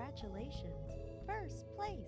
Congratulations, first place!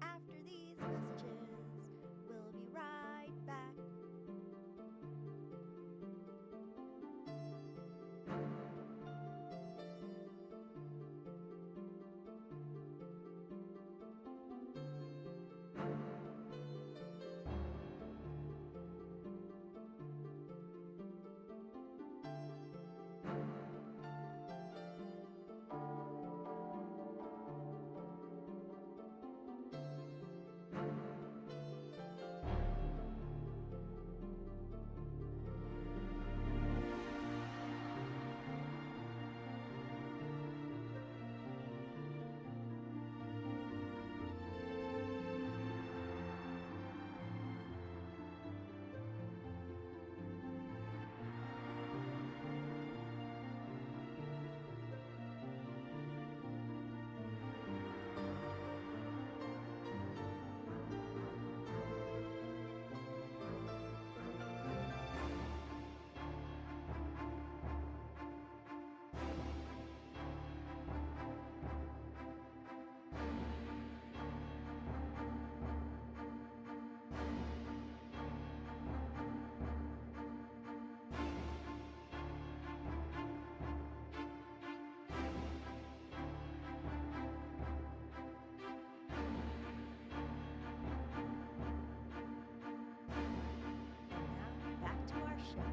After these messages, we'll be right back. And now, back to our show.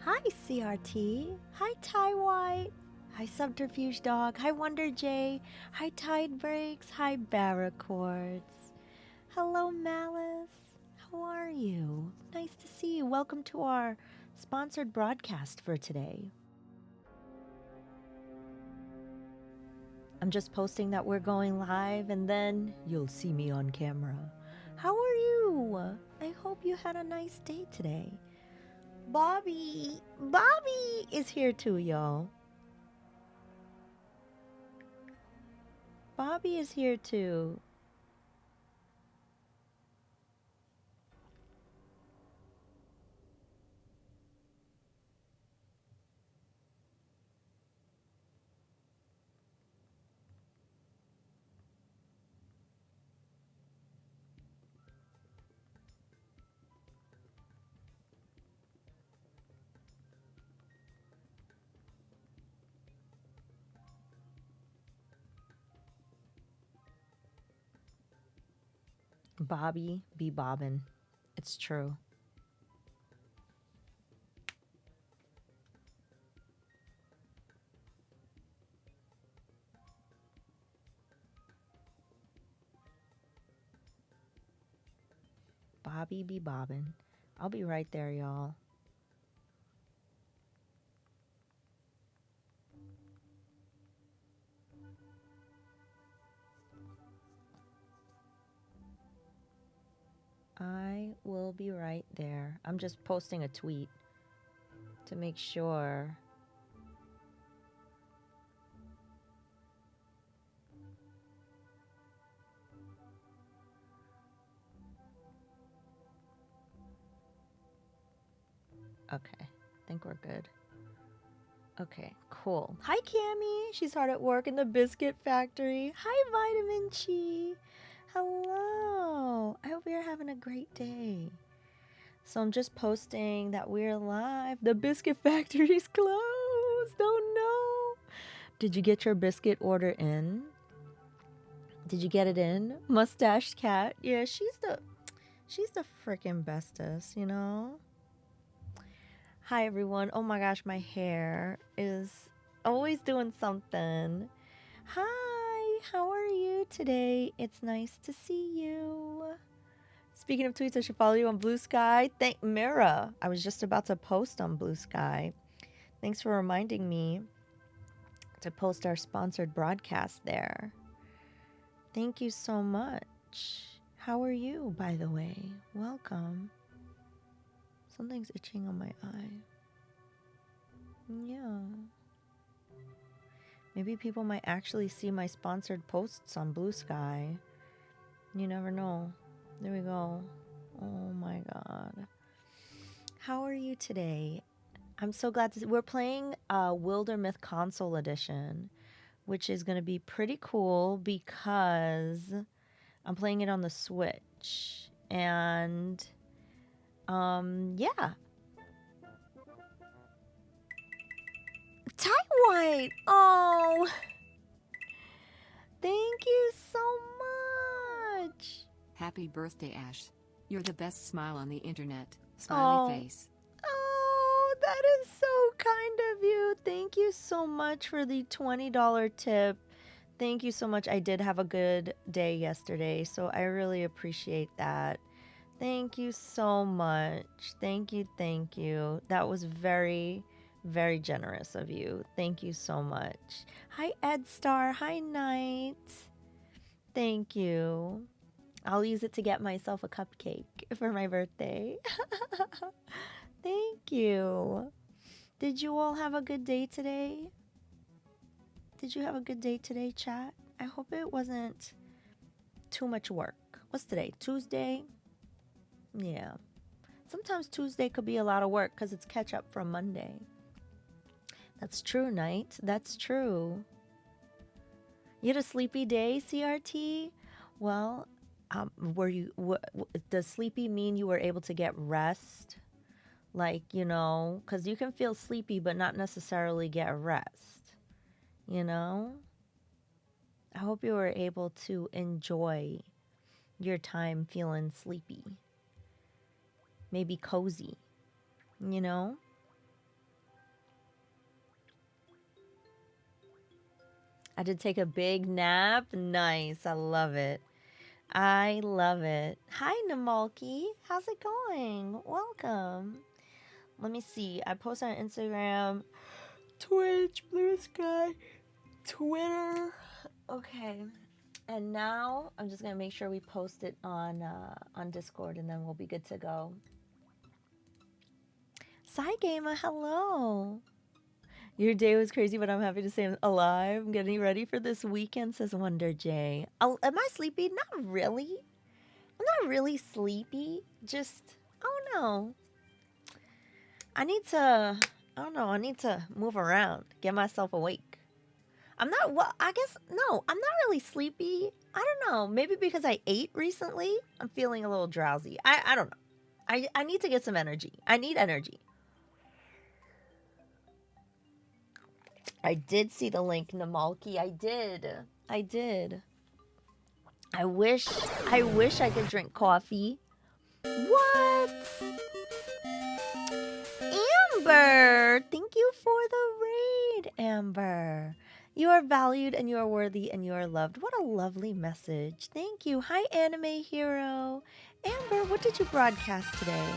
Hi, CRT. Hi, Ty White. Hi, Subterfuge Dog. Hi, Wonder J. Hi, Tide Breaks. Hi, Barracords. Hello, Malice. How are you? Nice to see you. Welcome to our sponsored broadcast for today. I'm just posting that we're going live and then you'll see me on camera. How are you? I hope you had a nice day today. Bobby is here too, y'all. Bobby is here too. Bobby be bobbin'. It's true. Bobby be bobbin'. I'll be right there, y'all. I will be right there. I'm just posting a tweet to make sure. Okay, I think we're good. Okay, cool. Hi, Cammie. She's hard at work in the biscuit factory. Hi, Vitamin Chi. Hello. I hope you're having a great day. So I'm just posting that we're live. The biscuit factory's closed. Oh no. Did you get your biscuit order in? Did you get it in? Mustached cat. Yeah, she's the freaking bestest, you know? Hi everyone. Oh my gosh, my hair is always doing something. Hi, how are you today? It's nice to see you. Speaking of tweets, I should follow you on Blue Sky. Thank Mira. I was just about to post on Blue Sky. Thanks for reminding me to post our sponsored broadcast there. Thank you so much. How are you, by the way? Welcome. Something's itching on my eye. Yeah. Maybe people might actually see my sponsored posts on Blue Sky. You never know. There we go. Oh my god. How are you today? I'm so glad to see. We're playing Wildermyth Console Edition, which is going to be pretty cool because I'm playing it on the Switch. And yeah. Ty White! Oh! Thank you so much! Happy birthday, Ash. You're the best smile on the internet. Smiley face. Oh, that is so kind of you. Thank you so much for the $20 tip. Thank you so much. I did have a good day yesterday, so I really appreciate that. Thank you so much. Thank you, thank you. That was very, very generous of you. Thank you so much. Hi, Ed Star. Hi, Knight. Thank you. I'll use it to get myself a cupcake for my birthday. Thank you. Did you all have a good day today? Did you have a good day today, chat? I hope it wasn't too much work. What's today? Tuesday? Yeah. Sometimes Tuesday could be a lot of work because it's catch up from Monday. That's true, Knight. That's true. You had a sleepy day, CRT? Well, does sleepy mean you were able to get rest? Like, you know, because you can feel sleepy but not necessarily get rest, you know? I hope you were able to enjoy your time feeling sleepy. Maybe cozy, you know? I did take a big nap. Nice. I love it. I love it. Hi, Namalki. How's it going? Welcome. Let me see. I post on Instagram, Twitch, Blue Sky, Twitter. Okay. And now I'm just going to make sure we post it on Discord, and then we'll be good to go. Gamer, hello. Your day was crazy, but I'm happy to say I'm alive. I'm getting ready for this weekend, says Wonder J. Oh, am I sleepy? Not really. I'm not really sleepy. Just, oh no. I need to move around, get myself awake. I'm not, well, I guess, no, I'm not really sleepy. I don't know. Maybe because I ate recently, I'm feeling a little drowsy. I don't know. I need to get some energy. I need energy. I did see the link, Namalki. I did. I wish I could drink coffee. What? Amber, thank you for the raid, Amber. You are valued and you are worthy and you are loved. What a lovely message. Thank you. Hi, Anime Hero. Amber, what did you broadcast today?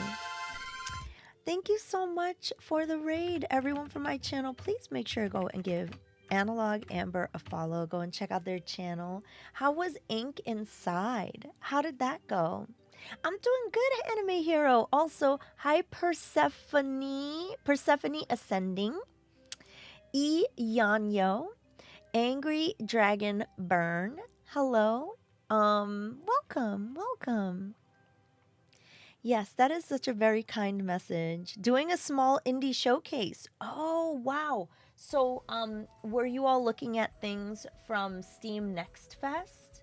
Thank you so much for the raid. Everyone from my channel, please make sure to go and give Analog Amber a follow. Go and check out their channel. How was Ink Inside? How did that go? I'm doing good, Anime Hero. Also, hi, Persephone Ascending. E Yanyo. Angry Dragon Burn. Hello. Welcome. Yes, that is such a very kind message. Doing a small indie showcase. Oh, wow. So, were you all looking at things from Steam Next Fest?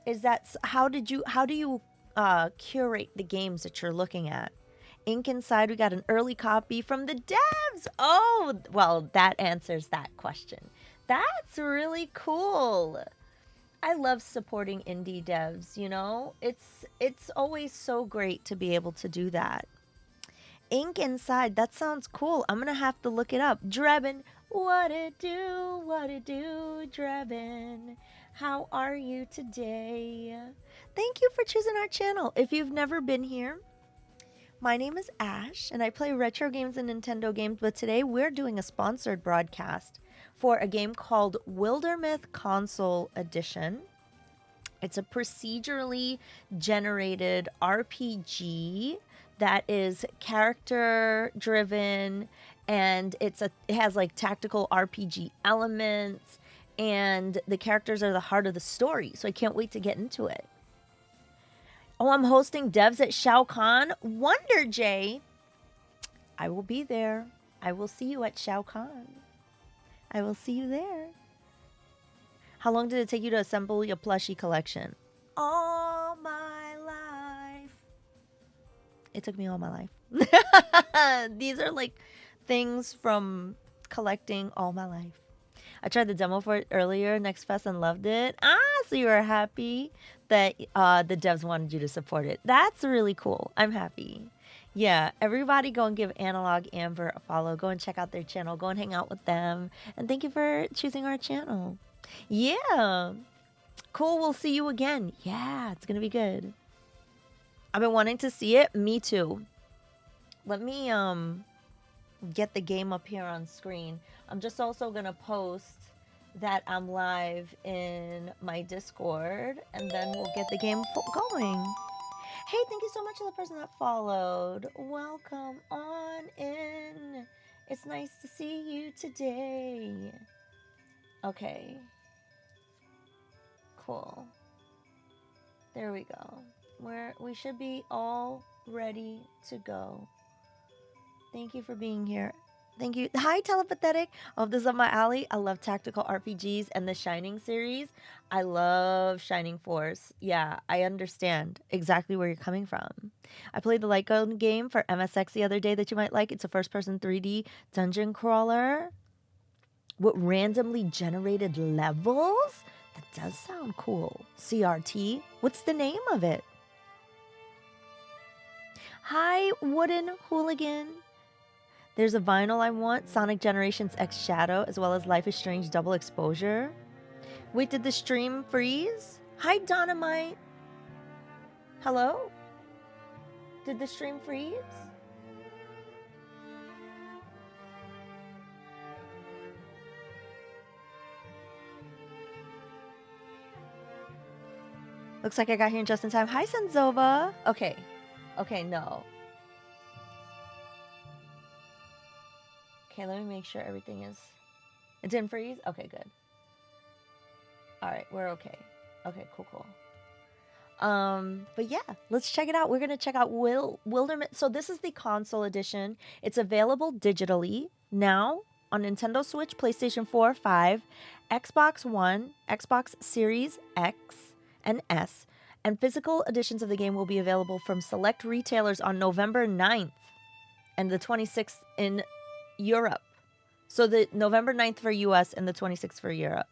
Is that how do you curate the games that you're looking at? Ink Inside, we got an early copy from the devs. Oh, well, that answers that question. That's really cool. I love supporting indie devs, you know? It's always so great to be able to do that. Ink Inside, that sounds cool. I'm gonna have to look it up. Drebin, what it do, Drebin? How are you today? Thank you for choosing our channel. If you've never been here, my name is Ash, and I play retro games and Nintendo games, but today we're doing a sponsored broadcast for a game called Wildermyth Console Edition. It's a procedurally generated RPG that is character driven, and it has like tactical RPG elements, and the characters are the heart of the story. So I can't wait to get into it. Oh, I'm hosting devs at Shao Kahn. Wonder Jay. I will be there. I will see you at Shao Kahn. I will see you there. How long did it take you to assemble your plushie collection? All my life. It took me all my life. These are like things from collecting all my life. I tried the demo for it earlier, Next Fest, and loved it. So you were happy that the devs wanted you to support it. That's really cool. I'm happy. Yeah, everybody go and give Analog Amber a follow. Go and check out their channel. Go and hang out with them. And thank you for choosing our channel. Yeah. Cool, we'll see you again. Yeah, it's going to be good. I've been wanting to see it. Me too. Let me get the game up here on screen. I'm just also going to post that I'm live in my Discord, and then we'll get the game going. Hey, thank you so much to the person that followed. Welcome on in. It's nice to see you today. Okay. Cool. There we go. We should be all ready to go. Thank you for being here. Thank you. Hi, Telepathetic. Oh, this is up my alley. I love tactical RPGs and the Shining series. I love Shining Force. Yeah, I understand exactly where you're coming from. I played the light gun game for MSX the other day that you might like. It's a first-person 3D dungeon crawler with randomly generated levels. That does sound cool. CRT. What's the name of it? Hi, Wooden Hooligan. There's a vinyl I want, Sonic Generations X Shadow, as well as Life is Strange Double Exposure. Wait, did the stream freeze? Hi, Dynamite. Hello? Did the stream freeze? Looks like I got here in just in time. Hi, Senzova. Okay. Okay, no. Okay, let me make sure everything is... It didn't freeze? Okay, good. Alright, we're okay. Okay, cool. But yeah, let's check it out. We're going to check out Wildermyth. So this is the console edition. It's available digitally now on Nintendo Switch, PlayStation 4, 5, Xbox One, Xbox Series X and S. And physical editions of the game will be available from select retailers on November 9th and the 26th in Europe. So the November 9th for US and the 26th for Europe.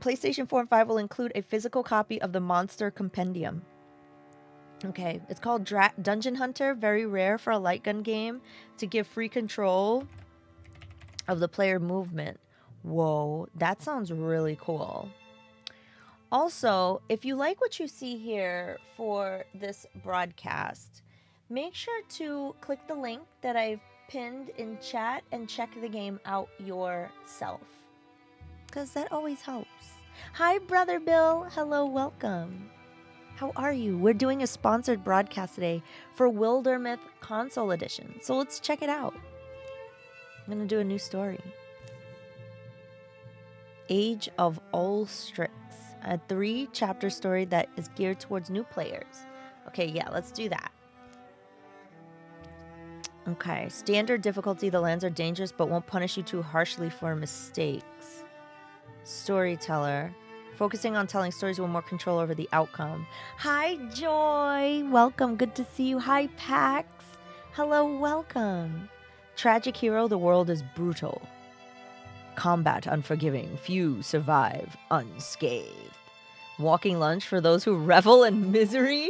PlayStation 4 and 5 will include a physical copy of the Monster Compendium. Okay, it's called Dungeon Hunter. Very rare for a light gun game to give free control of the player movement. Whoa, that sounds really cool. Also, if you like what you see here for this broadcast, make sure to click the link that I've pinned in chat and check the game out yourself, because that always helps. Hi, Brother Bill. Hello, welcome. How are you? We're doing a sponsored broadcast today for Wildermyth Console Edition, so let's check it out. I'm going to do a new story. Age of Ulstrix, a 3-chapter story that is geared towards new players. Okay, yeah, let's do that. Okay, standard difficulty. The lands are dangerous but won't punish you too harshly for mistakes. Storyteller. Focusing on telling stories with more control over the outcome. Hi, Joy. Welcome. Good to see you. Hi, Pax. Hello, welcome. Tragic hero. The world is brutal. Combat unforgiving. Few survive unscathed. Walking lunch for those who revel in misery.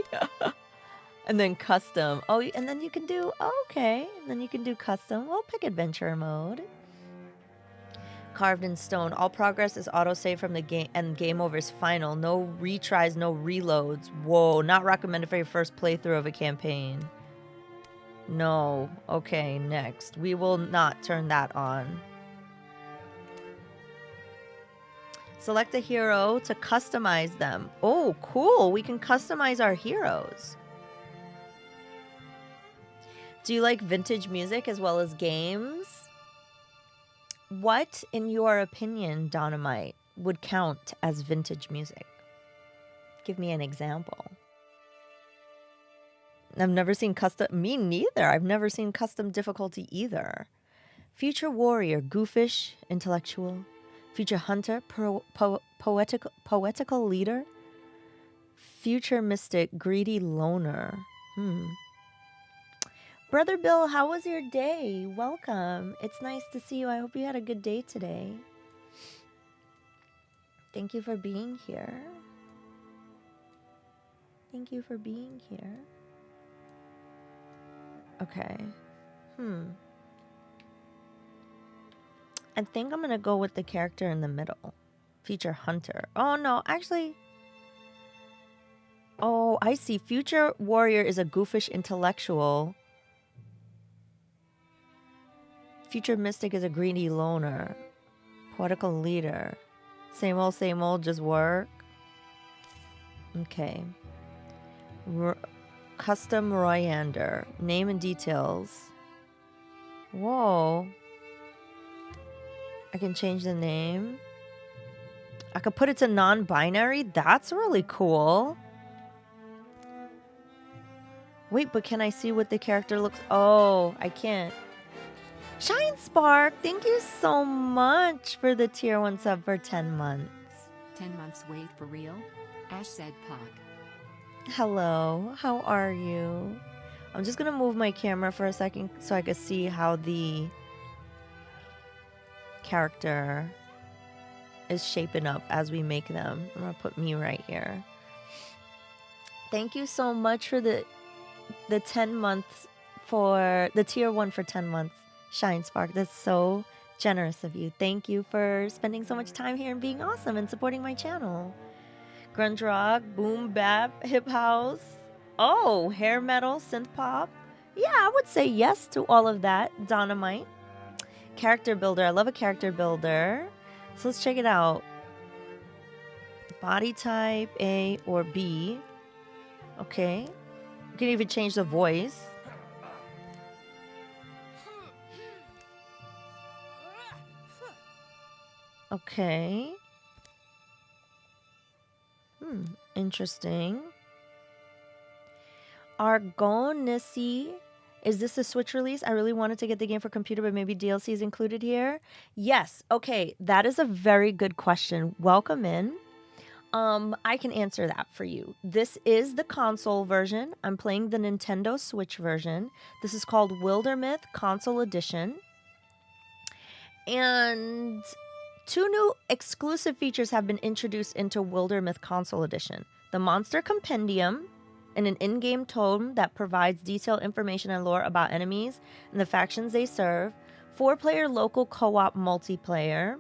And then custom. Oh, and then you can do, okay. And then you can do custom. We'll pick adventure mode. Carved in stone. All progress is autosave from the game, and game over is final. No retries, no reloads. Whoa, not recommended for your first playthrough of a campaign. No. Okay, next. We will not turn that on. Select a hero to customize them. Oh, cool. We can customize our heroes. Do you like vintage music as well as games? What, in your opinion, Dynamite, would count as vintage music? Give me an example. I've never seen custom... Me neither. I've never seen custom difficulty either. Future warrior, goofish, intellectual. Future hunter, poetical leader. Future mystic, greedy loner. Brother Bill, how was your day? Welcome. It's nice to see you. I hope you had a good day today. Thank you for being here. Thank you for being here. Okay. I think I'm going to go with the character in the middle. Future hunter. Oh, no. Actually... Oh, I see. Future warrior is a goofish intellectual. Future mystic is a greedy loner. Poetical leader. Same old, just work. Okay. Custom Royander. Name and details. Whoa. I can change the name. I could put it to non-binary. That's really cool. Wait, but can I see what the character looks... Oh, I can't. Shine Spark, thank you so much for the tier 1 sub for 10 months. 10 months wait for real? Ash said Pog. Hello, how are you? I'm just going to move my camera for a second so I can see how the character is shaping up as we make them. I'm going to put me right here. Thank you so much for the 10 months for the tier 1 for 10 months. Shine Spark, that's so generous of you. Thank you for spending so much time here and being awesome and supporting my channel. Grunge rock, boom bap, hip house. Oh, hair metal, synth pop. Yeah, I would say yes to all of that. Dynamite. Character builder. I love a character builder. So let's check it out. Body type, A or B. Okay. You can even change the voice. Okay. Interesting. Argonisi. Is this a Switch release? I really wanted to get the game for computer, but maybe DLC is included here. Yes. Okay. That is a very good question. Welcome in. I can answer that for you. This is the console version. I'm playing the Nintendo Switch version. This is called Wildermyth Console Edition. And 2 new exclusive features have been introduced into Wildermyth Console Edition. The Monster Compendium, and an in-game tome that provides detailed information and lore about enemies and the factions they serve. 4-player local co-op multiplayer.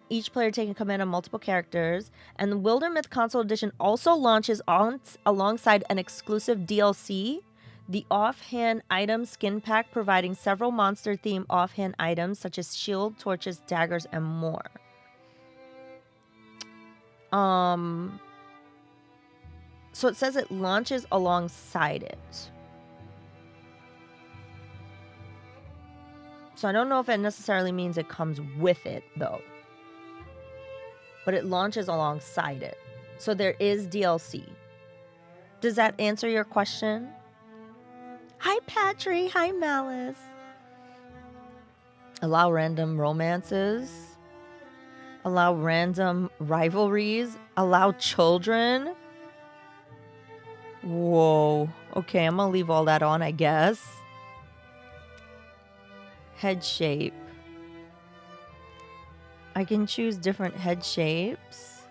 Each player taking command of multiple characters. And the Wildermyth Console Edition also launches alongside an exclusive DLC, the Offhand Item Skin Pack, providing several monster-themed offhand items such as shield, torches, daggers, and more. So it says it launches alongside it. So I don't know if it necessarily means it comes with it, though. But it launches alongside it. So there is DLC. Does that answer your question? Hi, Patry. Hi, Malice. Allow random romances. Allow random rivalries. Allow children. Whoa. Okay, I'm gonna leave all that on, I guess. Head shape. I can choose different head shapes.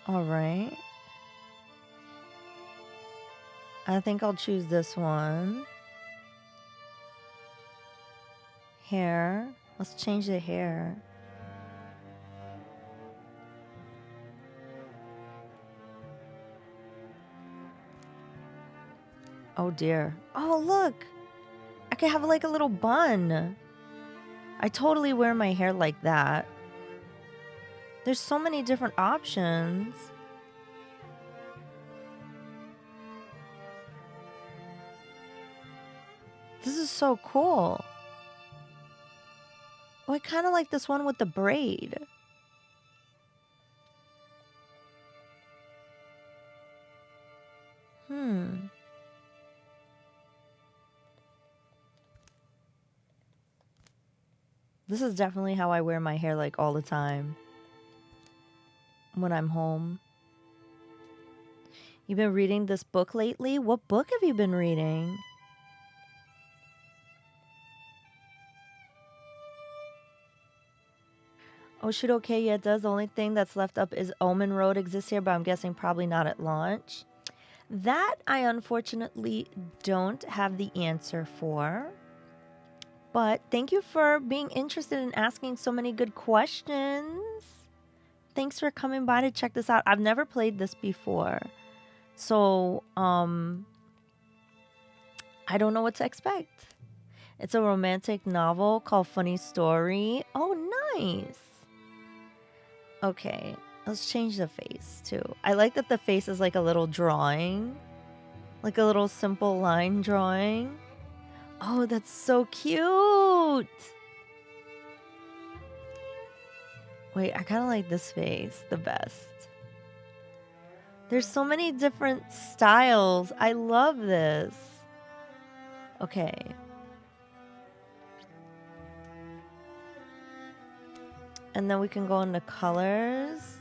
All right. I think I'll choose this one. Hair. Let's change the hair. Oh dear. Oh, look. I could have like a little bun. I totally wear my hair like that. There's so many different options. This is so cool. Oh, I kind of like this one with the braid. This is definitely how I wear my hair like all the time when I'm home. You've been reading this book lately? What book have you been reading? Oh shoot, okay, yeah, it does. The only thing that's left up is Omen Road exists here, but I'm guessing probably not at launch. That I unfortunately don't have the answer for. But thank you for being interested in asking so many good questions. Thanks for coming by to check this out. I've never played this before. So, I don't know what to expect. It's a romantic novel called Funny Story. Oh, nice. Okay, let's change the face too. I like that the face is like a little drawing. Like a little simple line drawing. Oh, that's so cute. Wait, I kind of like this face the best. There's so many different styles. I love this. Okay. And then we can go into colors.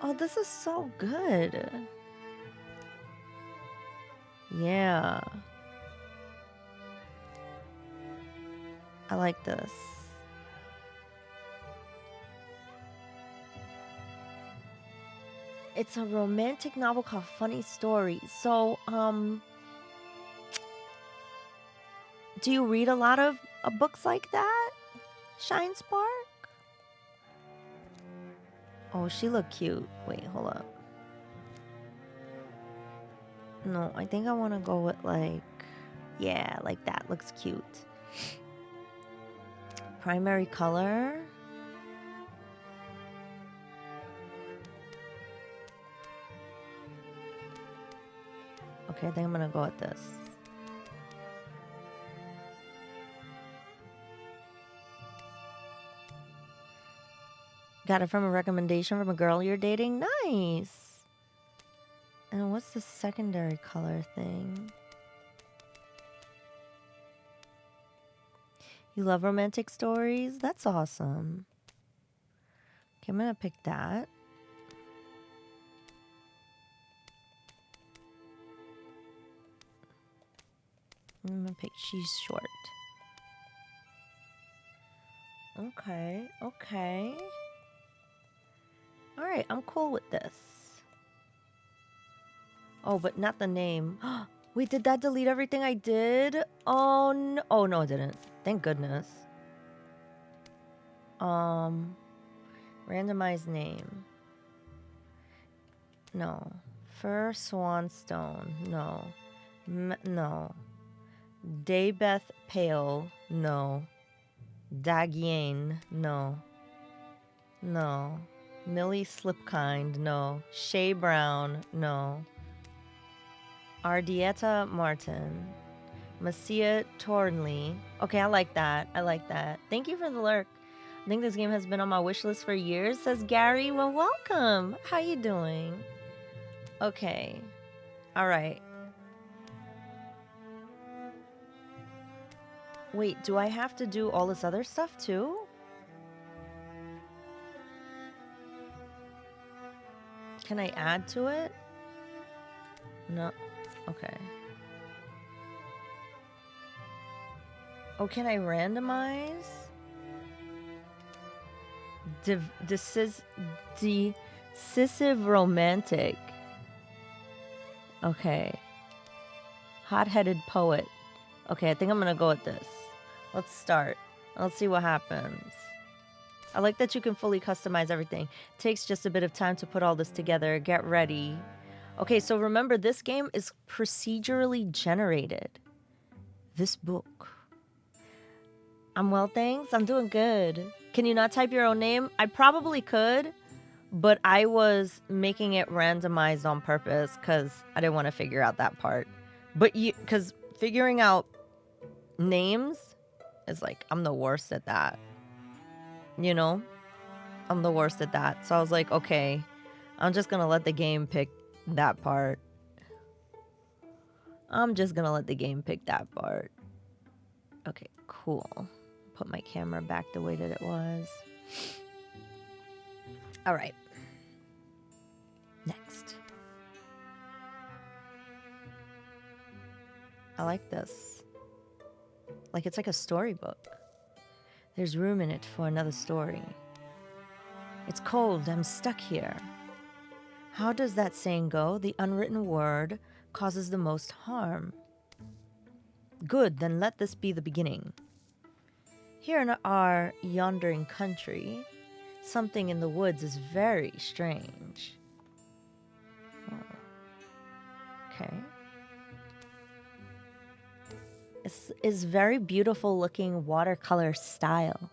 Oh, this is so good. Yeah. I like this. It's a romantic novel called Funny Story. So, do you read a lot of books like that? Shine Spark? Oh, she looked cute. Wait, hold up. No, I think I want to go with like, yeah, like that. Looks cute. Primary color. Okay, I think I'm gonna go with this. Got it from a recommendation from a girl you're dating? Nice. And what's the secondary color thing? You love romantic stories? That's awesome. Okay, I'm gonna pick that. I'm gonna pick she's short. Okay, okay. Alright, I'm cool with this. Oh, but not the name. Wait, did that delete everything I did? Oh, no. Oh, no, it didn't. Thank goodness. Randomized name. No. Fur Swanstone. No. No. Daybeth Pale. No. Dagiane. No. No. Millie Slipkind. No. Shay Brown. No. Ardietta Martin. Massia Tornley. Okay, I like that. I like that. Thank you for the lurk. I think this game has been on my wish list for years, says Gary. Well, welcome. How you doing? Okay. All right. Wait, do I have to do all this other stuff too? Can I add to it? No. Okay. Oh, can I randomize? Decisive romantic. Okay. Hot-headed poet. Okay, I think I'm gonna go with this. Let's start. Let's see what happens. I like that you can fully customize everything. Takes just a bit of time to put all this together. Get ready. Okay, so remember, this game is procedurally generated. This book. I'm well, thanks. I'm doing good. Can you not type your own name? I probably could, but I was making it randomized on purpose because I didn't want to figure out that part. But because figuring out names is like, I'm the worst at that. You know? I'm the worst at that. So I was like, okay, I'm just going to let the game pick that part. I'm just going to let the game pick that part. Okay, cool. Put my camera back the way that it was. All right. Next. I like this. Like it's like a storybook. There's room in it for another story. It's cold. I'm stuck here. How does that saying go? The unwritten word causes the most harm. Good, then let this be the beginning. Here in our yondering country, something in the woods is very strange. Oh. Okay. Is very beautiful looking watercolor style.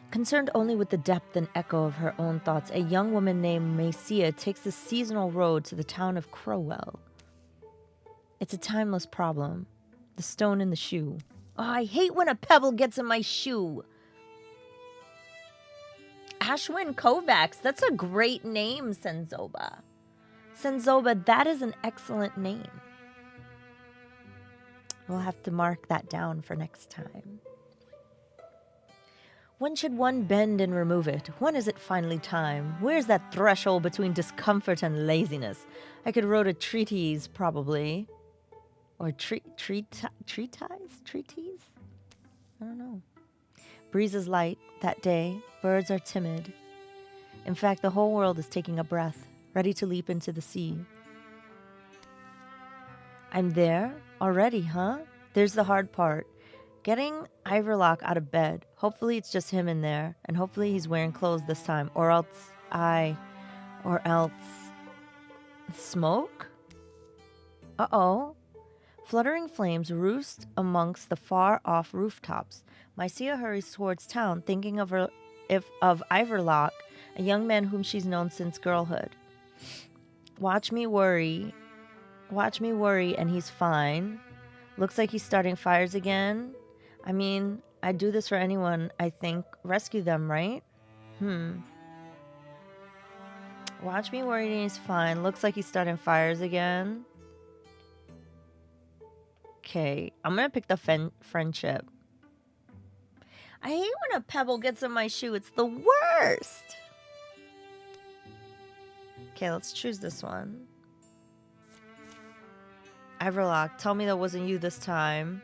Concerned only with the depth and echo of her own thoughts, a young woman named Massia takes the seasonal road to the town of Crowell. It's a timeless problem. The stone in the shoe. Oh, I hate when a pebble gets in my shoe. Ashwin Kovacs. That's a great name, Senzoba. Senzoba, that is an excellent name. We'll have to mark that down for next time. When should one bend and remove it? When is it finally time? Where's that threshold between discomfort and laziness? I could wrote a treatise, probably. Or treatise? I don't know. Breeze is light that day. Birds are timid. In fact, the whole world is taking a breath, ready to leap into the sea. I'm there already, huh? There's the hard part. Getting Iverlock out of bed. Hopefully it's just him in there, and hopefully he's wearing clothes this time, or else smoke? Uh-oh. Fluttering flames roost amongst the far-off rooftops. Mycia hurries towards town, thinking of Iverlock, a young man whom she's known since girlhood. Watch me worry, and he's fine. Looks like he's starting fires again. I mean, I'd do this for anyone, I think. Rescue them, right? Watch me worry, and he's fine. Looks like he's starting fires again. Okay, I'm gonna pick the friendship. I hate when a pebble gets in my shoe. It's the worst. Okay, let's choose this one. Iverlock, tell me that wasn't you this time.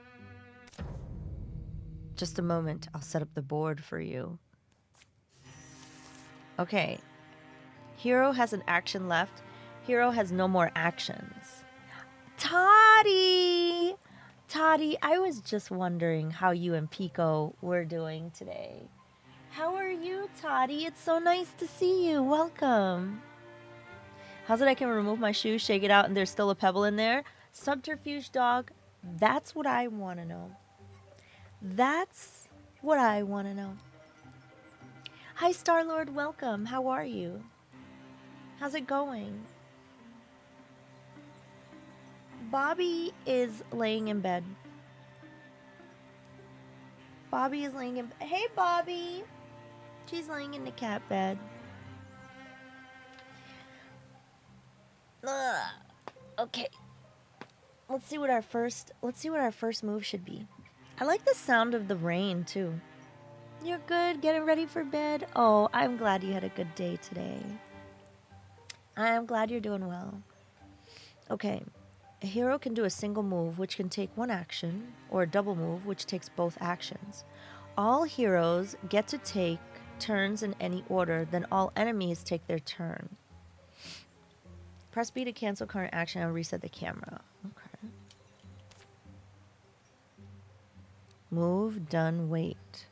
Just a moment, I'll set up the board for you. Okay. Hero has an action left. Hero has no more actions. Toddy! Toddy, I was just wondering how you and Pico were doing today. How are you, Toddy? It's so nice to see you. Welcome. How's it I can remove my shoe, shake it out, and there's still a pebble in there? Subterfuge dog, that's what I want to know. That's what I want to know. Hi, Star-Lord. Welcome. How are you? How's it going? Bobby is laying in bed. Bobby is laying in bed. Hey, Bobby. She's laying in the cat bed. Ugh. Okay. Let's see what our first move should be. I like the sound of the rain too. You're good, getting ready for bed? Oh, I'm glad you had a good day today. I'm glad you're doing well. Okay. A hero can do a single move, which can take one action, or a double move, which takes both actions. All heroes get to take turns in any order, then all enemies take their turn. Press B to cancel current action and reset the camera. Okay. Move, done, wait.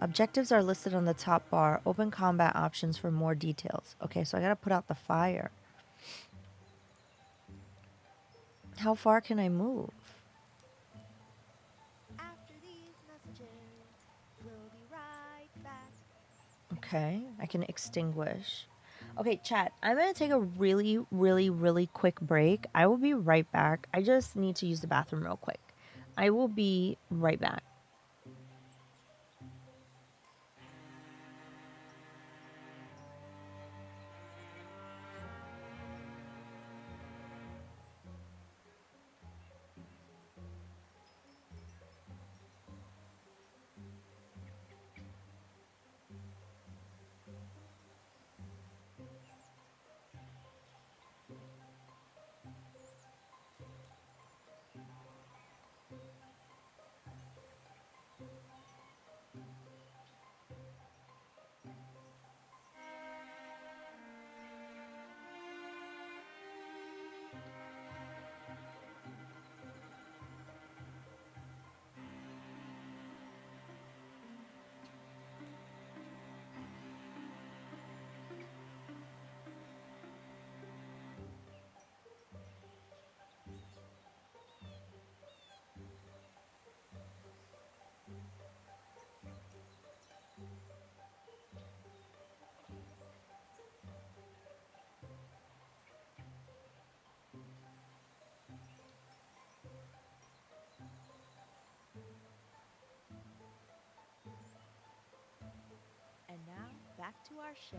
Objectives are listed on the top bar. Open combat options for more details. Okay, so I gotta put out the fire. How far can I move? After these messages, we'll be right back. Okay, I can extinguish. Okay, chat, I'm gonna take a really quick break. I will be right back. I just need to use the bathroom real quick. I will be right back. And now, back to our show.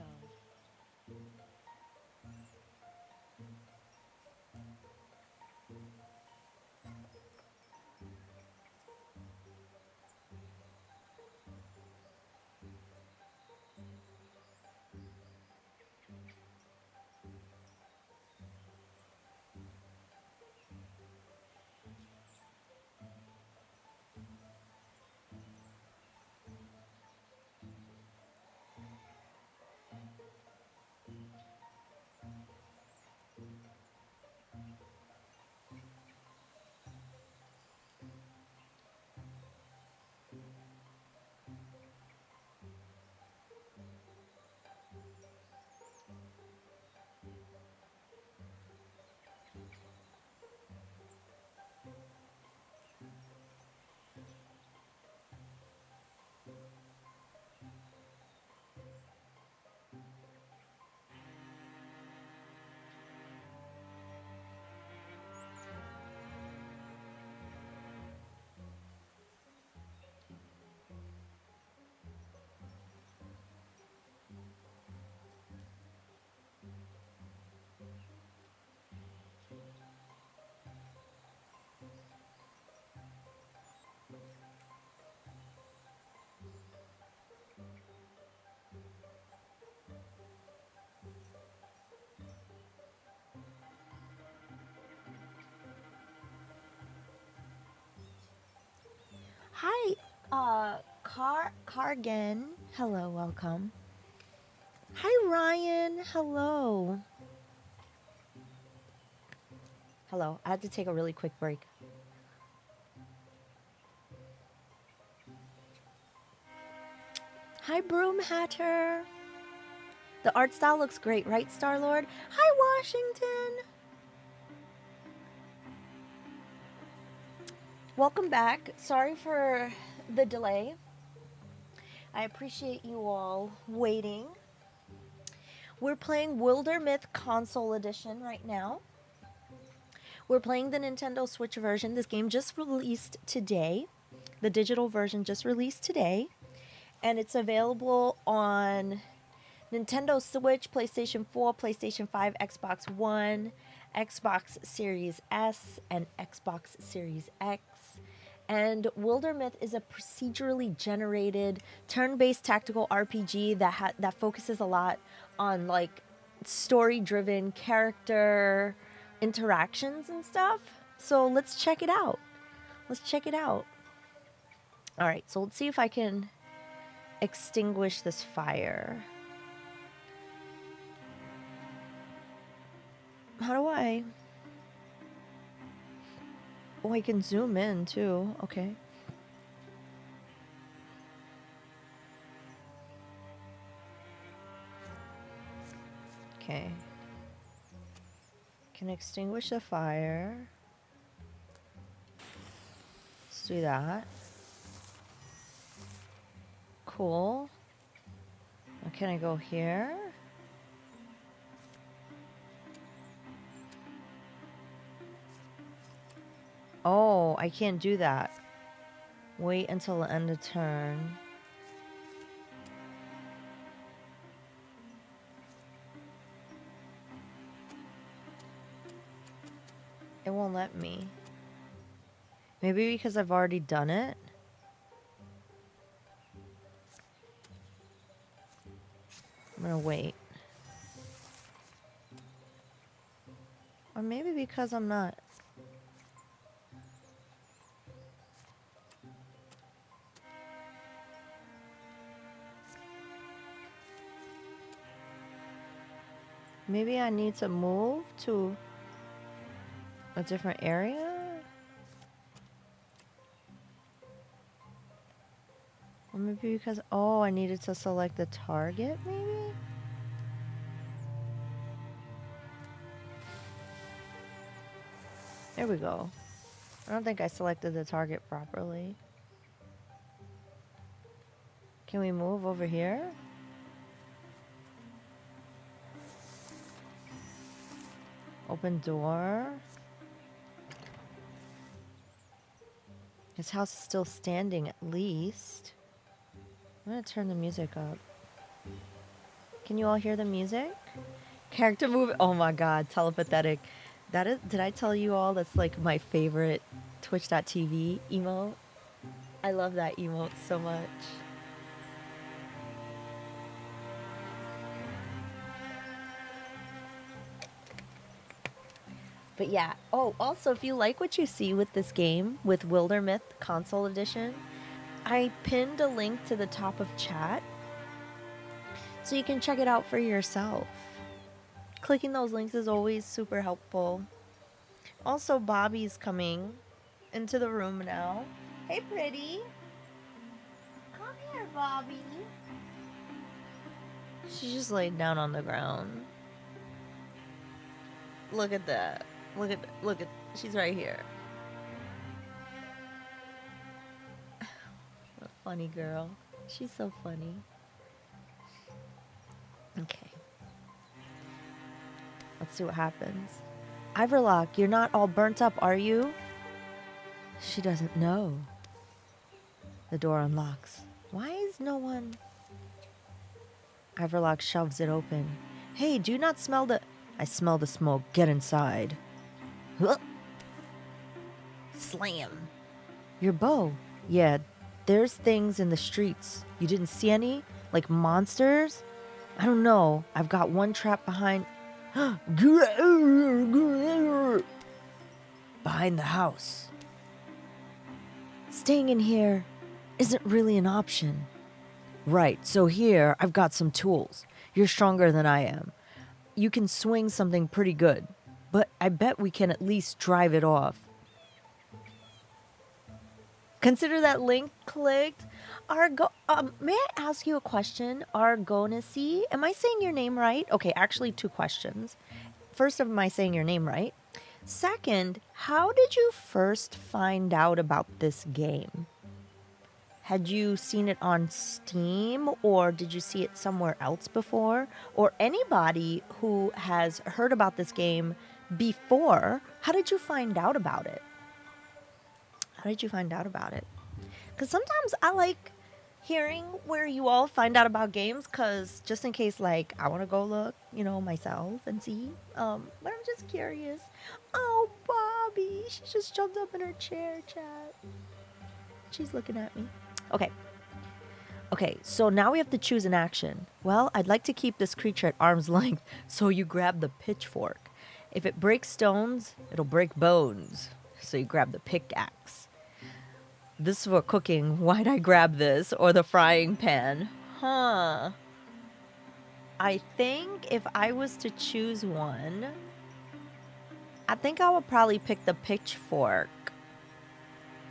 Hi, Cargan. Hello, welcome. Hi, Ryan. Hello. Hello. I had to take a really quick break. Hi, Broom Hatter. The art style looks great, right, Star-Lord? Hi, Washington. Welcome back. Sorry for the delay. I appreciate you all waiting. We're playing Wildermyth Console Edition right now. We're playing the Nintendo Switch version. This game just released today. The digital version just released today. And it's available on Nintendo Switch, PlayStation 4, PlayStation 5, Xbox One, Xbox Series S, and Xbox Series X. And Wildermyth is a procedurally generated, turn-based tactical RPG that focuses a lot on like story-driven character interactions and stuff. So let's check it out. Let's check it out. All right, so let's see if I can extinguish this fire. How do I? Oh, I can zoom in too. Okay. Okay. Can extinguish the fire. Let's do that. Cool. Now can I go here? Oh, I can't do that. Wait until the end of turn. It won't let me. Maybe because I've already done it. I'm gonna wait. Or maybe because I'm not. Maybe I need to move to a different area? Or maybe because, oh, I needed to select the target, maybe? There we go. I don't think I selected the target properly. Can we move over here? Open door. His house is still standing at least. I'm gonna turn the music up. Can you all hear the music? Character move. Oh my god, telepathetic. That is, did I tell you all that's like my favorite Twitch.tv emote? I love that emote so much. But yeah. Oh, also, if you like what you see with this game, with Wildermyth Console Edition, I pinned a link to the top of chat so you can check it out for yourself. Clicking those links is always super helpful. Also, Bobby's coming into the room now. Hey, pretty. Come here, Bobby. She's just laid down on the ground. Look at that. Look at, she's right here. A funny girl. She's so funny. Okay. Let's see what happens. Iverlock, you're not all burnt up, are you? She doesn't know. The door unlocks. Why is no one... Iverlock shoves it open. Hey, do you not smell the... I smell the smoke. Get inside. Huh? Slam. Your bow. Yeah, there's things in the streets. You didn't see any? Like monsters? I don't know. I've got one trap behind... behind the house. Staying in here. isn't really an option. Right, so here I've got some tools. You're stronger than I am. You can swing something pretty good, but I bet we can at least drive it off. Consider that link clicked. May I ask you a question? Argonacy? Am I saying your name right? Okay, actually 2 questions. First, am I saying your name right? Second, how did you first find out about this game? Had you seen it on Steam, or did you see it somewhere else before? Or anybody who has heard about this game before, how did you find out about it? How did you find out about it? Because sometimes I like hearing where you all find out about games, because just in case, like, I want to go look, you know, myself and see. But I'm just curious. Oh, Bobby, she just jumped up in her chair, chat. She's looking at me. Okay, so now we have to choose an action. Well, I'd like to keep this creature at arm's length, so you grab the pitchfork. If it breaks stones, it'll break bones. So you grab the pickaxe. This is for cooking. Why'd I grab this? Or the frying pan? Huh. I think if I was to choose one, I think I would probably pick the pitchfork.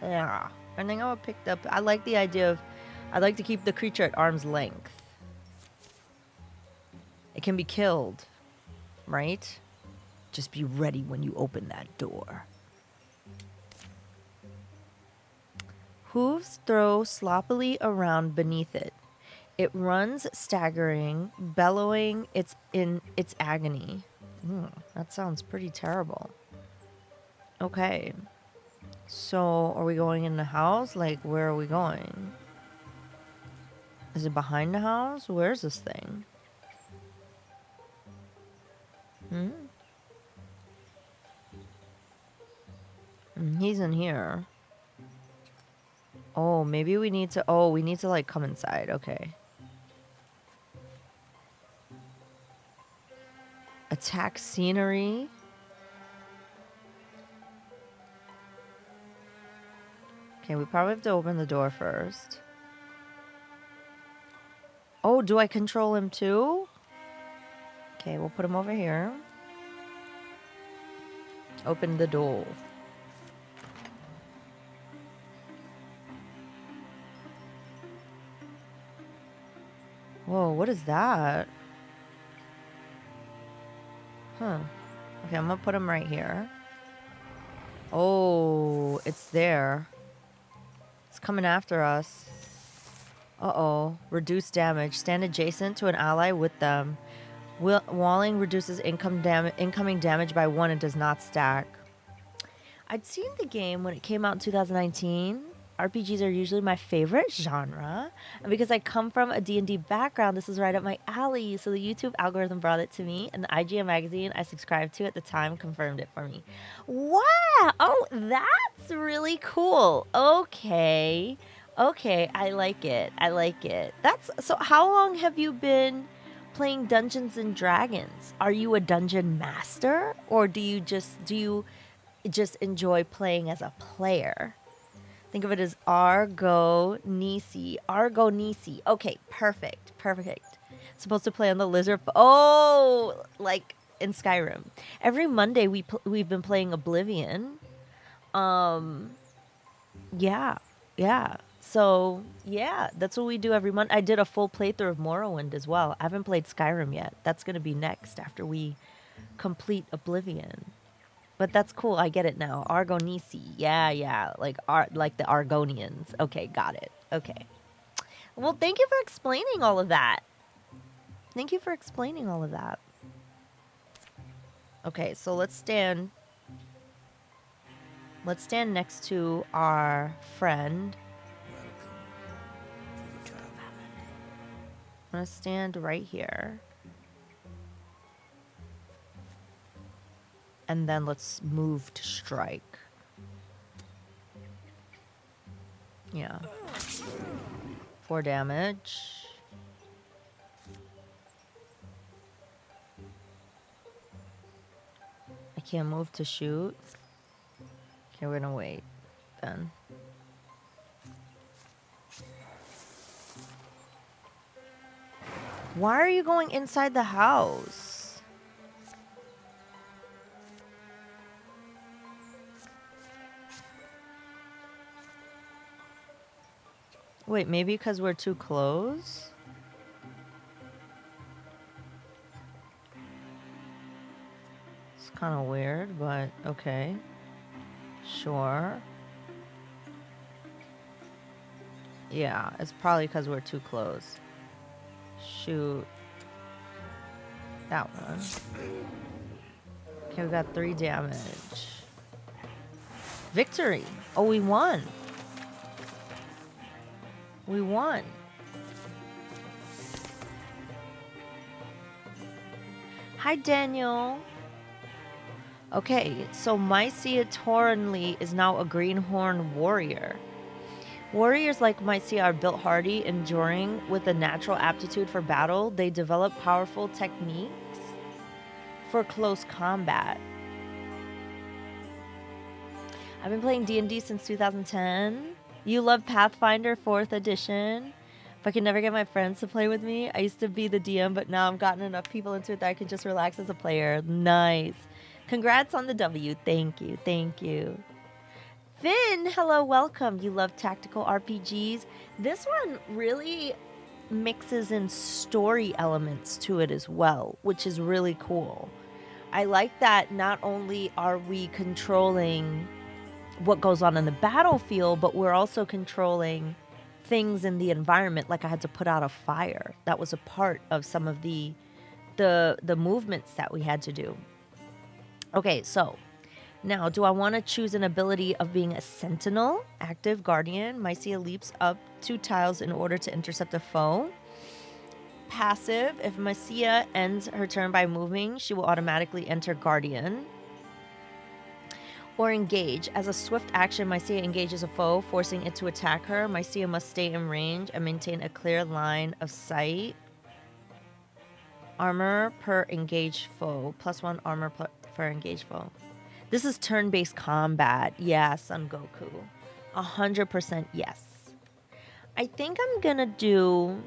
Yeah. I think I would pick the... I like the idea of... I'd like to keep the creature at arm's length. It can be killed, right? Just be ready when you open that door. Hooves throw sloppily around beneath it. It runs, staggering, bellowing in its agony. That sounds pretty terrible. Okay. So, are we going in the house? Like, where are we going? Is it behind the house? Where's this thing? He's in here. Oh, maybe we need to... Oh, we need to, like, come inside. Okay. Attack scenery. Okay, we probably have to open the door first. Oh, do I control him too? Okay, we'll put him over here. Open the door. Whoa, what is that? Huh. Okay, I'm gonna put him right here. Oh, it's there. It's coming after us. Uh-oh. Reduce damage. Stand adjacent to an ally with them. Walling reduces incoming damage by 1 and does not stack. I'd seen the game when it came out in 2019. RPGs are usually my favorite genre. And because I come from a D&D background, this is right up my alley. So the YouTube algorithm brought it to me, and the IGN magazine I subscribed to at the time confirmed it for me. Wow! Oh, that's really cool. Okay. Okay, I like it. I like it. So how long have you been playing Dungeons and Dragons? Are you a dungeon master, or do you just enjoy playing as a player? Think of it as Argonacy. Argonacy. Okay, perfect. Perfect. Supposed to play on the lizard. Oh, like in Skyrim. Every Monday we've been playing Oblivion. Yeah. So, yeah, that's what we do every month. I did a full playthrough of Morrowind as well. I haven't played Skyrim yet. That's going to be next after we complete Oblivion. But that's cool. I get it now. Argonacy. Yeah. Like the Argonians. Okay, got it. Okay. Well, thank you for explaining all of that. Okay, so let's stand next to our friend. I'm gonna stand right here. And then let's move to strike. Yeah. 4 damage. I can't move to shoot. Okay, we're gonna wait then. Why are you going inside the house? Wait, maybe because we're too close? It's kind of weird, but okay. Sure. Yeah, it's probably because we're too close. Shoot. That one. Okay, we got 3 damage. Victory. Oh, we won. We won. Hi, Daniel. Okay, so Mycia Torrenly is now a greenhorn warrior. Warriors like Mycia are built hardy, enduring, with a natural aptitude for battle. They develop powerful techniques for close combat. I've been playing D&D since 2010. You love Pathfinder 4th edition. If I can never get my friends to play with me, I used to be the DM, but now I've gotten enough people into it that I can just relax as a player. Nice. Congrats on the W. Thank you. Thank you. Finn, hello, welcome. You love tactical RPGs. This one really mixes in story elements to it as well, which is really cool. I like that not only are we controlling what goes on in the battlefield, but we're also controlling things in the environment. Like I had to put out a fire. That was a part of some of the movements that we had to do. Okay, so now do I want to choose an ability of being a sentinel, active guardian? Mycia leaps up 2 tiles in order to intercept a foe. Passive, if Mycia ends her turn by moving, she will automatically enter guardian. Or engage. As a swift action, Mycia engages a foe, forcing it to attack her. Mycia must stay in range and maintain a clear line of sight. Armor per engaged foe. +1 armor per engaged foe. This is turn-based combat. Yeah, Son Goku. 100% yes. I think I'm gonna do...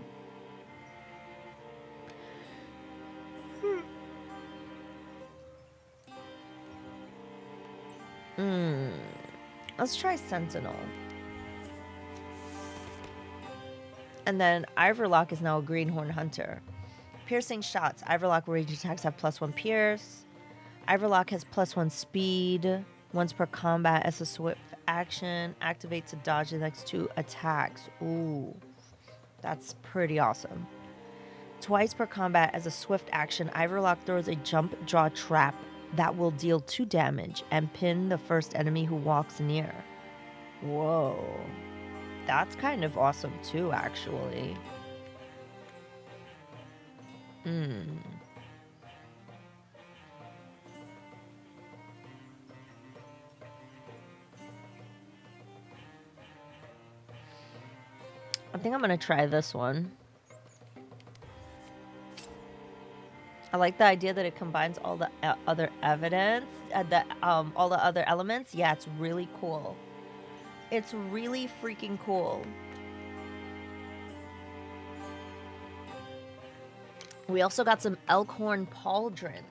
Let's try Sentinel. And then Ivorlock is now a Greenhorn Hunter. Piercing shots. Ivorlock range attacks have +1 pierce. Ivorlock has +1 speed. Once per combat as a swift action. Activate to dodge the next 2 attacks. Ooh. That's pretty awesome. Twice per combat as a swift action, Ivorlock throws a jump draw trap that will deal 2 damage and pin the first enemy who walks near. Whoa. That's kind of awesome too, actually. I think I'm gonna try this one. I like the idea that it combines all the other evidence, all the other elements. Yeah, it's really cool. It's really freaking cool. We also got some Elkhorn Pauldrons.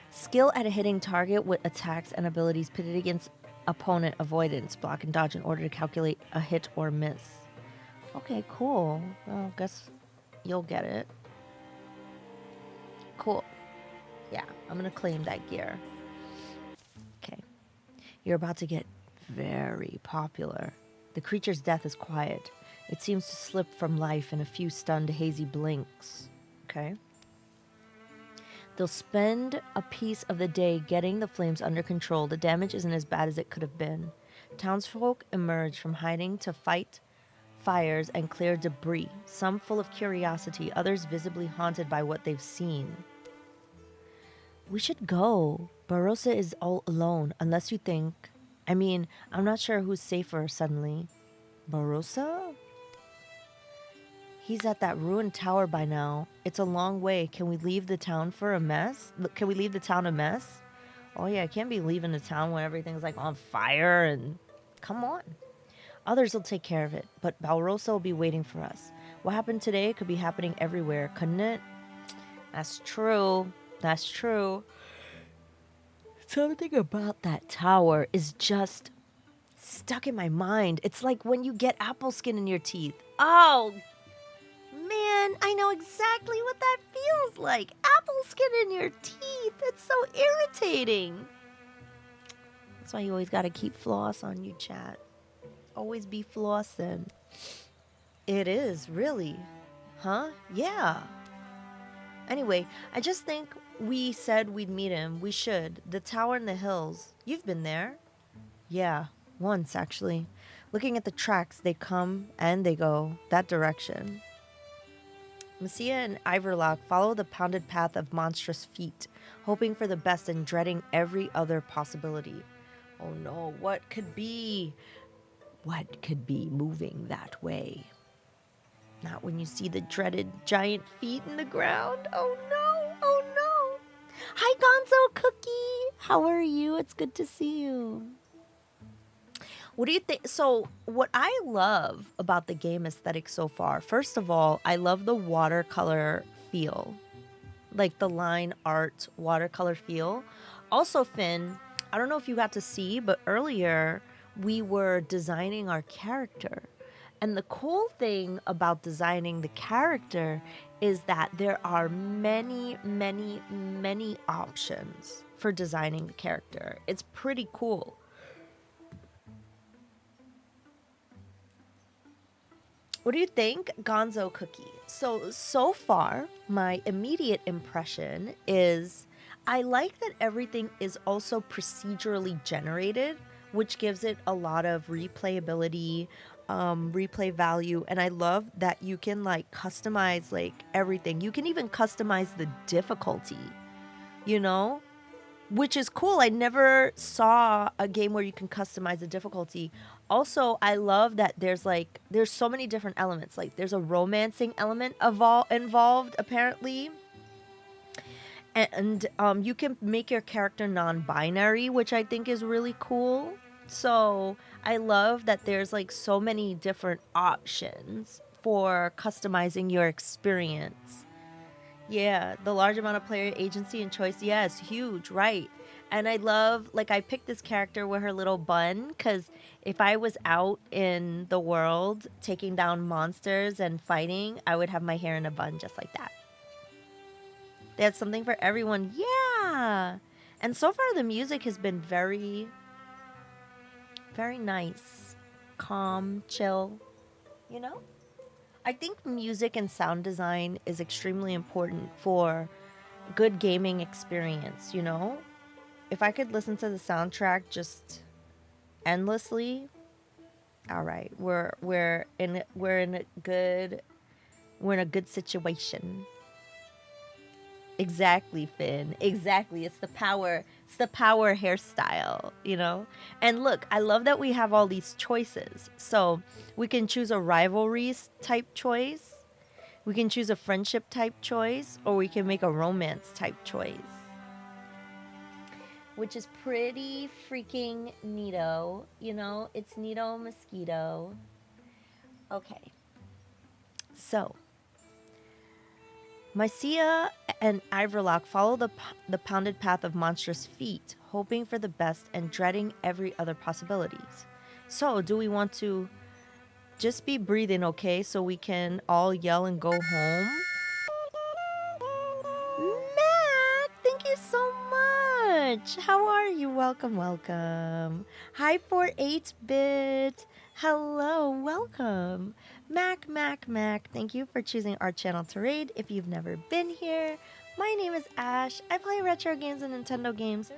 Skill at hitting target with attacks and abilities pitted against opponent avoidance, block and dodge in order to calculate a hit or miss. Okay, cool. Well, guess you'll get it. Cool. Yeah, I'm gonna claim that gear. Okay. You're about to get very popular. The creature's death is quiet. It seems to slip from life in a few stunned, hazy blinks. Okay. They'll spend a piece of the day getting the flames under control. The damage isn't as bad as it could have been. Townsfolk emerge from hiding to fight fires and clear debris, some full of curiosity, others visibly haunted by what they've seen. We should go. Barossa is all alone, unless you think... I mean, I'm not sure who's safer suddenly. Barossa? He's at that ruined tower by now. It's a long way. Can we leave the town for a mess? Can we leave the town a mess? Oh yeah, I can't be leaving the town when everything's like on fire and... Come on. Others will take care of it, but Balrosa will be waiting for us. What happened today could be happening everywhere, couldn't it? That's true. That's true. Something about that tower is just stuck in my mind. It's like when you get apple skin in your teeth. Oh, man, I know exactly what that feels like. Apple skin in your teeth. It's so irritating. That's why you always gotta keep floss on you, chat. Always be flossing. It is, really. Huh? Yeah. Anyway, I just think we said we'd meet him. We should. The tower in the hills. You've been there? Yeah, once actually. Looking at the tracks, they come and they go that direction. Messia and Iverlock follow the pounded path of monstrous feet, hoping for the best and dreading every other possibility. Oh no, what could be? What could be moving that way? Not when you see the dreaded giant feet in the ground. Oh no, oh no. Hi, Gonzo Cookie. How are you? It's good to see you. What do you think? So, what I love about the game aesthetic so far, first of all, I love the watercolor feel, like the line art watercolor feel. Also, Finn, I don't know if you got to see, but earlier we were designing our character. And the cool thing about designing the character is that there are many, many, many options for designing the character. It's pretty cool. What do you think, Gonzo Cookie? So far, my immediate impression is I like that everything is also procedurally generated, which gives it a lot of replayability, replay value, and I love that you can like customize like everything. You can even customize the difficulty, you know? Which is cool. I never saw a game where you can customize the difficulty. Also, I love that there's so many different elements. Like there's a romancing element involved apparently. And you can make your character non-binary, which I think is really cool. So, I love that there's like so many different options for customizing your experience. Yeah, the large amount of player agency and choice, yes, huge, right. And I love, like, I picked this character with her little bun, because if I was out in the world taking down monsters and fighting, I would have my hair in a bun just like that. They had something for everyone, yeah. And so far, the music has been very, very nice, calm, chill, you know? I think music and sound design is extremely important for good gaming experience, you know? If I could listen to the soundtrack just endlessly, all right, we're in a good situation. Exactly, Finn. Exactly. It's the power hairstyle, you know? And look, I love that we have all these choices. So we can choose a rivalry type choice, we can choose a friendship type choice, or we can make a romance type choice. Which is pretty freaking neato, you know? It's neato mosquito. Okay. So, Mycia and Iverlock follow the pounded path of monstrous feet, hoping for the best and dreading every other possibilities. So, do we want to just be breathing, okay, so we can all yell and go home? Matt, thank you so much. How are you? Welcome, welcome. Hi, 48-bit. Hello, welcome. Mac, thank you for choosing our channel to raid. If you've never been here, my name is Ash. I play retro games and Nintendo games.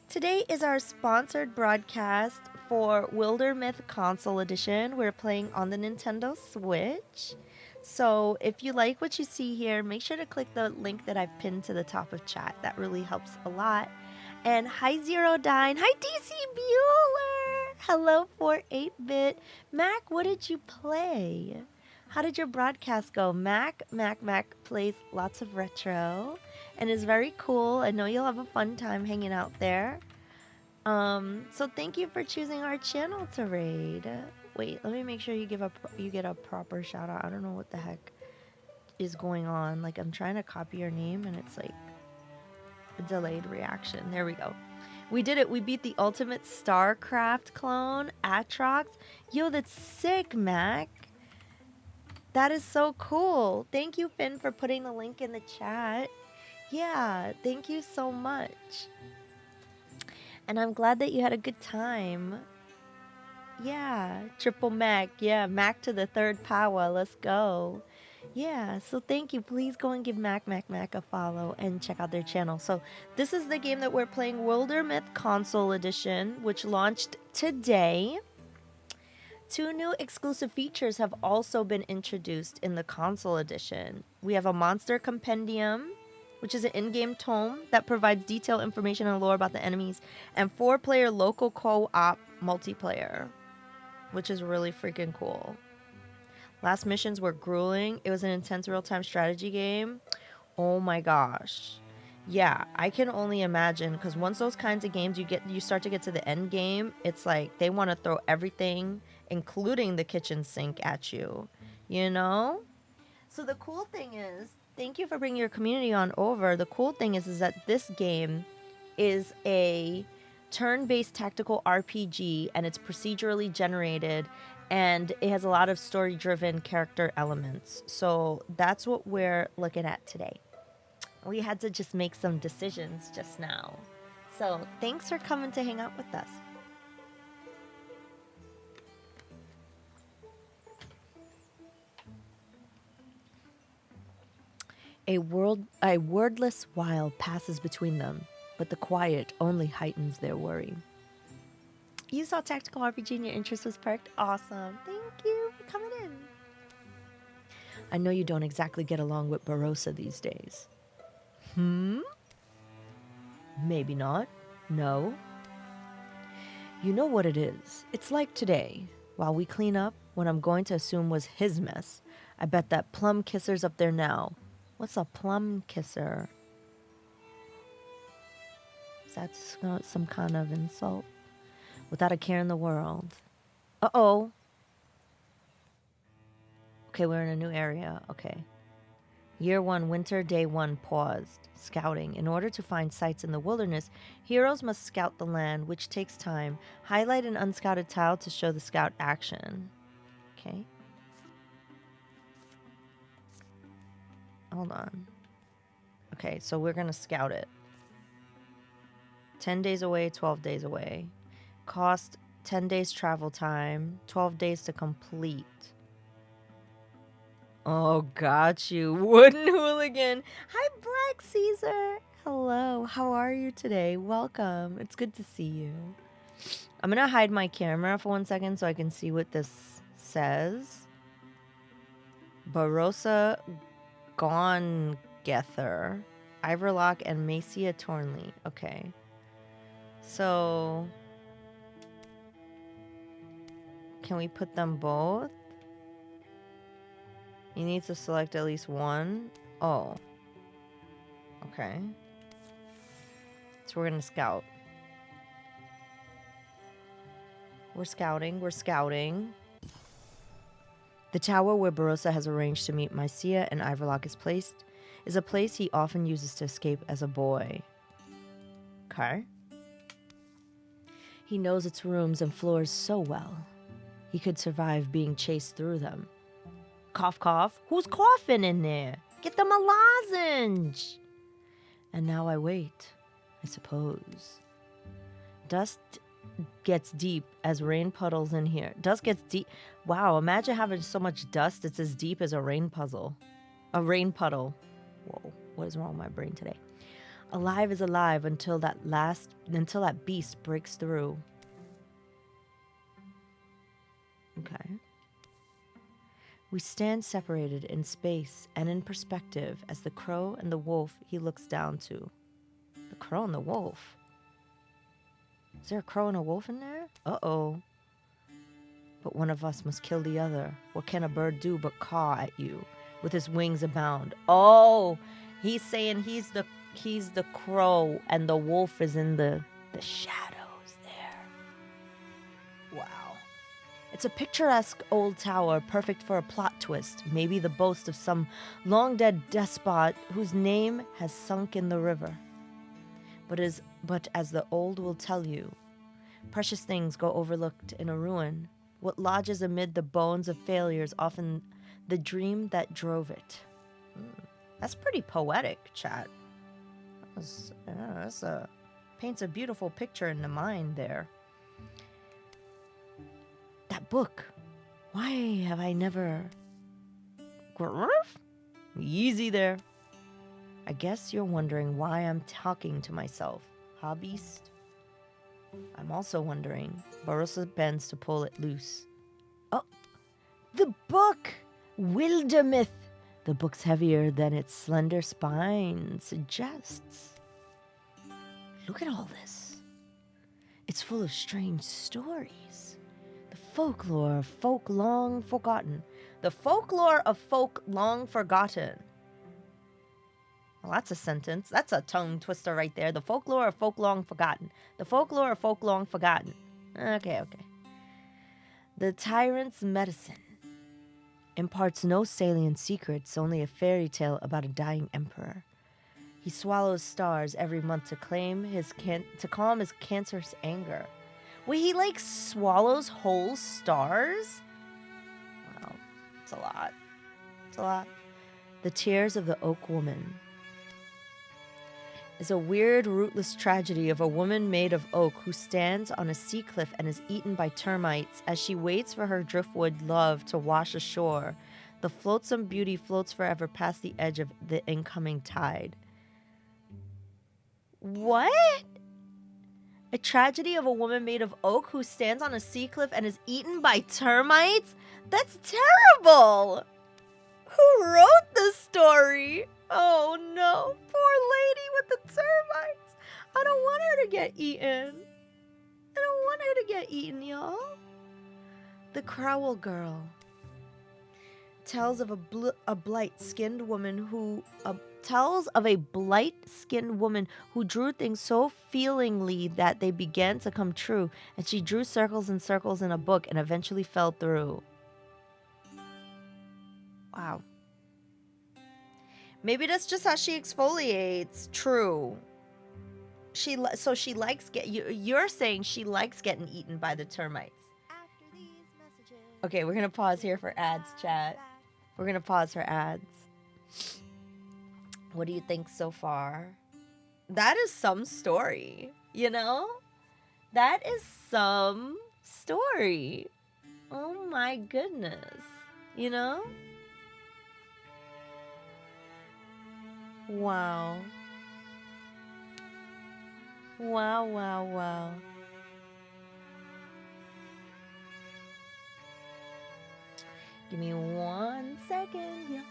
Today is our sponsored broadcast for Wildermyth Console Edition. We're playing on the Nintendo Switch. So if you like what you see here, make sure to click the link that I've pinned to the top of chat. That really helps a lot. And hi, Zero Dine. Hi, DC Bueller. Hello, 48-bit. Mac, what did you play? How did your broadcast go? Mac plays lots of retro and is very cool. I know you'll have a fun time hanging out there. So thank you for choosing our channel to raid. Wait, let me make sure you get a proper shout out. I don't know what the heck is going on. Like, I'm trying to copy your name and it's like a delayed reaction. There we go. We did it. We beat the ultimate StarCraft clone, Atrox. Yo, that's sick, Mac. That is so cool. Thank you, Finn, for putting the link in the chat. Yeah, thank you so much. And I'm glad that you had a good time. Yeah, triple Mac. Yeah, Mac to the third power. Let's go. Yeah, so thank you. Please go and give Mac a follow and check out their channel. So this is the game that we're playing, Wildermyth Console Edition, which launched today. 2 new exclusive features have also been introduced in the console edition. We have a monster compendium, which is an in-game tome that provides detailed information and lore about the enemies, and 4-player local co-op multiplayer, which is really freaking cool. Last missions were grueling. It was an intense real-time strategy game. Oh my gosh. Yeah, I can only imagine, because once those kinds of games you start to get to the end game, it's like they want to throw everything, including the kitchen sink, at you, you know? So the cool thing is, thank you for bringing your community on over. The cool thing is that this game is a turn-based tactical RPG, and it's procedurally generated, and it has a lot of story-driven character elements. So that's what we're looking at today. We had to just make some decisions just now. So thanks for coming to hang out with us. A wordless while passes between them, but the quiet only heightens their worry. You saw Tactical RPG and your interest was perked? Awesome. Thank you for coming in. I know you don't exactly get along with Barossa these days. Maybe not. No. You know what it is. It's like today. While we clean up, what I'm going to assume was his mess. I bet that plum kisser's up there now. What's a plum kisser? Is that some kind of insult? Without a care in the world. Uh-oh. Okay, we're in a new area. Okay. Year 1, winter, day 1, paused. Scouting. In order to find sites in the wilderness, heroes must scout the land, which takes time. Highlight an unscouted tile to show the scout action. Okay. Hold on. Okay, so we're going to scout it. 10 days away, 12 days away. Cost 10 days travel time, 12 days to complete. Oh, got you. Wooden Hooligan. Hi, Black Caesar. Hello. How are you today? Welcome. It's good to see you. I'm going to hide my camera for 1 second so I can see what this says. Barossa Gongether, Iverlock, and Macia Tornley. Okay. So, can we put them both? You need to select at least one. Oh. Okay. So we're gonna scout. We're scouting. The tower where Barossa has arranged to meet Mycia and Iverlock is a place he often uses to escape as a boy. Okay. He knows its rooms and floors so well. He could survive being chased through them. Cough, cough. Who's coughing in there? Get them a lozenge. And now I wait, I suppose. Dust gets deep as rain puddles in here. Dust gets deep. Wow, imagine having so much dust it's as deep as a rain puddle. A rain puddle. Whoa, what is wrong with my brain today? Alive is alive until that beast breaks through. Okay. We stand separated in space and in perspective as the crow and the wolf he looks down to. The crow and the wolf? Is there a crow and a wolf in there? Uh-oh. But one of us must kill the other. What can a bird do but caw at you with his wings abound? Oh, he's saying he's the crow and the wolf is in the shadows, It's a picturesque old tower, perfect for a plot twist, maybe the boast of some long-dead despot whose name has sunk in the river. But as the old will tell you, precious things go overlooked in a ruin. What lodges amid the bones of failures, often the dream that drove it. That's pretty poetic, chat. Paints a beautiful picture in the mind there. That book. Why have I never... Easy there. I guess you're wondering why I'm talking to myself, huh, Beast? I'm also wondering. Barossa bends to pull it loose. Oh, the book! Wildermyth! The book's heavier than its slender spine suggests. Look at all this. It's full of strange stories. The folklore of folk long forgotten. The folklore of folk long forgotten. Well, that's a sentence. That's a tongue twister right there. The folklore of folk long forgotten. The folklore of folk long forgotten. Okay. The tyrant's medicine imparts no salient secrets, only a fairy tale about a dying emperor. He swallows stars every month to calm his cancerous anger. Wait, he like swallows whole stars? Wow, it's a lot. It's a lot. The Tears of the Oak Woman is a weird, rootless tragedy of a woman made of oak who stands on a sea cliff and is eaten by termites as she waits for her driftwood love to wash ashore. The flotsam beauty floats forever past the edge of the incoming tide. What? A tragedy of a woman made of oak who stands on a sea cliff and is eaten by termites? That's terrible! Who wrote this story? Oh no, poor lady with the termites. I don't want her to get eaten. I don't want her to get eaten, y'all. The Crowell Girl tells of a blight-skinned woman who drew things so feelingly that they began to come true, and she drew circles and circles in a book and eventually fell through. Wow. Maybe that's just how she exfoliates. True. She likes you're saying she likes getting eaten by the termites. Okay, we're gonna pause here for ads, chat. We're gonna pause for ads. What do you think so far? That is some story, you know? That is some story. Oh my goodness. You know? Wow. Wow. Give me 1 second. Yeah.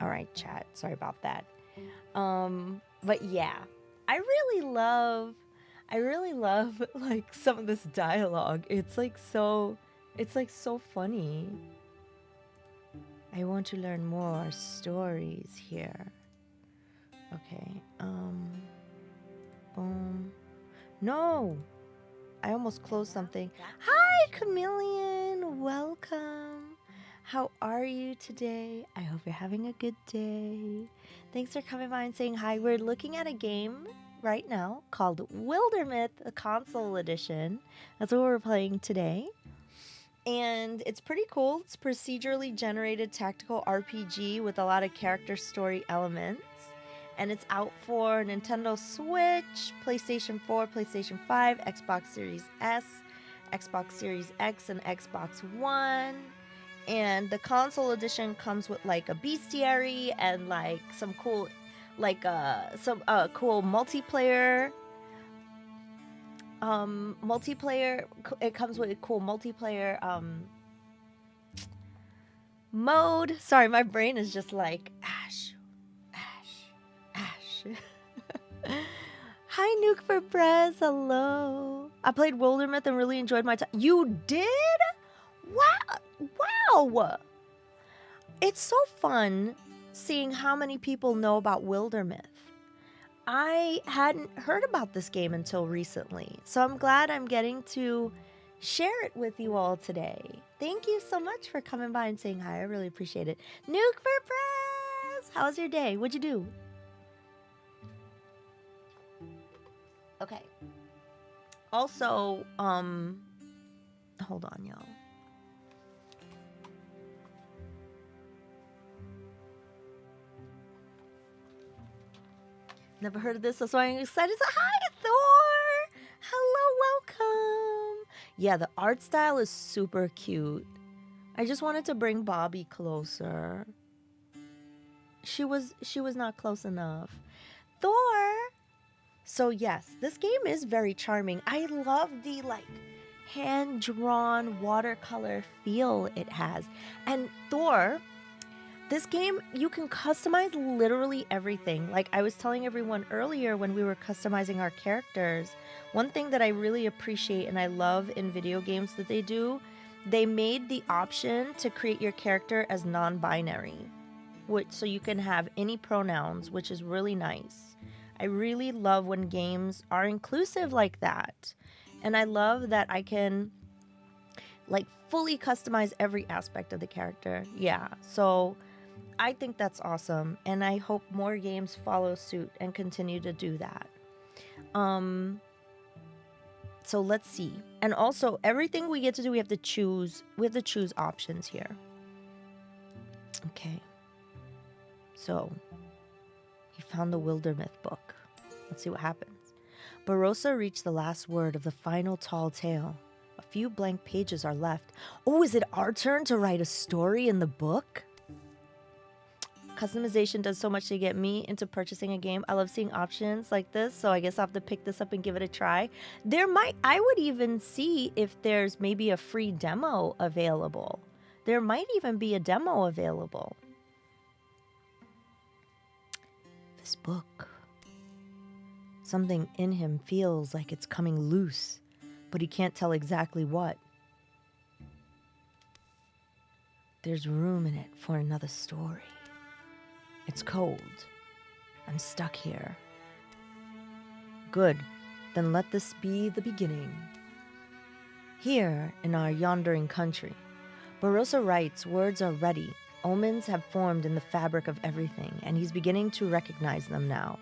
All right, chat. Sorry about that. But yeah, I really love like some of this dialogue. It's so funny. I want to learn more stories here. Okay. Boom. No. I almost closed something. Hi, Chameleon. Welcome. How are you today? I hope you're having a good day. Thanks for coming by and saying hi. We're looking at a game right now called Wildermyth, a console edition. That's what we're playing today. And it's pretty cool. It's procedurally generated tactical RPG with a lot of character story elements. And it's out for Nintendo Switch, PlayStation 4, PlayStation 5, Xbox Series S, Xbox Series X, and Xbox One. And the console edition comes with like a bestiary and like some cool like some cool multiplayer. It comes with a cool multiplayer mode. Sorry, my brain is just like Ash, Ash. Hi, Nuke for Prez. Hello. I played Wildermyth and really enjoyed my time. You did? Wow. It's so fun seeing how many people know about Wildermyth. I hadn't heard about this game until recently, so I'm glad I'm getting to share it with you all today. Thank you so much for coming by and saying hi. I really appreciate it. Nuke for Press! How was your day? What'd you do? Okay. Also, hold on, y'all. Never heard of this, that's why I'm excited. So, hi, Thor! Hello, welcome! Yeah, the art style is super cute. I just wanted to bring Bobby closer. She was not close enough. Thor! So yes, this game is very charming. I love the like hand-drawn watercolor feel it has. And Thor, this game, you can customize literally everything. Like I was telling everyone earlier when we were customizing our characters, one thing that I really appreciate and I love in video games that they do, they made the option to create your character as non-binary, so you can have any pronouns, which is really nice. I really love when games are inclusive like that. And I love that I can like fully customize every aspect of the character. Yeah, so I think that's awesome, and I hope more games follow suit and continue to do that. So let's see. And also, everything we get to do, we have to choose options here. Okay. So, he found the Wildermyth book. Let's see what happens. Barossa reached the last word of the final tall tale. A few blank pages are left. Oh, is it our turn to write a story in the book? Customization does so much to get me into purchasing a game. I love seeing options like this, so I guess I'll have to pick this up and give it a try. I would even see if there's maybe a free demo available. There might even be a demo available. This book. Something in him feels like it's coming loose, but he can't tell exactly what. There's room in it for another story. It's cold. I'm stuck here. Good. Then let this be the beginning. Here, in our yondering country, Barossa writes, words are ready. Omens have formed in the fabric of everything, and he's beginning to recognize them now.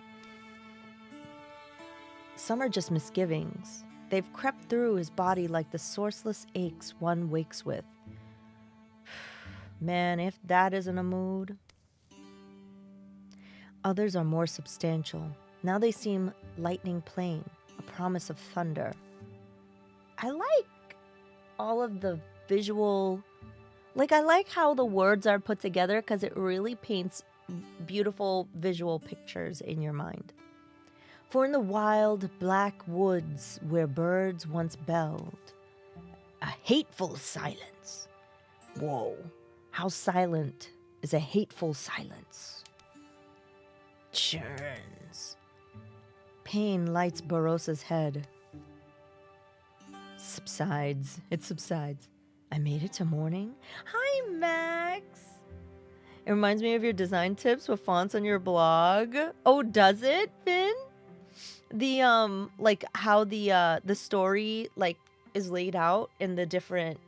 Some are just misgivings. They've crept through his body like the sourceless aches one wakes with. Man, if that isn't a mood. Others are more substantial. Now they seem lightning plain, a promise of thunder. I like all of the visual... I like how the words are put together because it really paints beautiful visual pictures in your mind. For in the wild black woods where birds once belled, a hateful silence. Whoa, how silent is a hateful silence? Churns. Pain lights Barossa's head. Subsides. It subsides. I made it to morning. Hi, Max. It reminds me of your design tips with fonts on your blog. Oh, does it, Finn? The how the story is laid out in the different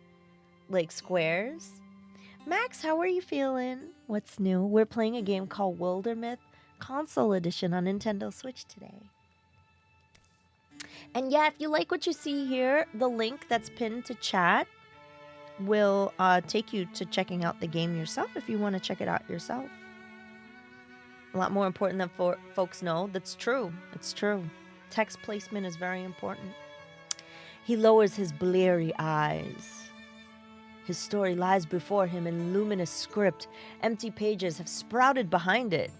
squares. Max, how are you feeling? What's new? We're playing a game called Wildermyth Console Edition on Nintendo Switch today. And yeah, if you like what you see here, the link that's pinned to chat will take you to checking out the game yourself if you want to check it out yourself. A lot more important than folks know. That's true. It's true. Text placement is very important. He lowers his bleary eyes. His story lies before him in luminous script. Empty pages have sprouted behind it.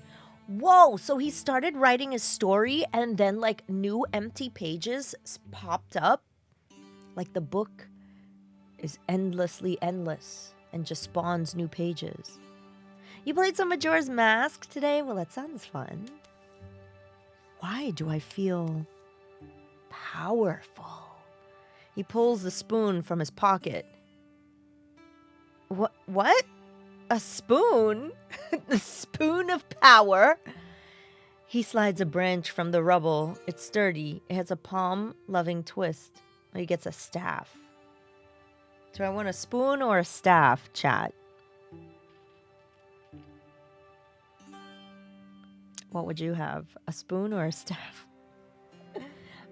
Whoa, so he started writing his story and then like new empty pages popped up? Like the book is endlessly endless and just spawns new pages. You played some Majora's Mask today? Well, that sounds fun. Why do I feel powerful? He pulls the spoon from his pocket. What? A spoon? The spoon of power? He slides a branch from the rubble. It's sturdy. It has a palm-loving twist. He gets a staff. Do I want a spoon or a staff, chat? What would you have? A spoon or a staff?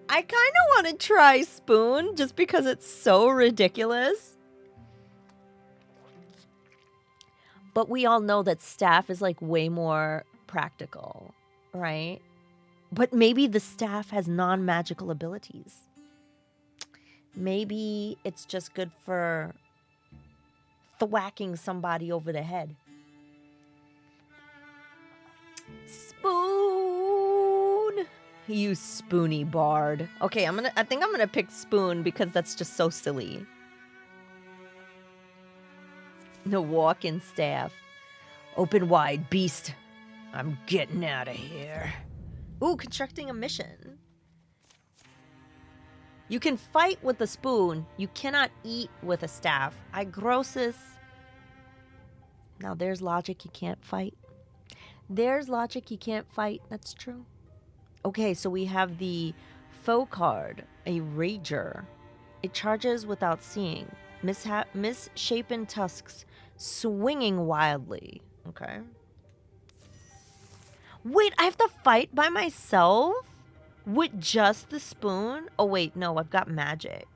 I kind of want to try spoon just because it's so ridiculous. But we all know that staff is like way more practical, right? But maybe the staff has non-magical abilities. Maybe it's just good for thwacking somebody over the head. Spoon! You spoony bard. Okay, I think I'm gonna pick spoon because that's just so silly. The walking staff. Open wide, beast. I'm getting out of here. Ooh, constructing a mission. You can fight with a spoon. You cannot eat with a staff. I grosses. Now there's logic you can't fight. There's logic you can't fight. That's true. Okay, so we have the foe card, a rager. It charges without seeing. Misshapen tusks swinging wildly. Okay. Wait, I have to fight by myself? With just the spoon? Oh, wait, no, I've got magic.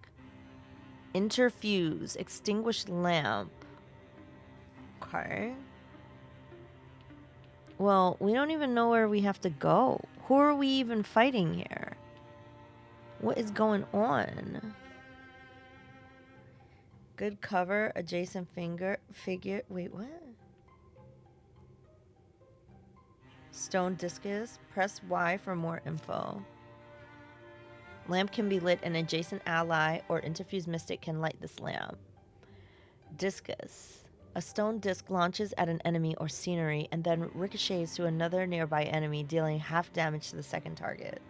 Interfuse. Extinguished lamp. Okay. Well, we don't even know where we have to go. Who are we even fighting here? What is going on? Good cover. Adjacent figure. Wait, what? Stone discus. Press Y for more info. Lamp can be lit. An adjacent ally or interfused mystic can light this lamp. Discus. A stone disc launches at an enemy or scenery and then ricochets to another nearby enemy, dealing half damage to the second target.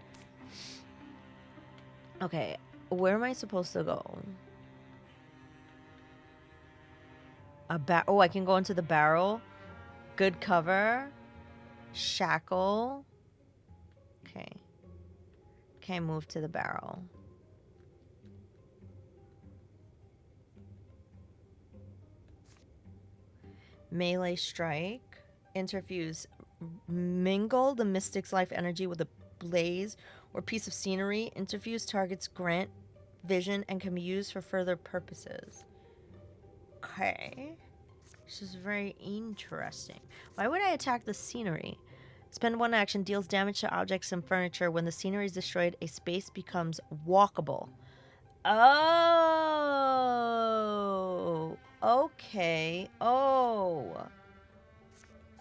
Okay, where am I supposed to go? Oh, I can go into the barrel. Good cover. Shackle. Okay. Okay, move to the barrel. Melee strike. Interfuse. Mingle the mystic's life energy with a blaze or piece of scenery. Interfuse targets grant vision and can be used for further purposes. Okay. This is very interesting. Why would I attack the scenery? Spend one action, deals damage to objects and furniture. When the scenery is destroyed, a space becomes walkable. Oh. Okay. Oh.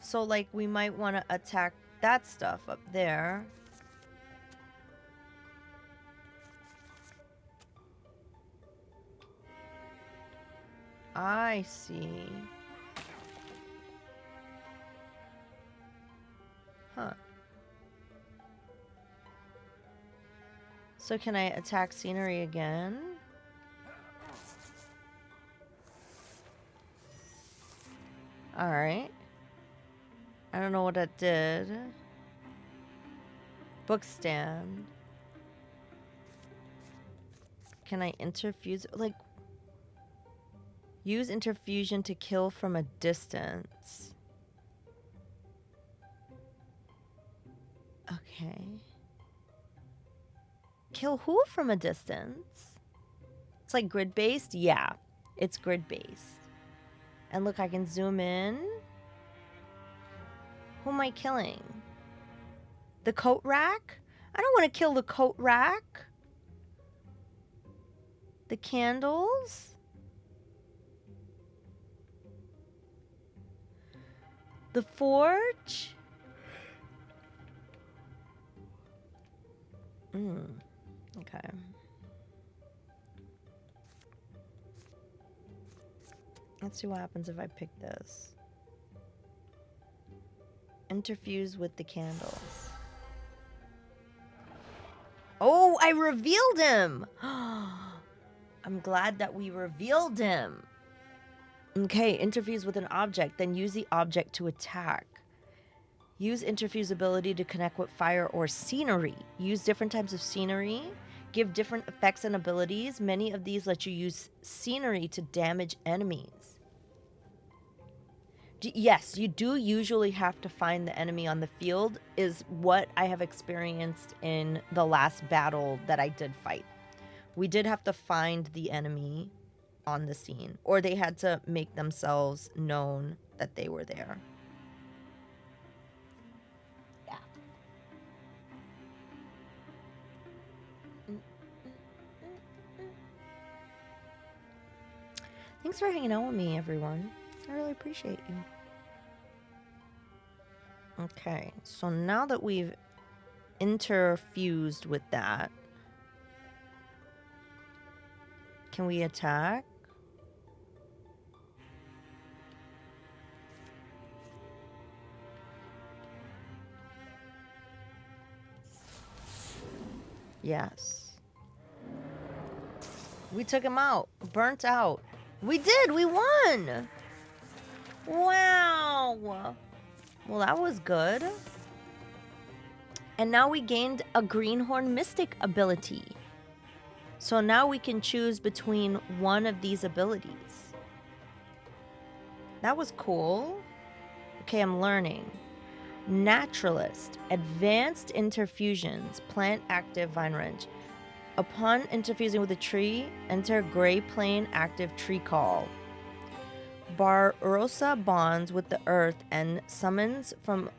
So, like, we might want to attack that stuff up there. I see. Huh. So can I attack scenery again? Alright. I don't know what that did. Book stand. Can I interfuse? Like, use interfusion to kill from a distance. Okay. Kill who from a distance? It's like grid-based? Yeah, it's grid-based. And look, I can zoom in. Who am I killing? The coat rack? I don't want to kill the coat rack. The candles? The forge? Okay. Let's see what happens if I pick this. Interfuse with the candles. Oh, I revealed him! I'm glad that we revealed him. Okay, interfuse with an object, then use the object to attack. Use interfuse ability to connect with fire or scenery. Use different types of scenery. Give different effects and abilities. Many of these let you use scenery to damage enemies. Yes, you do usually have to find the enemy on the field, is what I have experienced in the last battle that I did fight. We did have to find the enemy on the scene, or they had to make themselves known that they were there. Yeah. Thanks for hanging out with me, everyone. I really appreciate you. Okay, so now that we've interfused with that, can we attack? Yes. We took him out. Burnt out. We did! We won! Wow! Well, that was good. And now we gained a Greenhorn Mystic ability. So now we can choose between one of these abilities. That was cool. Okay, I'm learning. Naturalist. Advanced interfusions. Plant active vine wrench. Upon interfusing with a tree, enter Gray Plane active tree call. Barossa bonds with the earth and summons from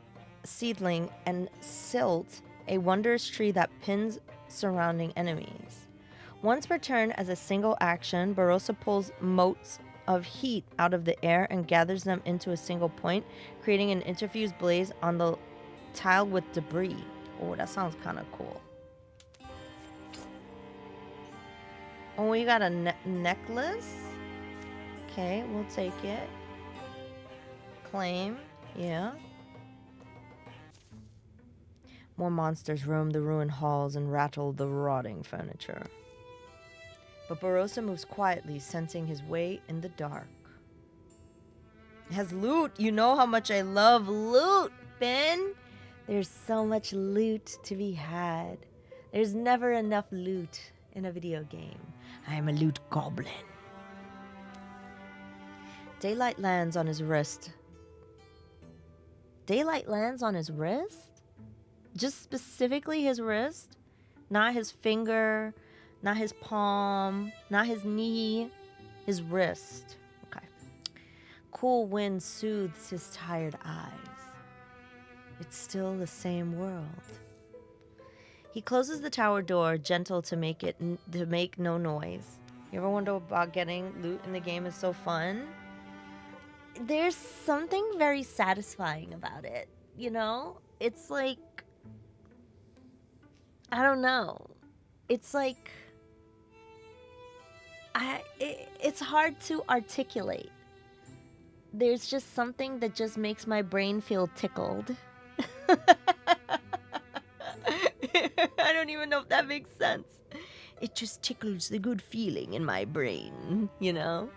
seedling and silt a wondrous tree that pins surrounding enemies. Once per turn, as a single action, Barossa pulls motes of heat out of the air and gathers them into a single point, creating an interfused blaze on the tile with debris. Oh, that sounds kind of cool. Oh, we got a necklace. Okay, we'll take it. Claim. Yeah. More monsters roam the ruined halls and rattle the rotting furniture. But Barossa moves quietly, sensing his way in the dark. It has loot. You know how much I love loot, Finn. There's so much loot to be had. There's never enough loot in a video game. I am a loot goblin. Daylight lands on his wrist. Daylight lands on his wrist? Just specifically his wrist? Not his finger, not his palm, not his knee, his wrist. Okay. Cool wind soothes his tired eyes. It's still the same world. He closes the tower door, gentle to make no noise. You ever wonder about getting loot in the game is so fun? There's something very satisfying about it, you know? It's like, I don't know. It's like, it's hard to articulate. There's just something that just makes my brain feel tickled. I don't even know if that makes sense. It just tickles the good feeling in my brain, you know?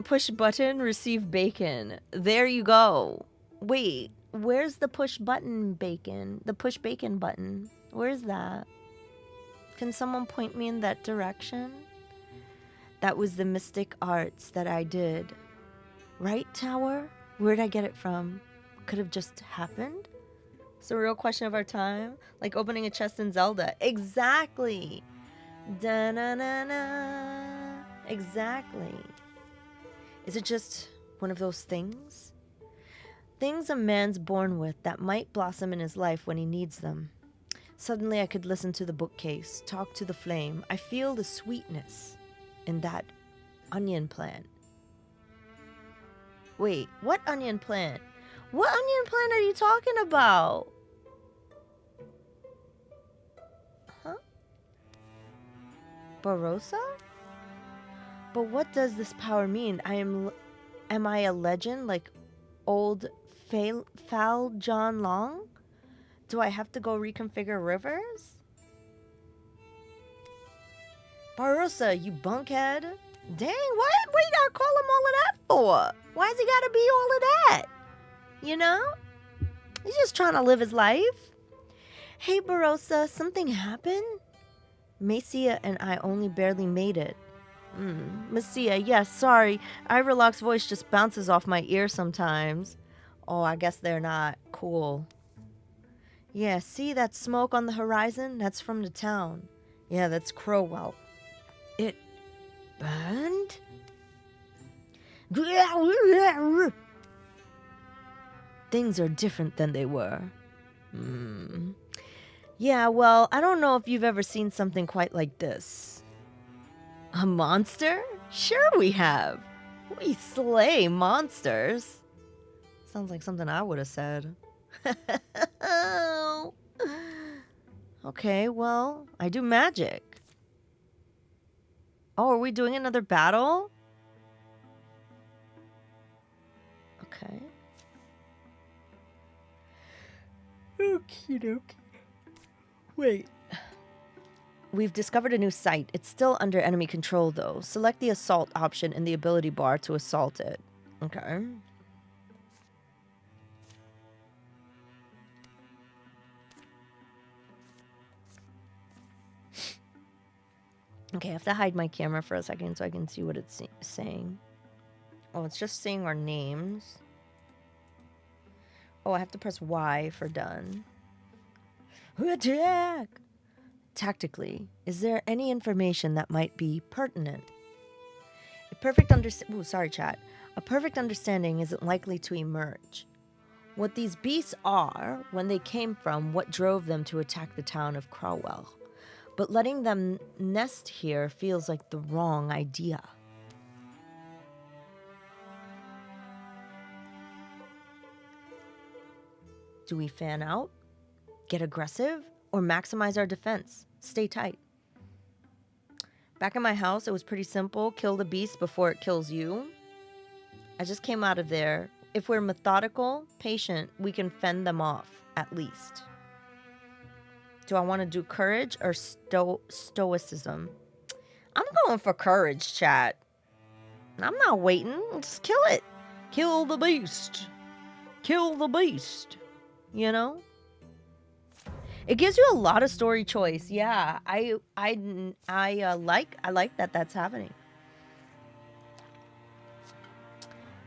Push button, receive bacon. There you go. Wait, where's the push button bacon? The push bacon button. Where's that? Can someone point me in that direction? That was the mystic arts that I did. Right, Tower? Where'd I get it from? Could have just happened? It's a real question of our time. Like opening a chest in Zelda. Exactly. Da-na-na-na. Exactly. Is it just one of those things? Things a man's born with that might blossom in his life when he needs them. Suddenly I could listen to the bookcase, talk to the flame. I feel the sweetness in that onion plant. Wait, what onion plant? What onion plant are you talking about? Barossa? But what does this power mean? Am I a legend like old Fal John Long? Do I have to go reconfigure rivers? Barossa, you bunkhead. Dang, what? What you gotta call him all of that for? Why's he gotta be all of that? You know? He's just trying to live his life. Hey, Barossa, something happened? Macia and I only barely made it. Macia, yes, sorry. Iverlock's voice just bounces off my ear sometimes. Oh, I guess they're not cool. Yeah, see that smoke on the horizon? That's from the town. Yeah, that's Crowell. It burned? Things are different than they were. Yeah, well, I don't know if you've ever seen something quite like this. A monster? Sure we have. We slay monsters. Sounds like something I would have said. Okay, well, I do magic. Oh, are we doing another battle? Okay. Okie dokie. Wait. We've discovered a new site. It's still under enemy control, though. Select the assault option in the ability bar to assault it. Okay. Okay, I have to hide my camera for a second so I can see what it's saying. Oh, it's just saying our names. Oh, I have to press Y for done. Attack! Tactically, is there any information that might be pertinent? A perfect understanding isn't likely to emerge. What these beasts are, when they came from, what drove them to attack the town of Crowell. But letting them nest here feels like the wrong idea. Do we fan out, get aggressive, or maximize our defense? Stay tight. Back in my house, it was pretty simple. Kill the beast before it kills you. I just came out of there. If we're methodical, patient, we can fend them off, at least. Do I want to do courage or stoicism? I'm going for courage, chat. I'm not waiting. Just kill it. Kill the beast. Kill the beast. You know? It gives you a lot of story choice. Yeah, I like that that's happening.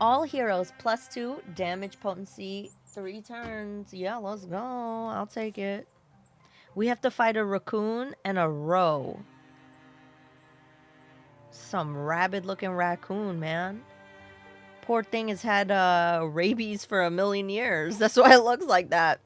All heroes +2 damage potency 3 turns. Yeah, let's go. I'll take it. We have to fight a raccoon and a roe. Some rabid-looking raccoon, man. Poor thing has had rabies for 1,000,000 years. That's why it looks like that.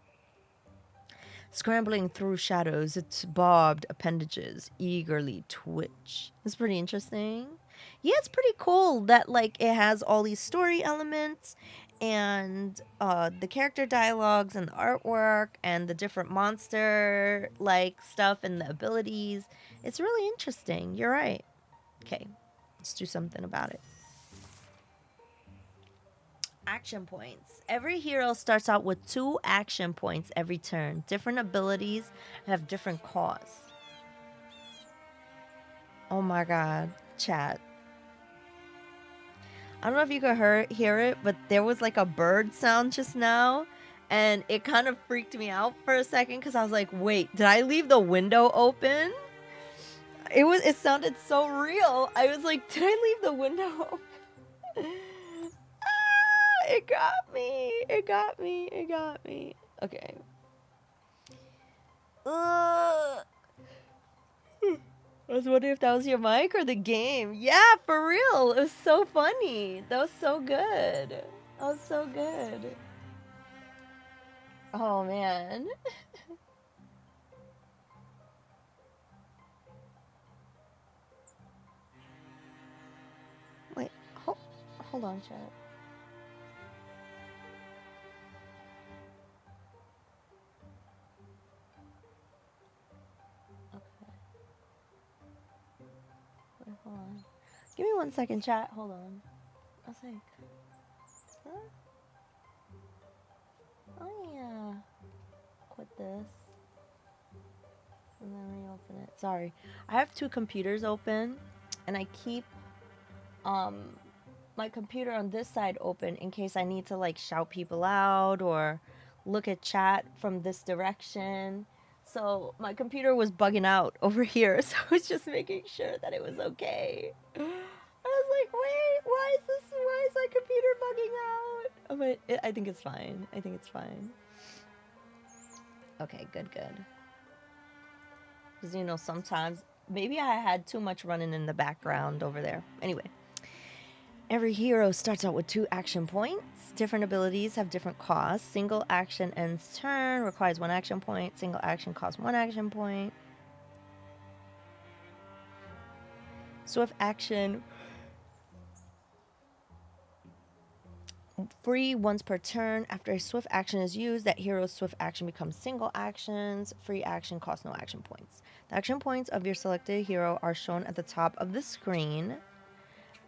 Scrambling through shadows, its bobbed appendages eagerly twitch. It's pretty interesting. Yeah, it's pretty cool that like it has all these story elements and the character dialogues and the artwork and the different monster like stuff and the abilities. It's really interesting. You're right. Okay, let's do something about it. Action points. Every hero starts out with 2 action points every turn. Different abilities have different costs. Oh my god, chat. I don't know if you could hear it, but there was like a bird sound just now, and it kind of freaked me out for a second because I was like, wait, did I leave the window open? It sounded so real. I was like, did I leave the window open? It got me. It got me. It got me. Okay. I was wondering if that was your mic or the game. Yeah, for real. It was so funny. That was so good. That was so good. Oh, man. Wait. Hold on, chat. Hold on. Give me 1 second, chat. Hold on. I was like, huh? Oh yeah. Quit this. And then reopen it. Sorry. I have 2 computers open and I keep my computer on this side open in case I need to like shout people out or look at chat from this direction. So my computer was bugging out over here, so I was just making sure that it was okay. I was like, wait, why is my computer bugging out? But I think it's fine. I think it's fine. Okay, good. Because, you know, sometimes maybe I had too much running in the background over there. Anyway. Every hero starts out with 2 action points. Different abilities have different costs. Single action ends turn, requires 1 action point. Single action costs 1 action point. Swift action. Free once per turn. After a swift action is used, that hero's swift action becomes single actions. Free action costs no action points. The action points of your selected hero are shown at the top of the screen.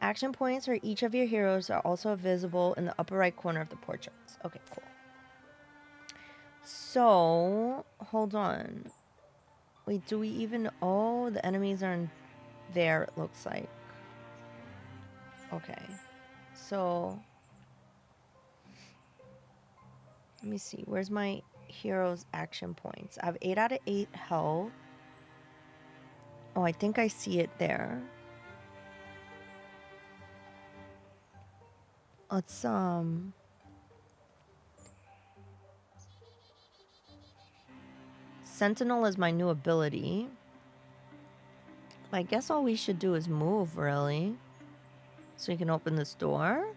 Action points for each of your heroes are also visible in the upper right corner of the portraits. Okay, cool. So, hold on. Wait, do we even... Oh, the enemies are in there, it looks like. Okay. So, let me see. Where's my hero's action points? I have 8 out of 8 health. Oh, I think I see it there. Let's, Sentinel is my new ability. I guess all we should do is move, really. So you can open this door.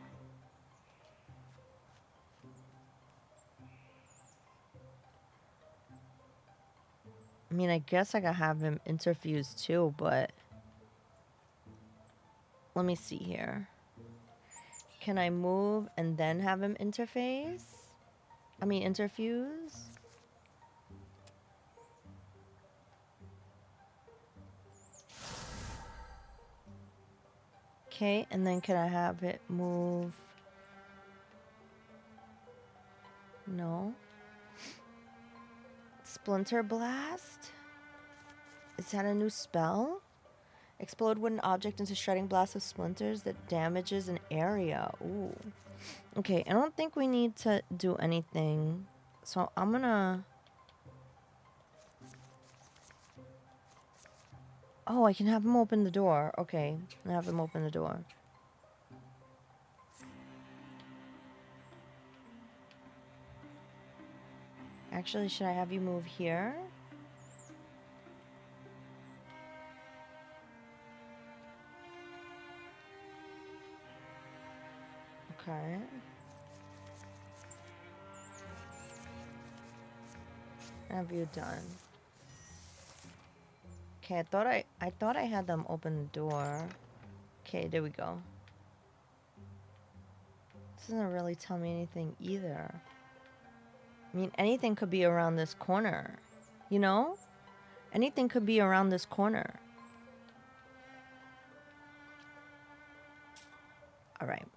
I mean, I guess I could have him interfuse too, but... Let me see here. Can I move and then have him interfuse? Okay, and then can I have it move? No. Splinter Blast? Is that a new spell? Explode wooden object into shredding blast of splinters that damages an area. Ooh. Okay, I don't think we need to do anything. So I'm gonna... Oh, I can have him open the door. Okay, I'll have him open the door. Actually, should I have you move here? Okay. Have you done? Okay, I thought I had them open the door. Okay, there we go. This doesn't really tell me anything either. I mean, anything could be around this corner. You know? Anything could be around this corner. Alright.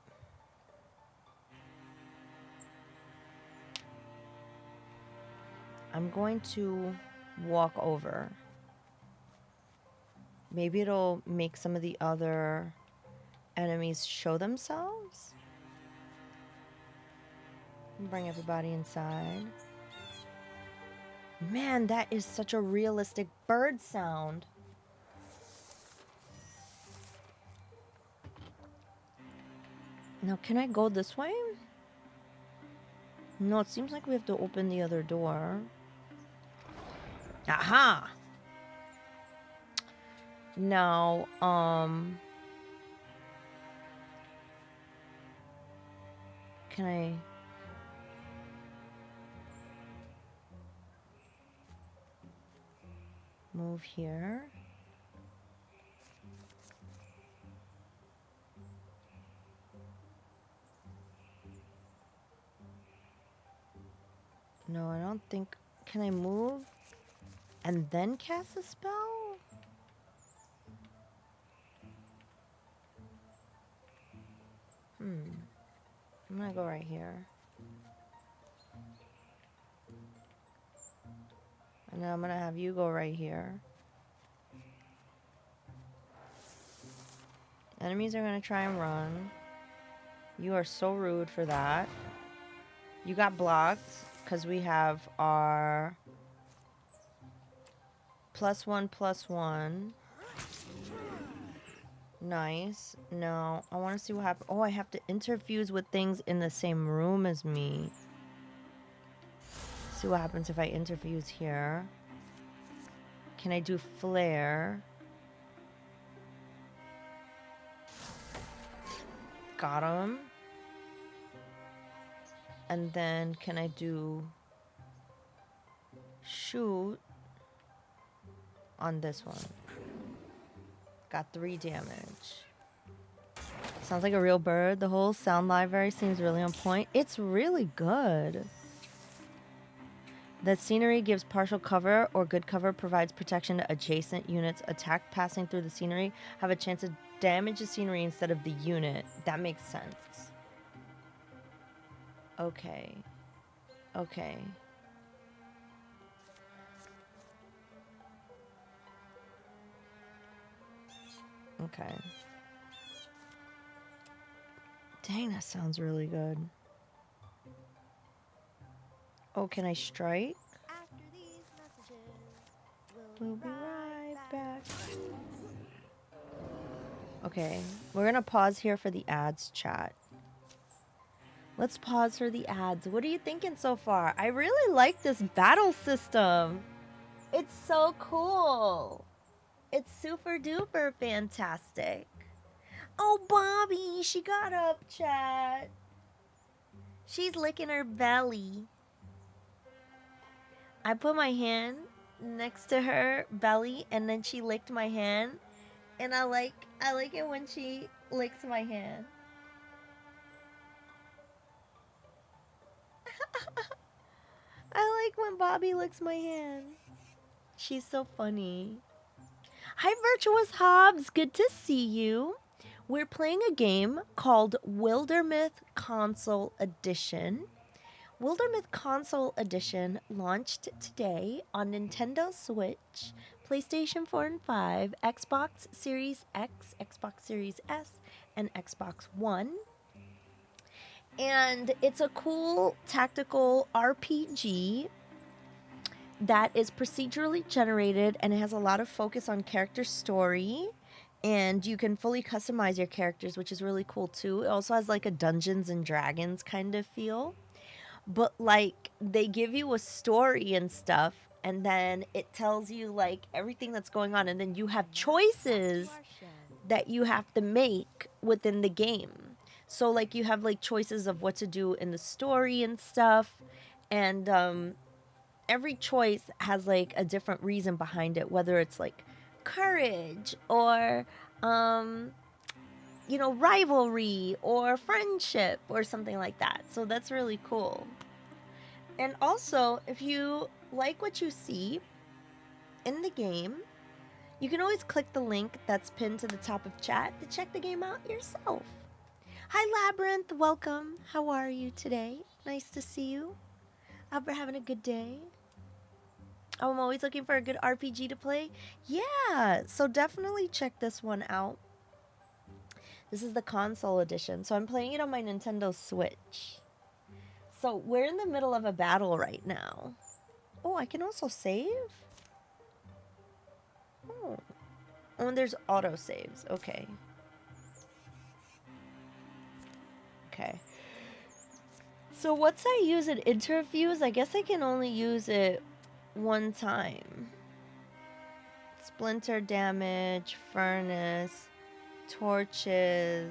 I'm going to walk over. Maybe it'll make some of the other enemies show themselves. Bring everybody inside. Man, that is such a realistic bird sound. Now, can I go this way? No, it seems like we have to open the other door. Aha! Now, can I... move here? No, I don't think... Can I move and then cast a spell? I'm gonna go right here. And then I'm gonna have you go right here. Enemies are gonna try and run. You are so rude for that. You got blocked because we have our +1/+1. Nice. No, I want to see what happens. Oh, I have to interfuse with things in the same room as me. See what happens if I interfuse here. Can I do flare? Got him. And then can I do shoot on this one? Got 3 damage. Sounds like a real bird. The whole sound library seems really on point. It's really good. The scenery gives partial cover or good cover, provides protection to adjacent units. Attack passing through the scenery have a chance to damage the scenery instead of the unit. That makes sense. Okay. Okay. Okay. Dang, that sounds really good. Oh, can I strike? After these messages, We'll be right back. Okay, we're gonna pause here for the ads, chat. Let's pause for the ads. What are you thinking so far? I really like this battle system. It's so cool. It's super duper fantastic. Oh, Bobby, she got up, chat. She's licking her belly. I put my hand next to her belly and then she licked my hand. And I like it when she licks my hand. I like when Bobby licks my hand. She's so funny. Hi, Virtuous Hobbs. Good to see you. We're playing a game called Wildermyth Console Edition. Wildermyth Console Edition launched today on Nintendo Switch, PlayStation 4 and 5, Xbox Series X, Xbox Series S, and Xbox One. And it's a cool tactical RPG that is procedurally generated, and it has a lot of focus on character story, and you can fully customize your characters, which is really cool too. It also has like a Dungeons and Dragons kind of feel, but like they give you a story and stuff, and then it tells you like everything that's going on, and then you have choices that you have to make within the game. So like you have like choices of what to do in the story and stuff, and every choice has like a different reason behind it, whether it's like courage or rivalry or friendship or something like that. So that's really cool. And also, if you like what you see in the game, you can always click the link that's pinned to the top of chat to check the game out yourself. Hi, Labyrinth. Welcome. How are you today? Nice to see you. I hope you're having a good day. Oh, I'm always looking for a good RPG to play. Yeah, so definitely check this one out. This is the console edition. So I'm playing it on my Nintendo Switch. So we're in the middle of a battle right now. Oh, I can also save? Oh, and there's auto saves. Okay. Okay. So once I use an interfuse, I guess I can only use it one time. Splinter damage, furnace, torches.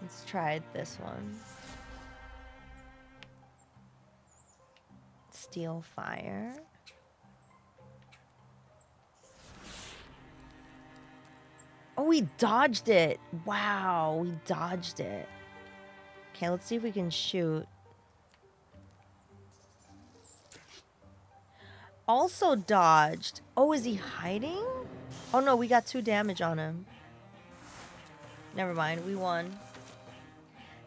Let's try this one. Steel fire. Oh, we dodged it. Wow, we dodged it. Okay, let's see if we can shoot. Also dodged. Oh, is he hiding? Oh no, we got 2 damage on him. Never mind, we won.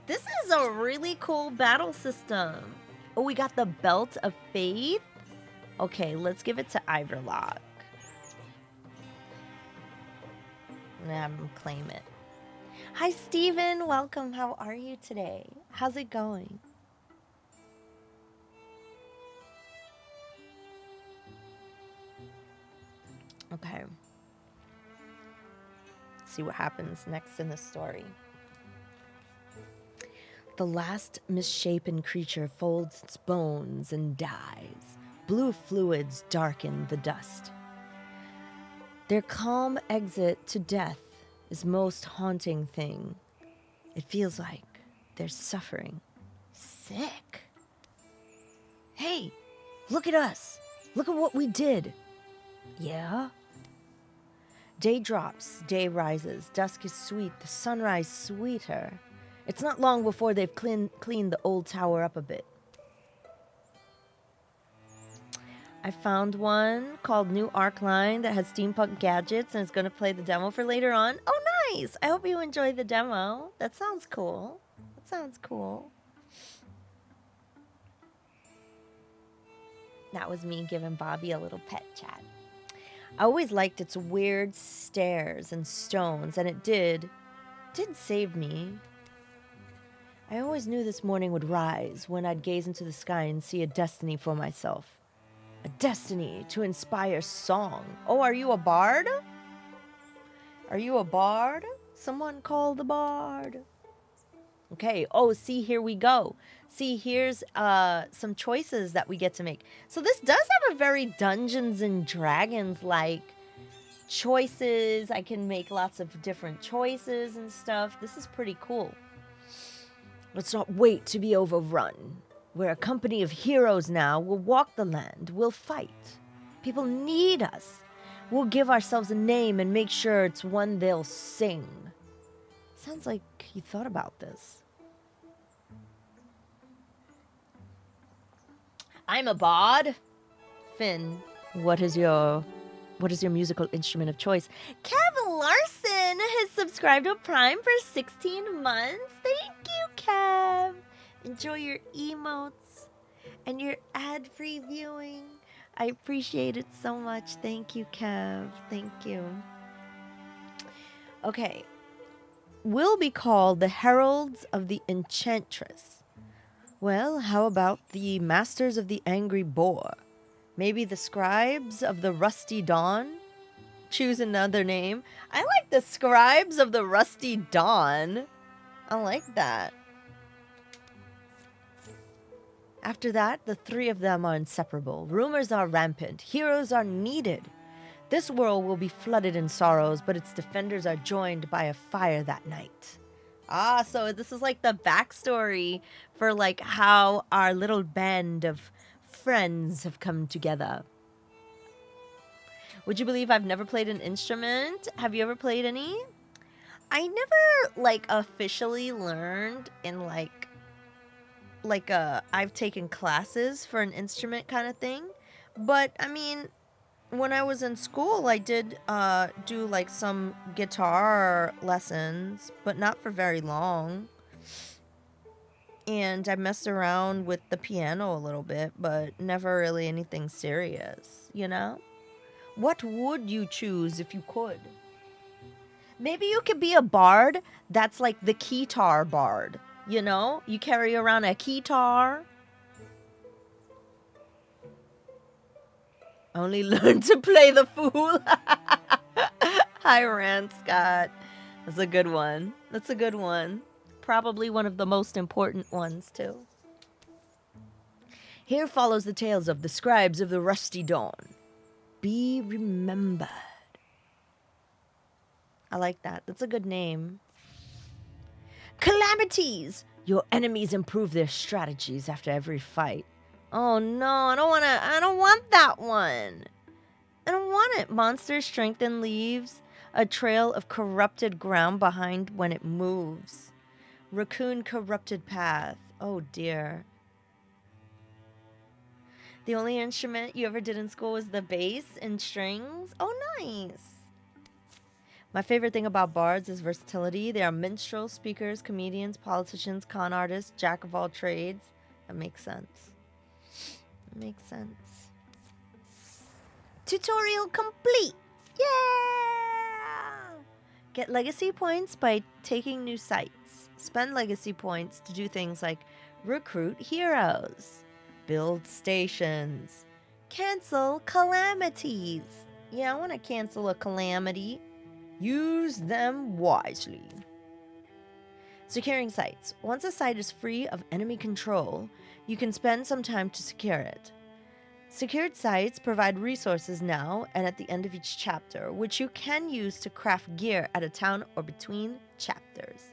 This is a really cool battle system. Oh, we got the Belt of Faith. Okay, let's give it to Iverlock. I'm gonna have him claim it. Hi, Steven. Welcome. How are you today? How's it going? Okay. Let's see what happens next in the story. The last misshapen creature folds its bones and dies. Blue fluids darken the dust. Their calm exit to death is most haunting thing. It feels like they're suffering. Sick. Hey, look at us. Look at what we did. Yeah? Day drops, day rises, dusk is sweet, the sunrise sweeter. It's not long before they've cleaned the old tower up a bit. I found one called New Arc Line that has steampunk gadgets and is going to play the demo for later on. Oh, nice! I hope you enjoy the demo. That sounds cool. That sounds cool. That was me giving Bobby a little pet chat. I always liked its weird stairs and stones, and it did save me. I always knew this morning would rise when I'd gaze into the sky and see a destiny for myself. A destiny to inspire song. Oh, are you a bard? Are you a bard? Someone call the bard. Okay, oh, see, here we go. See, here's some choices that we get to make. So this does have a very Dungeons and Dragons-like choices. I can make lots of different choices and stuff. This is pretty cool. Let's not wait to be overrun. We're a company of heroes now. We'll walk the land. We'll fight. People need us. We'll give ourselves a name and make sure it's one they'll sing. Sounds like you thought about this. I'm a bard. Finn, what is your musical instrument of choice? Kev Larson has subscribed to Prime for 16 months. Thank you, Kev. Enjoy your emotes and your ad-free viewing. I appreciate it so much. Thank you, Kev. Thank you. Okay. We'll be called the Heralds of the Enchantress. Well, how about the Masters of the Angry Boar? Maybe the Scribes of the Rusty Dawn? Choose another name. I like the Scribes of the Rusty Dawn. I like that. After that, the three of them are inseparable. Rumors are rampant. Heroes are needed. This world will be flooded in sorrows, but its defenders are joined by a fire that night. Ah, so this is like the backstory for like how our little band of friends have come together. Would you believe I've never played an instrument? Have you ever played any? I never like officially learned in I've taken classes for an instrument kind of thing. But I mean, when I was in school, I did do like some guitar lessons, but not for very long. And I messed around with the piano a little bit, but never really anything serious, you know? What would you choose if you could? Maybe you could be a bard that's like the keytar bard, you know? You carry around a keytar. Only learn to play the fool. Hi, Rand Scott. That's a good one. That's a good one. Probably one of the most important ones, too. Here follows the tales of the Scribes of the Rusty Dawn. Be remembered. I like that. That's a good name. Calamities! Your enemies improve their strategies after every fight. Oh no, I don't want that one. I don't want it. Monster strengthen leaves a trail of corrupted ground behind when it moves. Raccoon corrupted path. Oh dear. The only instrument you ever did in school was the bass and strings? Oh nice. My favorite thing about bards is versatility. They are minstrels, speakers, comedians, politicians, con artists, jack of all trades. That makes sense. Makes sense. Tutorial complete! Yeah! Get legacy points by taking new sites. Spend legacy points to do things like recruit heroes, build stations, cancel calamities. Yeah, I want to cancel a calamity. Use them wisely. Securing sites. Once a site is free of enemy control, you can spend some time to secure it. Secured sites provide resources now and at the end of each chapter, which you can use to craft gear at a town or between chapters.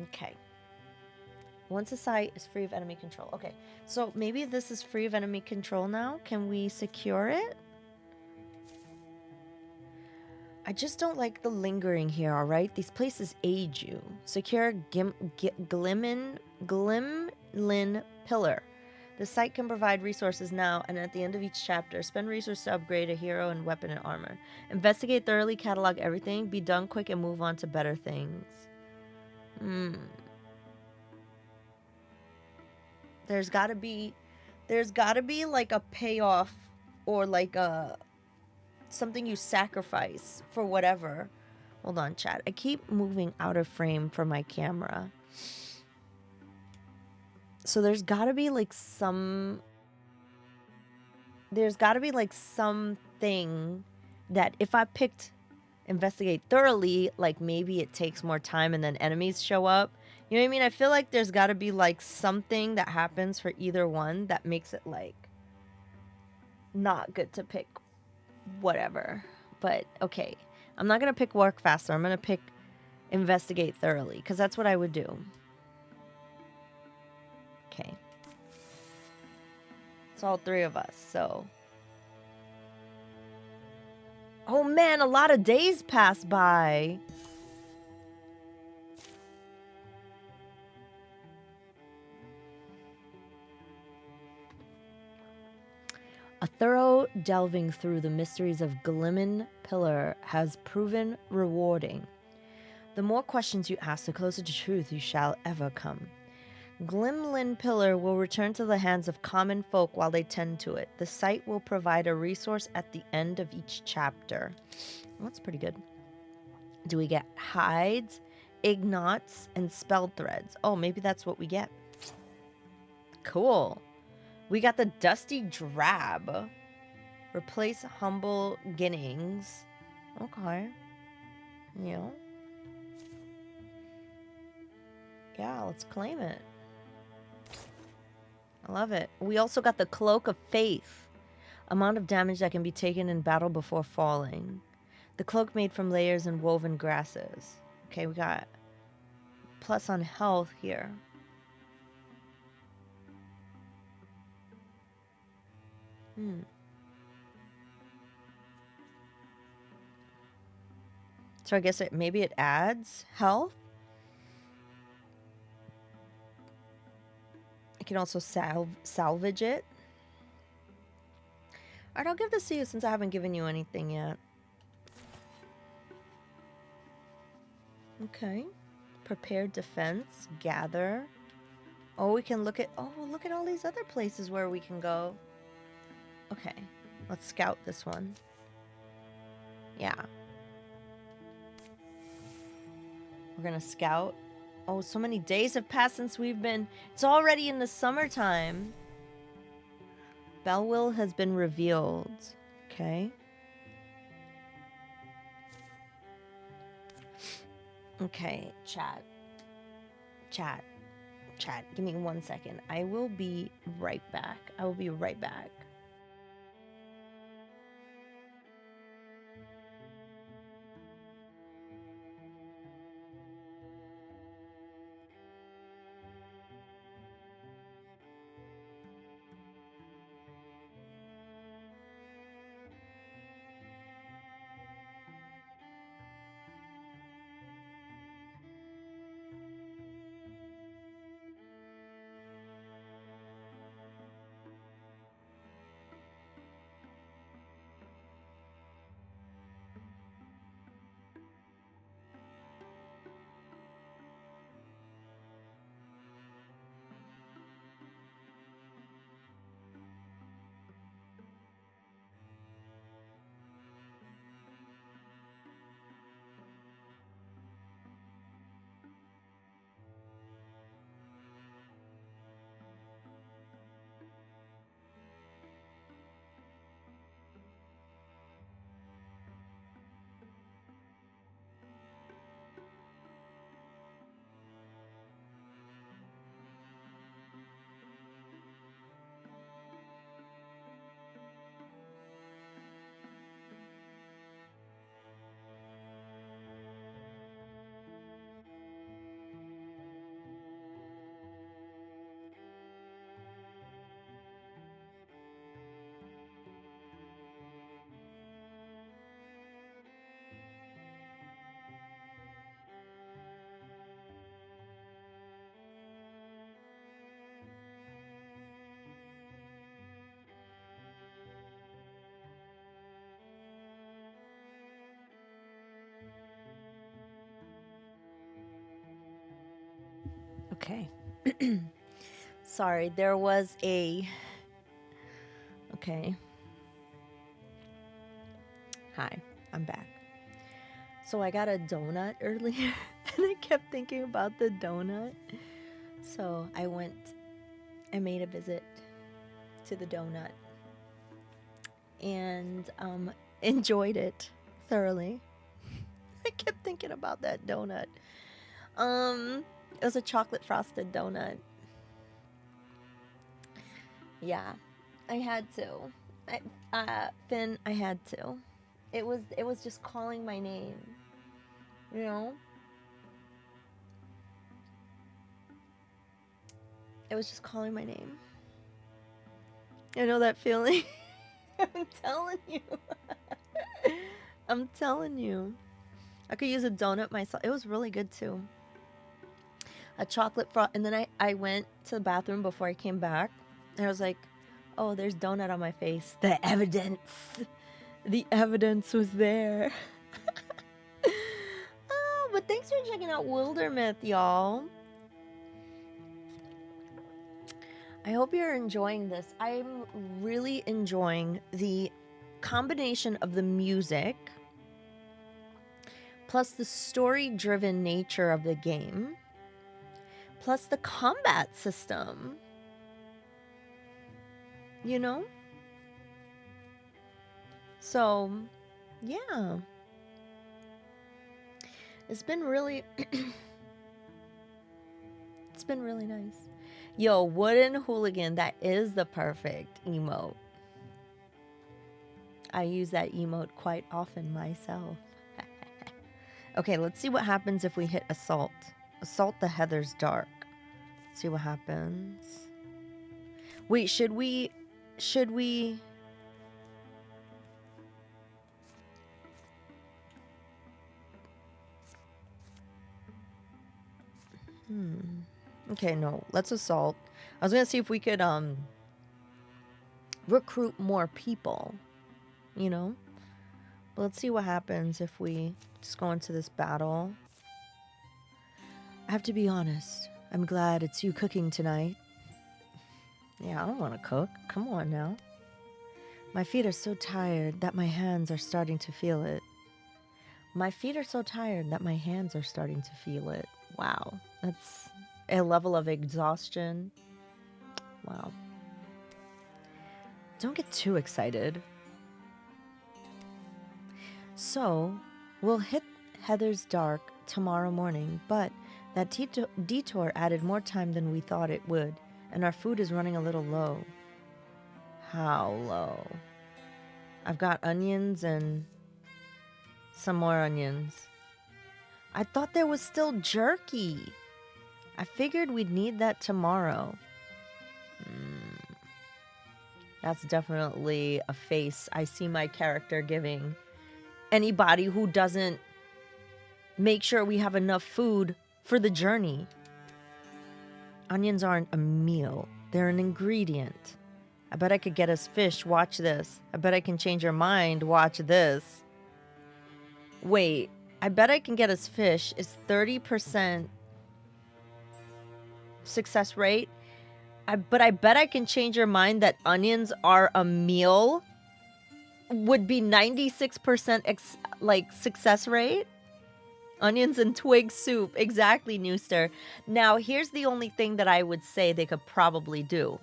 Okay. Once a site is free of enemy control. Okay, so maybe this is free of enemy control now. Can we secure it? I just don't like the lingering here, alright? These places age you. Secure Glimlin Pillar. The site can provide resources now and at the end of each chapter. Spend resources to upgrade a hero and weapon and armor. Investigate thoroughly, catalog everything. Be done quick and move on to better things. There's gotta be like a payoff or like a something you sacrifice for whatever. Hold on, chat. I keep moving out of frame for my camera. So there's gotta be like something that if I picked investigate thoroughly, like maybe it takes more time and then enemies show up. You know what I mean? I feel like there's gotta be like something that happens for either one that makes it like not good to pick whatever. But okay, I'm not gonna pick work faster. I'm gonna pick investigate thoroughly because that's what I would do. Okay, it's all three of us. So, oh man, a lot of days pass by. A thorough delving through the mysteries of Glimmin Pillar has proven rewarding. The more questions you ask, the closer to truth you shall ever come. Glimlin Pillar will return to the hands of common folk while they tend to it. The site will provide a resource at the end of each chapter. That's pretty good. Do we get hides, ignots, and spell threads? Oh, maybe that's what we get. Cool. We got the Dusty Drab. Replace humble beginnings. Okay. Yeah. Yeah, let's claim it. I love it. We also got the Cloak of Faith. Amount of damage that can be taken in battle before falling. The cloak made from layers and woven grasses. Okay, we got plus on health here. So I guess maybe it adds health. I can also salvage it. Alright, I'll give this to you since I haven't given you anything yet. Okay. Prepare defense. Gather. Oh, we can look at all these other places where we can go. Okay. Let's scout this one. Yeah. We're gonna scout. Oh, so many days have passed since we've been... It's already in the summertime. Belwill has been revealed. Okay. Okay, chat. Chat. Chat. Give me 1 second. I will be right back. I will be right back. Okay. Sorry, there was a... Okay. Hi, I'm back. So I got a donut earlier, and I kept thinking about the donut. So I made a visit to the donut, and enjoyed it thoroughly. I kept thinking about that donut. It was a chocolate frosted donut. Yeah, I had to. Finn, I had to. It was just calling my name. You know? It was just calling my name. I know that feeling. I'm telling you. I'm telling you. I could use a donut myself. It was really good too. A chocolate frost. And then I went to the bathroom before I came back. And I was like, oh, there's donut on my face. The evidence. The evidence was there. Oh, but thanks for checking out Wildermyth, y'all. I hope you're enjoying this. I'm really enjoying the combination of the music plus the story-driven nature of the game plus the combat system. You know? So, yeah. It's been really... it's been really nice. Yo, Wooden Hooligan, that is the perfect emote. I use that emote quite often myself. Okay, let's see what happens if we hit Assault. Assault the Heather's Dark. See what happens. Wait, should we... Okay, no. Let's assault. I was gonna see if we could recruit more people. You know? But let's see what happens if we just go into this battle. I have to be honest. I'm glad it's you cooking tonight. Yeah, I don't want to cook. Come on now. My feet are so tired that my hands are starting to feel it. My feet are so tired that my hands are starting to feel it. Wow. That's a level of exhaustion. Wow. Don't get too excited. So, we'll hit Heather's Dark tomorrow morning, but that detour added more time than we thought it would, and our food is running a little low. How low? I've got onions and some more onions. I thought there was still jerky. I figured we'd need that tomorrow. That's definitely a face I see my character giving. Anybody who doesn't make sure we have enough food for the journey. Onions aren't a meal. They're an ingredient. I bet I could get us fish. Watch this. I bet I can change your mind. Watch this. Wait. I bet I can get us fish is 30% success rate. But I bet I can change your mind that onions are a meal would be 96% success rate. Onions and twig soup. Exactly, Newster. Now, here's the only thing that I would say they could probably do.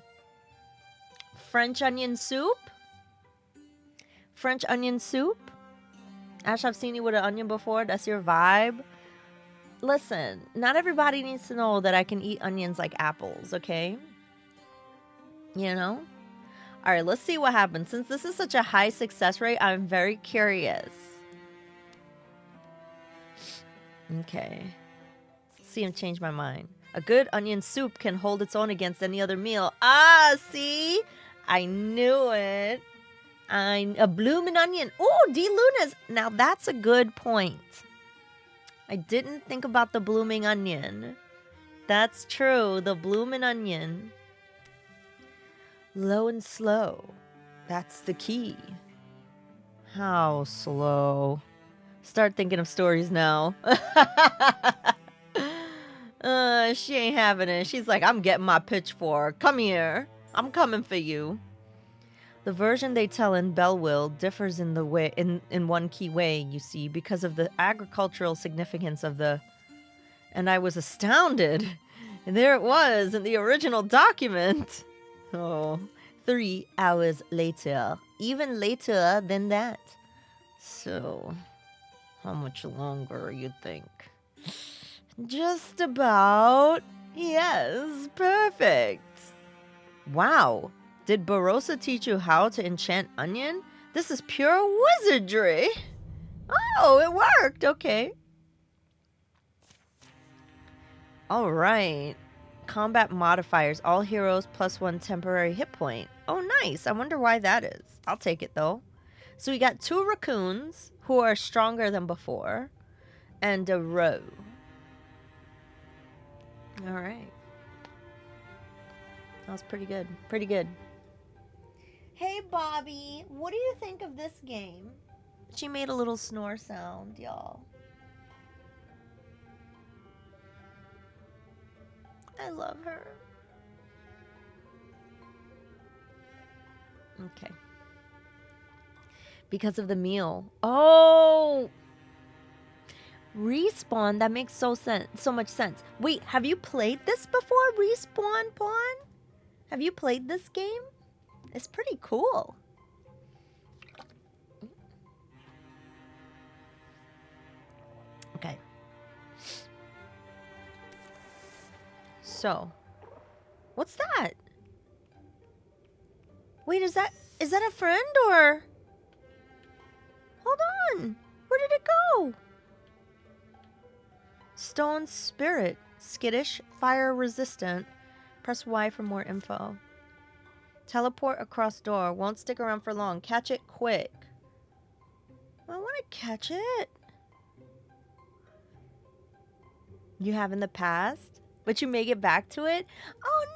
French onion soup? French onion soup? Ash, I've seen you with an onion before. That's your vibe. Listen, not everybody needs to know that I can eat onions like apples, okay? You know? All right, let's see what happens. Since this is such a high success rate, I'm very curious. Okay. See him change my mind. A good onion soup can hold its own against any other meal. Ah, see? I knew it. A bloomin' onion. Ooh, D. Lunas. Now that's a good point. I didn't think about the blooming onion. That's true. The bloomin' onion. Low and slow. That's the key. How slow? Start thinking of stories now. She ain't having it. She's like, I'm getting my pitchfork. Come here. I'm coming for you. The version they tell in Belleville differs in the way in one key way, you see, because of the agricultural significance of the. And I was astounded. And there it was in the original document. Oh, 3 hours later. Even later than that. So, how much longer, you think? Just about. Yes, perfect. Wow. Did Barossa teach you how to enchant onion? This is pure wizardry. Oh, it worked. Okay. All right. Combat modifiers. All heroes +1 temporary hit point. Oh, nice. I wonder why that is. I'll take it, though. So we got 2 raccoons who are stronger than before. And a roe. All right. That was pretty good. Pretty good. Hey, Bobby. What do you think of this game? She made a little snore sound, y'all. I love her. Okay. Because of the meal. Oh! Respawn? That makes so much sense. Wait, have you played this before? Respawn Pawn? Have you played this game? It's pretty cool. Okay. So, what's that? Wait, is that a friend or? Hold on. Where did it go? Stone Spirit. Skittish. Fire resistant. Press Y for more info. Teleport across door. Won't stick around for long. Catch it quick. I want to catch it. You have in the past, but you may get back to it. Oh,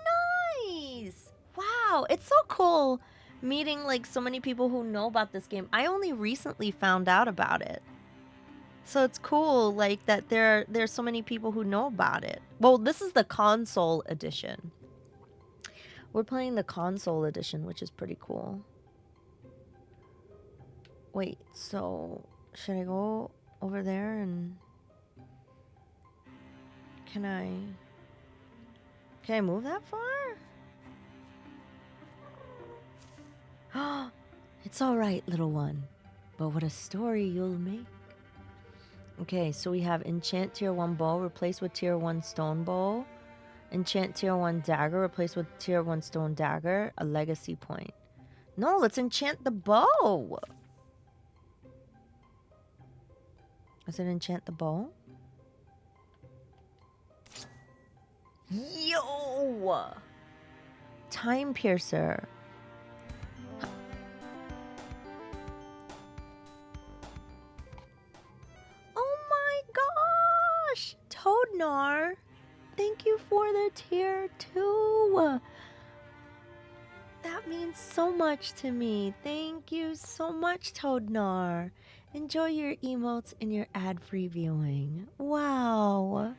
nice. Wow. It's so cool meeting like so many people who know about this game. I only recently found out about it. So it's cool like that there's so many people who know about it. Well, this is the console edition. We're playing the console edition, which is pretty cool. Wait, so should I go over there and can I move that far? Oh, it's all right, little one. But what a story you'll make. Okay, so we have enchant tier 1 bow replaced with tier 1 stone bow. Enchant tier 1 dagger replaced with tier 1 stone dagger. A legacy point. No, let's enchant the bow. Does it enchant the bow? Yo! Time Piercer. Oh my gosh! Toadnar! Thank you for the tier 2. That means so much to me. Thank you so much, Toadnar. Enjoy your emotes and your ad-free viewing. Wow.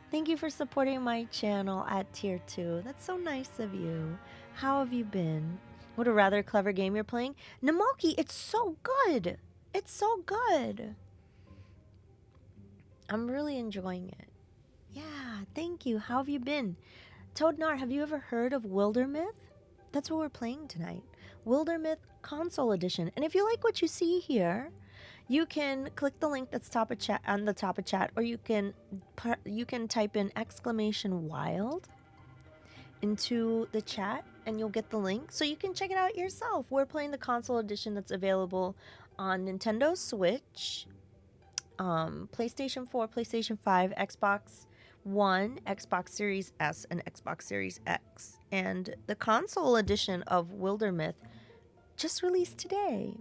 Thank you for supporting my channel at tier 2. That's so nice of you. How have you been? What a rather clever game you're playing. Namoki, it's so good. It's so good. I'm really enjoying it. Yeah, thank you. How have you been? Toadnar, have you ever heard of Wildermyth? That's what we're playing tonight. Wildermyth Console Edition. And if you like what you see here, you can click the link that's on the top of chat, or you can type in !wild into the chat and you'll get the link so you can check it out yourself. We're playing the console edition that's available on Nintendo Switch, PlayStation 4, PlayStation 5, Xbox One, Xbox Series S, and Xbox Series X. And the console edition of Wildermyth just released today.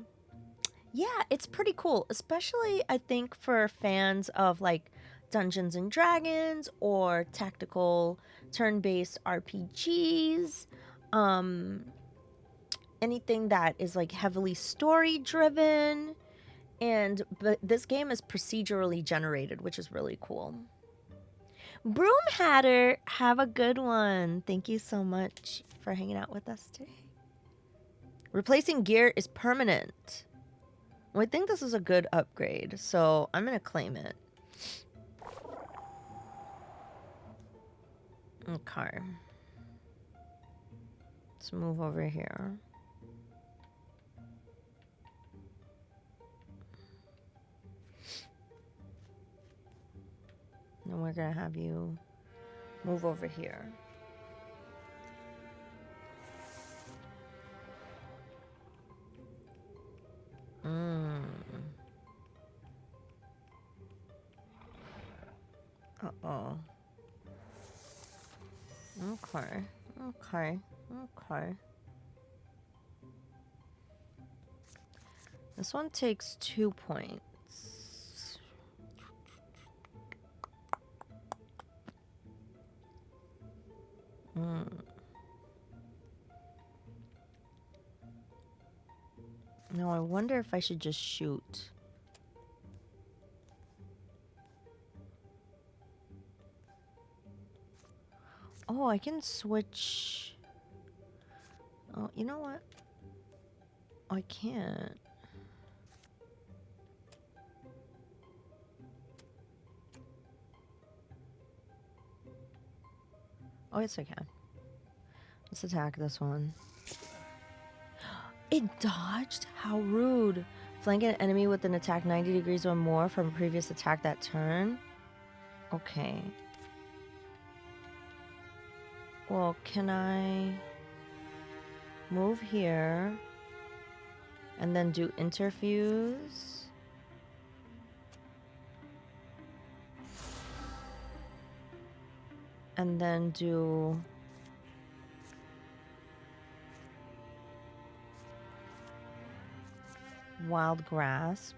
Yeah, it's pretty cool, especially I think for fans of like Dungeons and Dragons or tactical turn-based RPGs. Anything that is like heavily story-driven. But this game is procedurally generated, which is really cool. Broom Hatter, have a good one. Thank you so much for hanging out with us today. Replacing gear is permanent. Well, I think this is a good upgrade, so I'm going to claim it. Okay. Let's move over here. And we're going to have you move over here. Uh-oh. Okay. Okay. Okay. This one takes 2 points. No, I wonder if I should just shoot. Oh, I can switch. Oh, you know what? I can't. Oh, yes, I can. Let's attack this one. It dodged? How rude. Flank an enemy with an attack 90 degrees or more from a previous attack that turn. Okay. Well, can I move here and then do interfuse? And then do wild grasp.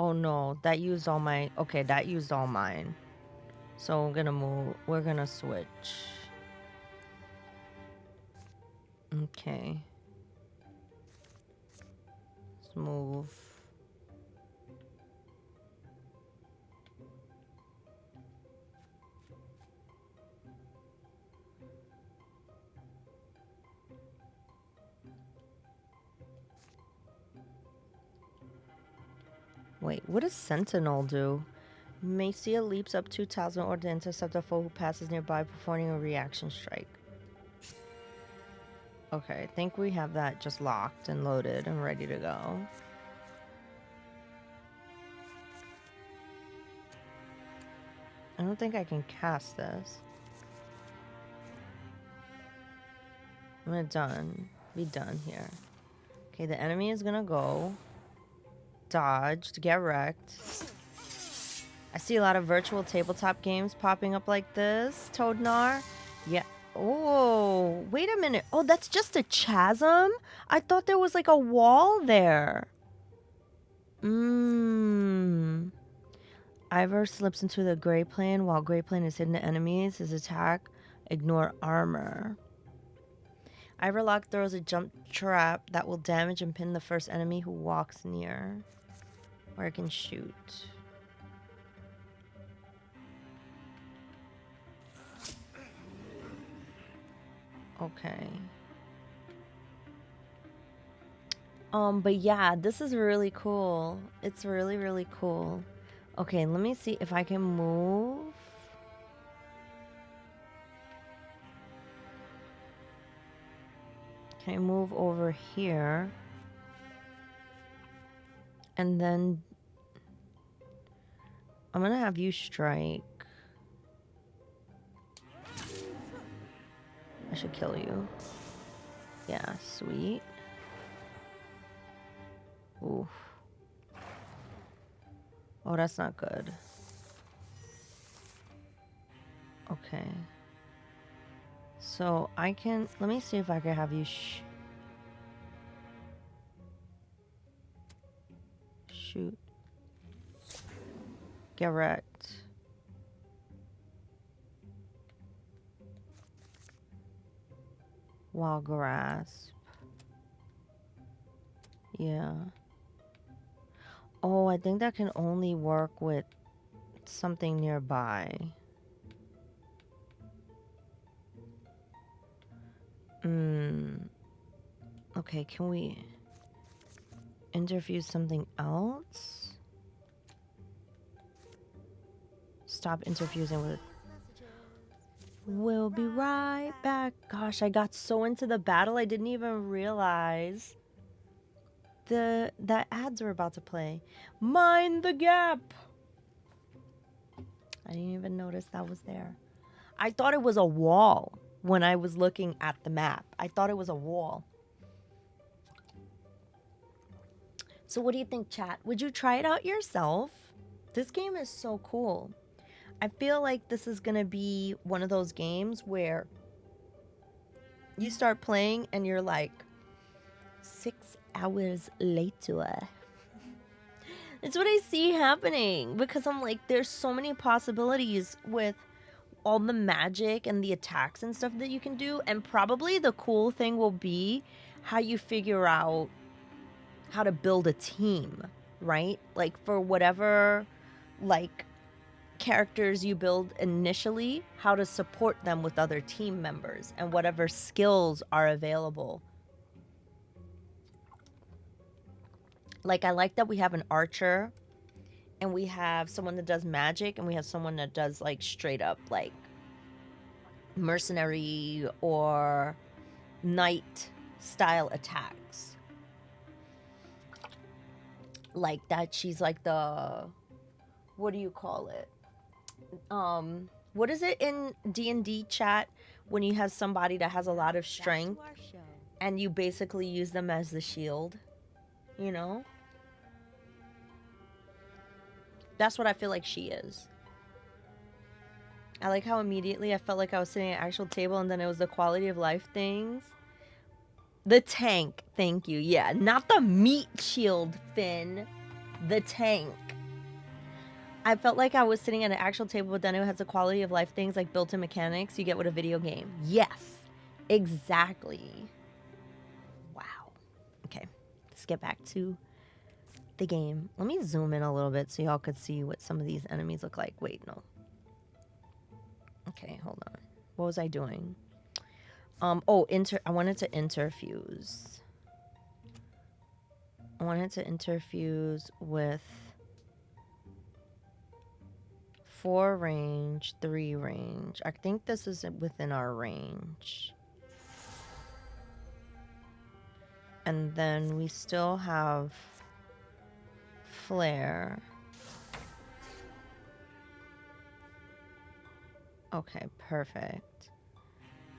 Oh no, that used all my... Okay, that used all mine. So we're gonna move. We're gonna switch. Okay. Let's move. Wait, what does Sentinel do? Macia leaps up 2 tiles in order to intercept a foe who passes nearby, performing a reaction strike. Okay, I think we have that just locked and loaded and ready to go. I don't think I can cast this. I'm gonna be done here. Okay, the enemy is gonna go. Dodged, get wrecked. I see a lot of virtual tabletop games popping up like this, Toadnar. Yeah. Oh, wait a minute. Oh, that's just a chasm? I thought there was like a wall there. Ivor slips into the gray plane while gray plane is hidden to enemies. His attack, ignore armor. Ivorlock throws a jump trap that will damage and pin the first enemy who walks near. Or I can shoot. Okay. But yeah, this is really cool. It's really, really cool. Okay, let me see if I can move. Can I move over here? And then I'm gonna have you strike. I should kill you. Yeah, sweet. Oof. Oh, that's not good. Okay. So I can... Let me see if I can have you shoot. Get wrecked. Wild grasp. Yeah. Oh, I think that can only work with something nearby. Okay, can we interfuse something else? Stop interfusing with... We'll be right back. Gosh, I got so into the battle I didn't even realize that ads were about to play. Mind the gap. I didn't even notice that was there. I thought it was a wall when I was looking at the map. I thought it was a wall. So what do you think, chat? Would you try it out yourself? This game is so cool. I feel like this is gonna be one of those games where you start playing and you're like 6 hours later. It's what I see happening because I'm like, there's so many possibilities with all the magic and the attacks and stuff that you can do. And probably the cool thing will be how you figure out how to build a team, right? Like for whatever like characters you build initially, how to support them with other team members and whatever skills are available. Like I like that we have an archer and we have someone that does magic and we have someone that does like straight up like mercenary or knight style attacks. Like that she's like the, what do you call it? What is it in D&D chat when you have somebody that has a lot of strength and you basically use them as the shield, you know? That's what I feel like she is. I like how immediately I felt like I was sitting at an actual table and then it was the quality of life things. The tank, thank you. Yeah, not the meat shield, Finn. The tank. I felt like I was sitting at an actual table, but then it has the quality of life things like built-in mechanics you get with a video game. Yes, exactly. Wow. Okay, let's get back to the game. Let me zoom in a little bit so y'all could see what some of these enemies look like. Wait, no. Okay, hold on. What was I doing? I wanted to interfuse. I wanted to interfuse with 4 range, 3 range. I think this is within our range. And then we still have flare. Okay, perfect.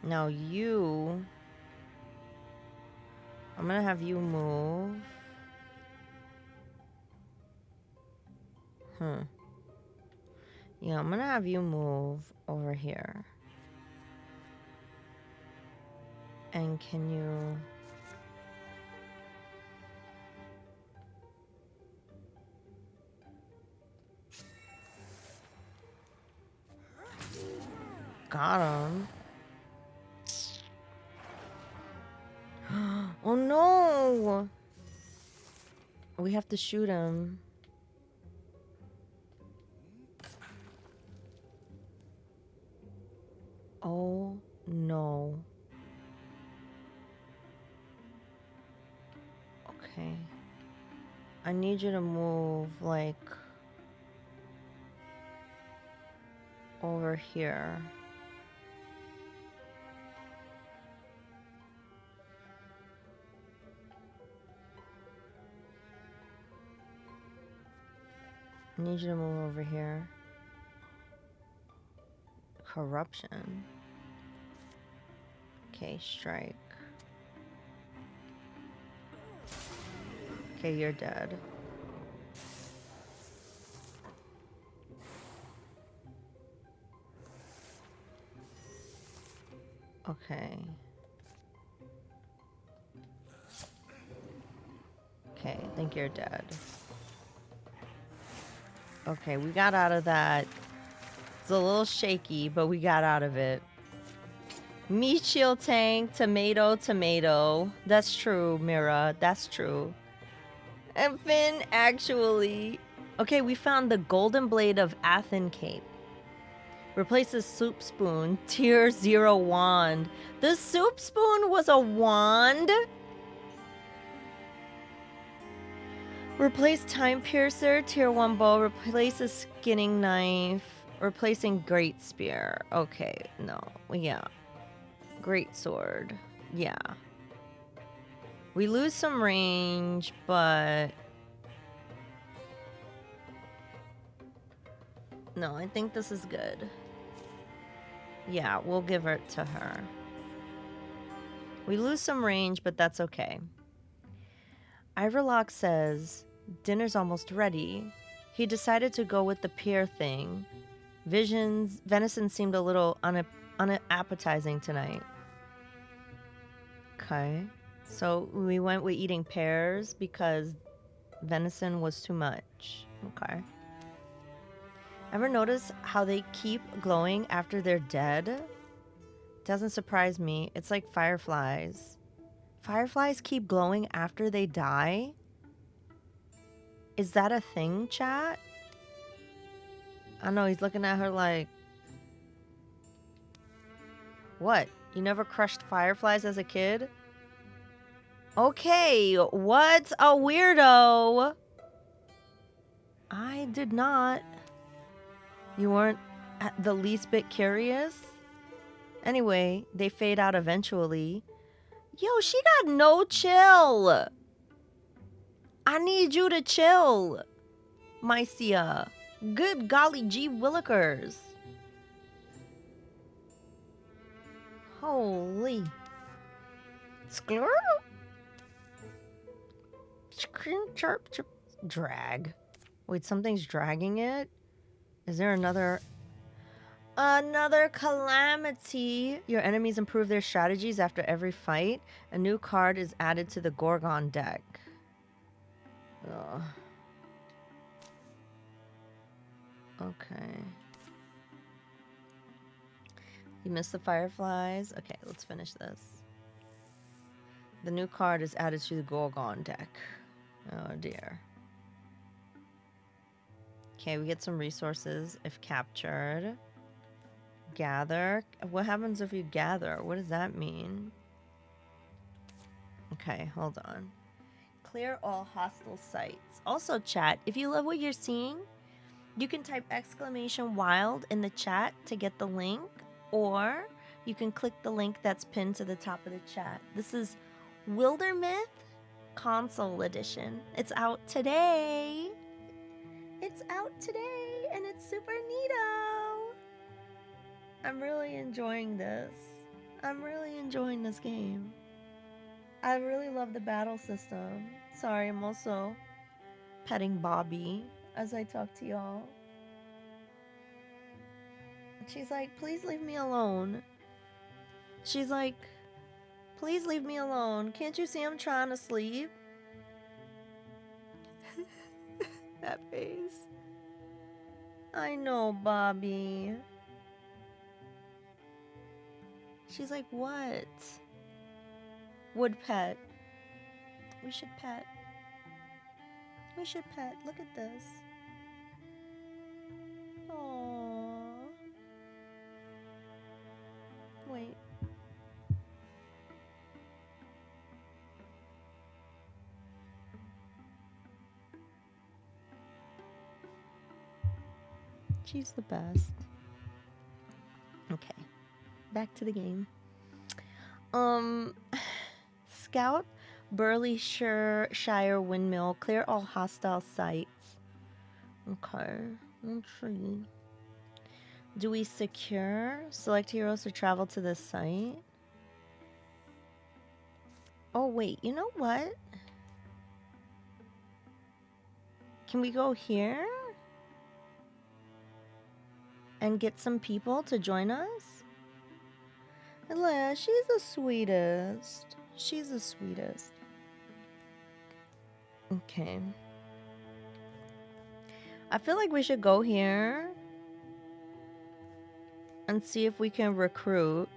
Now you... I'm gonna have you move. Yeah, I'm gonna have you move over here. And can you... Got him. Oh no! We have to shoot him. Oh no. Okay. I need you to move like over here. I need you to move over here. Corruption. Okay, strike. Okay, you're dead. Okay. Okay, I think you're dead. Okay, we got out of that. It's a little shaky, but we got out of it. Meat shield tank, tomato, tomato. That's true, Mira. That's true. And Finn, actually. Okay, we found the golden blade of Athen Cape. Replaces soup spoon, tier 0 wand. The soup spoon was a wand? Replace time piercer, tier 1 bow. Replaces skinning knife. Replacing great spear. Okay, no. Yeah. Great sword. Yeah. We lose some range, but... No, I think this is good. Yeah, we'll give it to her. We lose some range, but that's okay. Iverlock says, dinner's almost ready. He decided to go with the pear thing. Venison seemed a little unappetizing tonight. Okay. So we went with eating pears because venison was too much. Okay. Ever notice how they keep glowing after they're dead? Doesn't surprise me. It's like fireflies. Fireflies keep glowing after they die? Is that a thing, chat? I know, he's looking at her like... What? You never crushed fireflies as a kid? Okay, what a weirdo! I did not. You weren't the least bit curious? Anyway, they fade out eventually. Yo, she got no chill. I need you to chill, Mycia. Good golly gee willikers. Holy. Sklur? Scream chirp chirp. Drag. Wait, something's dragging it? Is there another calamity? Your enemies improve their strategies after every fight. A new card is added to the Gorgon deck. Ugh. Okay. You missed the fireflies? Okay, let's finish this. The new card is added to the Gorgon deck. Oh dear. Okay, we get some resources if captured. Gather. What happens if you gather? What does that mean? Okay, hold on. Clear all hostile sites. Also, chat, if you love what you're seeing, you can type !wild in the chat to get the link, or you can click the link that's pinned to the top of the chat. This is Wildermyth Console Edition. It's out today. It's out today, and it's super neato. I'm really enjoying this. I'm really enjoying this game. I really love the battle system. Sorry, I'm also petting Bobby as I talk to y'all. She's like, please leave me alone. She's like, please leave me alone. Can't you see I'm trying to sleep? That face. I know, Bobby. She's like, what? Would pet. We should pet. We should pet. Look at this. Aww. Wait. She's the best. Okay. Back to the game. Scout Burleyshire Windmill. Clear all hostile sites. Okay. Let's see. Do we secure? Select heroes to travel to this site. Oh, wait. You know what? Can we go here? And get some people to join us? Ella, she's the sweetest. She's the sweetest. Okay. I feel like we should go here and see if we can recruit.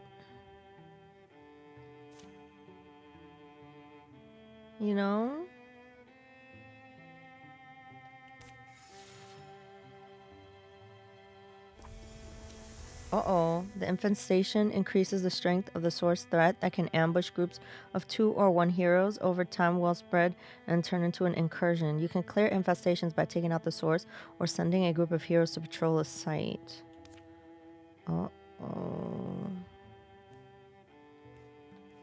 You know? Uh-oh. The infestation increases the strength of the source threat that can ambush groups of 2 or 1 heroes over time while spread and turn into an incursion. You can clear infestations by taking out the source or sending a group of heroes to patrol a site. Uh-oh.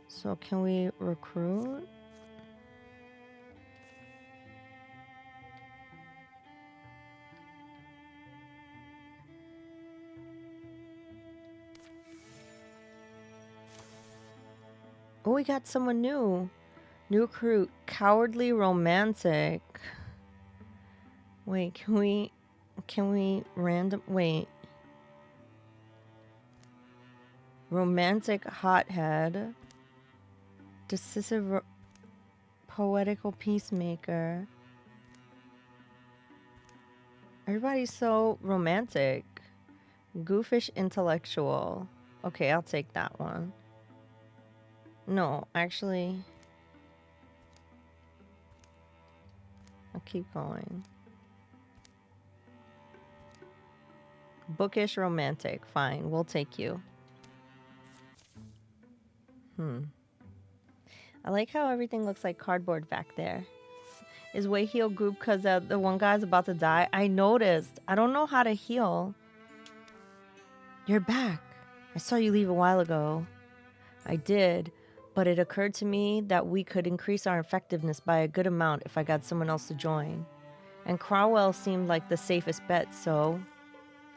So can we recruit? Oh, we got someone new. New recruit, cowardly romantic. Wait, can we random, wait. Romantic hothead. Decisive poetical peacemaker. Everybody's so romantic. Goofish intellectual. Okay, I'll take that one. No, actually, I'll keep going. Bookish romantic. Fine, we'll take you. I like how everything looks like cardboard back there. Is Way heal group because the one guy's about to die? I noticed. I don't know how to heal. You're back. I saw you leave a while ago. I did, but it occurred to me that we could increase our effectiveness by a good amount if I got someone else to join. And Crowell seemed like the safest bet, so...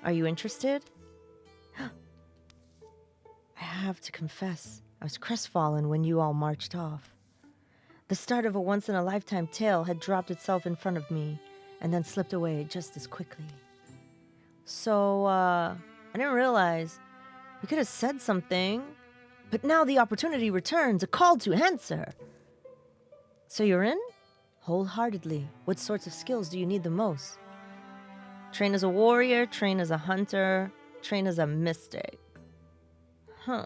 Are you interested? I have to confess, I was crestfallen when you all marched off. The start of a once-in-a-lifetime tale had dropped itself in front of me, and then slipped away just as quickly. So, I didn't realize. We could have said something, but now the opportunity returns, a call to answer. So you're in? Wholeheartedly. What sorts of skills do you need the most? Train as a warrior, train as a hunter, train as a mystic. Huh.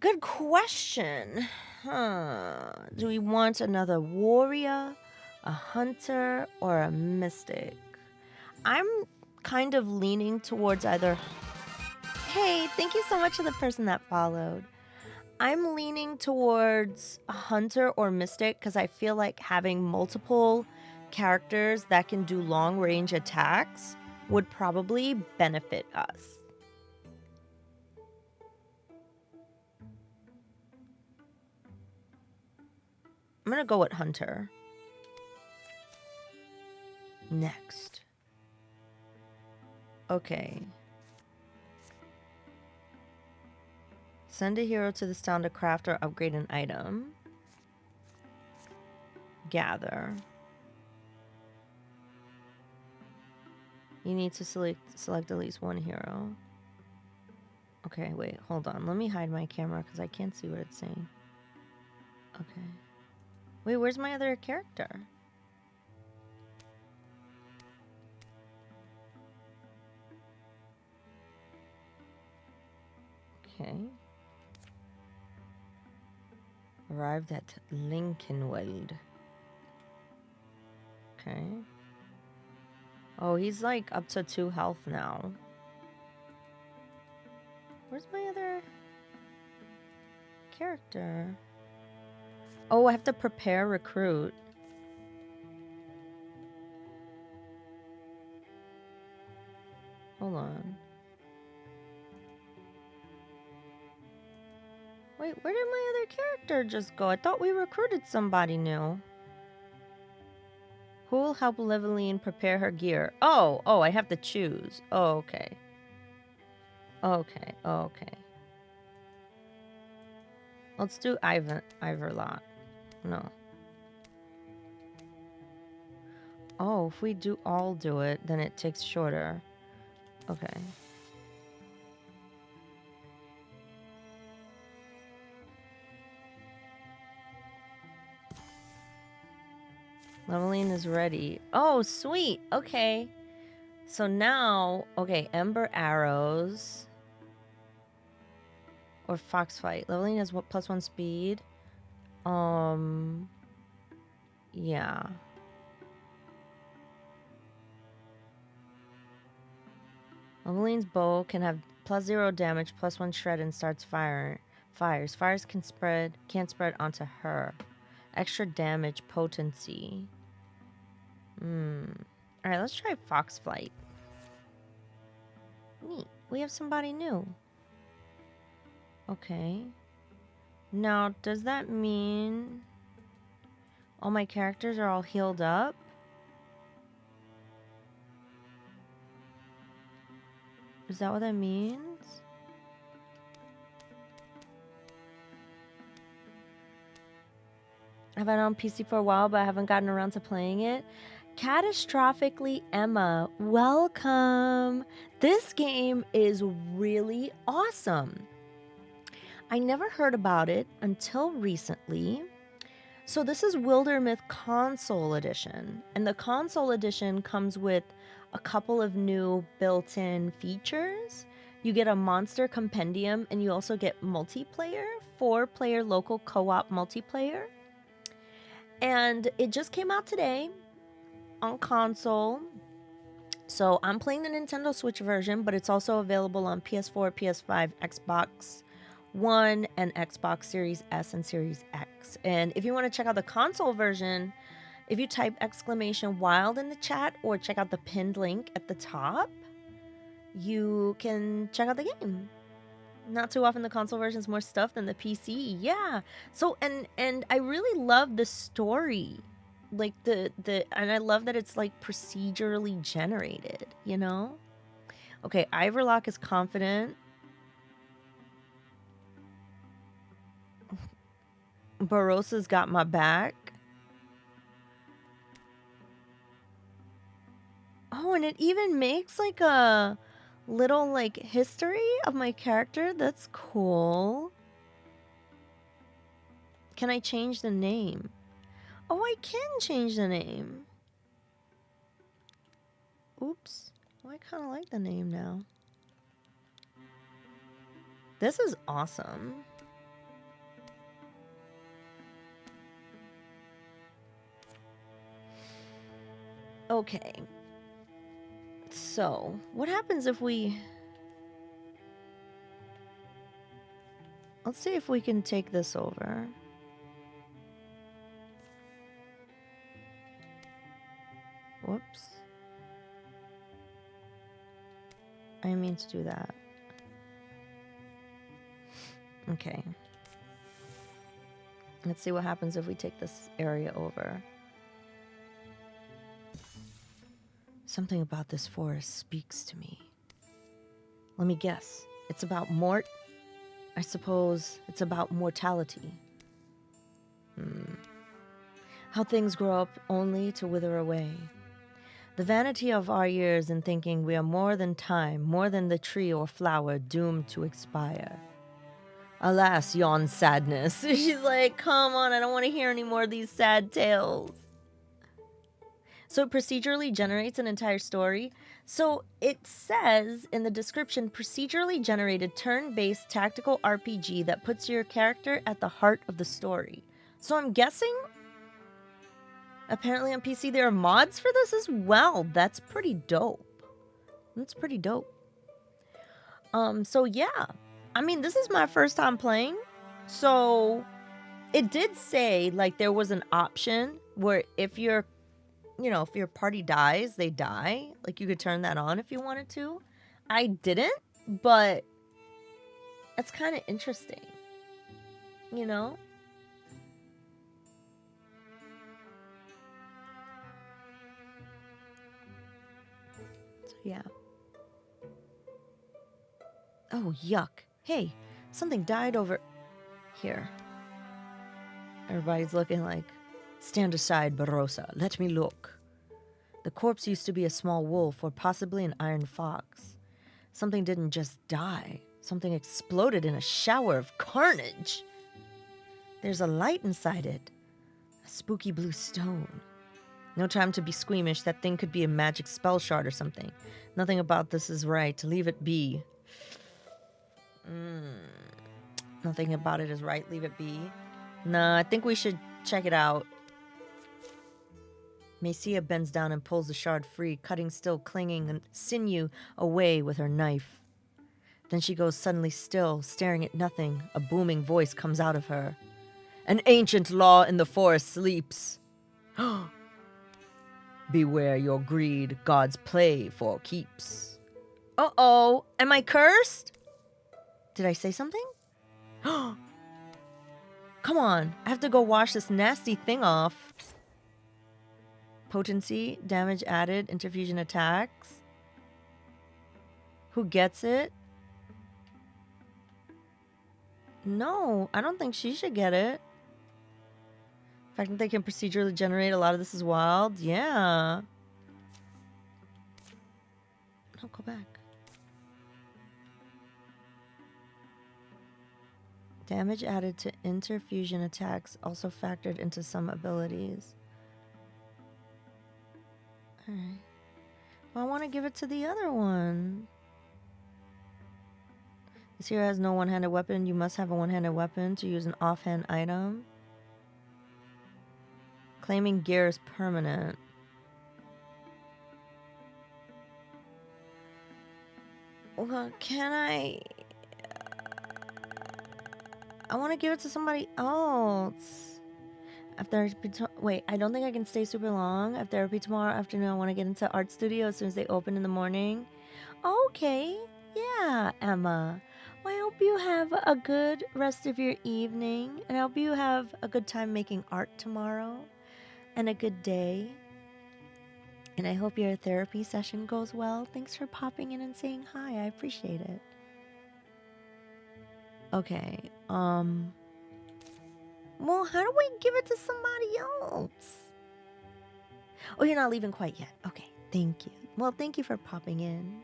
Good question. Do we want another warrior, a hunter, or a mystic? I'm kind of leaning towards either... Hey, thank you so much to the person that followed. I'm leaning towards a hunter or mystic because I feel like having multiple characters that can do long-range attacks would probably benefit us. I'm gonna go with hunter. Next. Okay. Send a hero to this town to craft or upgrade an item. Gather. You need to select at least one hero. Okay, wait, hold on. Let me hide my camera because I can't see what it's saying. Okay. Wait, where's my other character? Okay. Arrived at Lincolnweld. Okay. Oh, he's like up to 2 health now. Where's my other character? Oh, I have to prepare recruit. Hold on. Wait, where did my other character just go? I thought we recruited somebody new. Who will help Leveline prepare her gear? Oh, I have to choose. Oh, okay. Okay. Let's do Iverlot. No. Oh, if we all do it, then it takes shorter. Okay. Leveline is ready. Oh, sweet. Okay. So now, okay, Ember Arrows. Or Foxfight. Leveline has what, +1 speed. Yeah. Eveline's bow can have +0 damage, +1 shred, and starts fires. Fires can't spread onto her. Extra damage potency. Alright, let's try Fox Flight. Neat. We have somebody new. Okay. Now, does that mean all my characters are all healed up? Is that what that means? I've had it on PC for a while, but I haven't gotten around to playing it. Catastrophically Emma, welcome. This game is really awesome. I never heard about it until recently. So this is Wildermyth Console Edition, and the Console Edition comes with a couple of new built-in features. You get a monster compendium, and you also get multiplayer, 4-player local co-op multiplayer. And it just came out today on console. So I'm playing the Nintendo Switch version, but it's also available on PS4, PS5, Xbox One, and Xbox Series S and Series X. And if you want to check out the console version, if you type !wild in the chat or check out the pinned link at the top, you can check out the game. Not too often the console version is more stuff than the PC. Yeah. So and I really love the story. Like and I love that it's like procedurally generated, you know? Okay, Iverlock is confident. Barosa's got my back. Oh, and it even makes like a little like history of my character. That's cool. Can I change the name? Oh, I can change the name. Oops. Oh, I kind of like the name now. This is awesome. Okay. So, what happens if we... Let's see if we can take this over. Whoops. I didn't mean to do that. Okay. Let's see what happens if we take this area over. Something about this forest speaks to me. Let me guess. It's about I suppose it's about mortality. How things grow up only to wither away. The vanity of our years in thinking we are more than time, more than the tree or flower doomed to expire. Alas, yon sadness. She's like, come on, I don't want to hear any more of these sad tales. So it procedurally generates an entire story. So it says in the description, procedurally generated turn-based tactical RPG that puts your character at the heart of the story. So I'm guessing apparently on PC there are mods for this as well. That's pretty dope. That's pretty dope. So yeah. I mean, this is my first time playing. So it did say like there was an option where if your party dies, they die. Like you could turn that on if you wanted to. I didn't, but that's kind of interesting. You know? So yeah. Oh, yuck. Hey, something died over here. Everybody's looking like, stand aside, Barossa. Let me look. The corpse used to be a small wolf or possibly an iron fox. Something didn't just die. Something exploded in a shower of carnage. There's a light inside it. A spooky blue stone. No time to be squeamish. That thing could be a magic spell shard or something. Nothing about this is right. Leave it be. Nothing about it is right. Leave it be. Nah, I think we should check it out. Messiah bends down and pulls the shard free, cutting still clinging sinew away with her knife. Then she goes suddenly still, staring at nothing. A booming voice comes out of her. An ancient law in the forest sleeps. Beware your greed, God's play for keeps. Uh-oh, am I cursed? Did I say something? Come on, I have to go wash this nasty thing off. Potency, damage added, interfusion attacks. Who gets it? No, I don't think she should get it. The fact that they can procedurally generate a lot of this is wild. Yeah. No, go back. Damage added to interfusion attacks also factored into some abilities. Alright. Well, I want to give it to the other one. This hero has no one-handed weapon. You must have a one-handed weapon to use an offhand item. Claiming gear is permanent. Well, can I want to give it to somebody else. Wait, I don't think I can stay super long. I have therapy tomorrow afternoon. I want to get into art studio as soon as they open in the morning. Okay. Yeah, Emma. Well, I hope you have a good rest of your evening. And I hope you have a good time making art tomorrow. And a good day. And I hope your therapy session goes well. Thanks for popping in and saying hi. I appreciate it. Okay. Well, how do we give it to somebody else? Oh, you're not leaving quite yet. Okay, thank you. Well, thank you for popping in.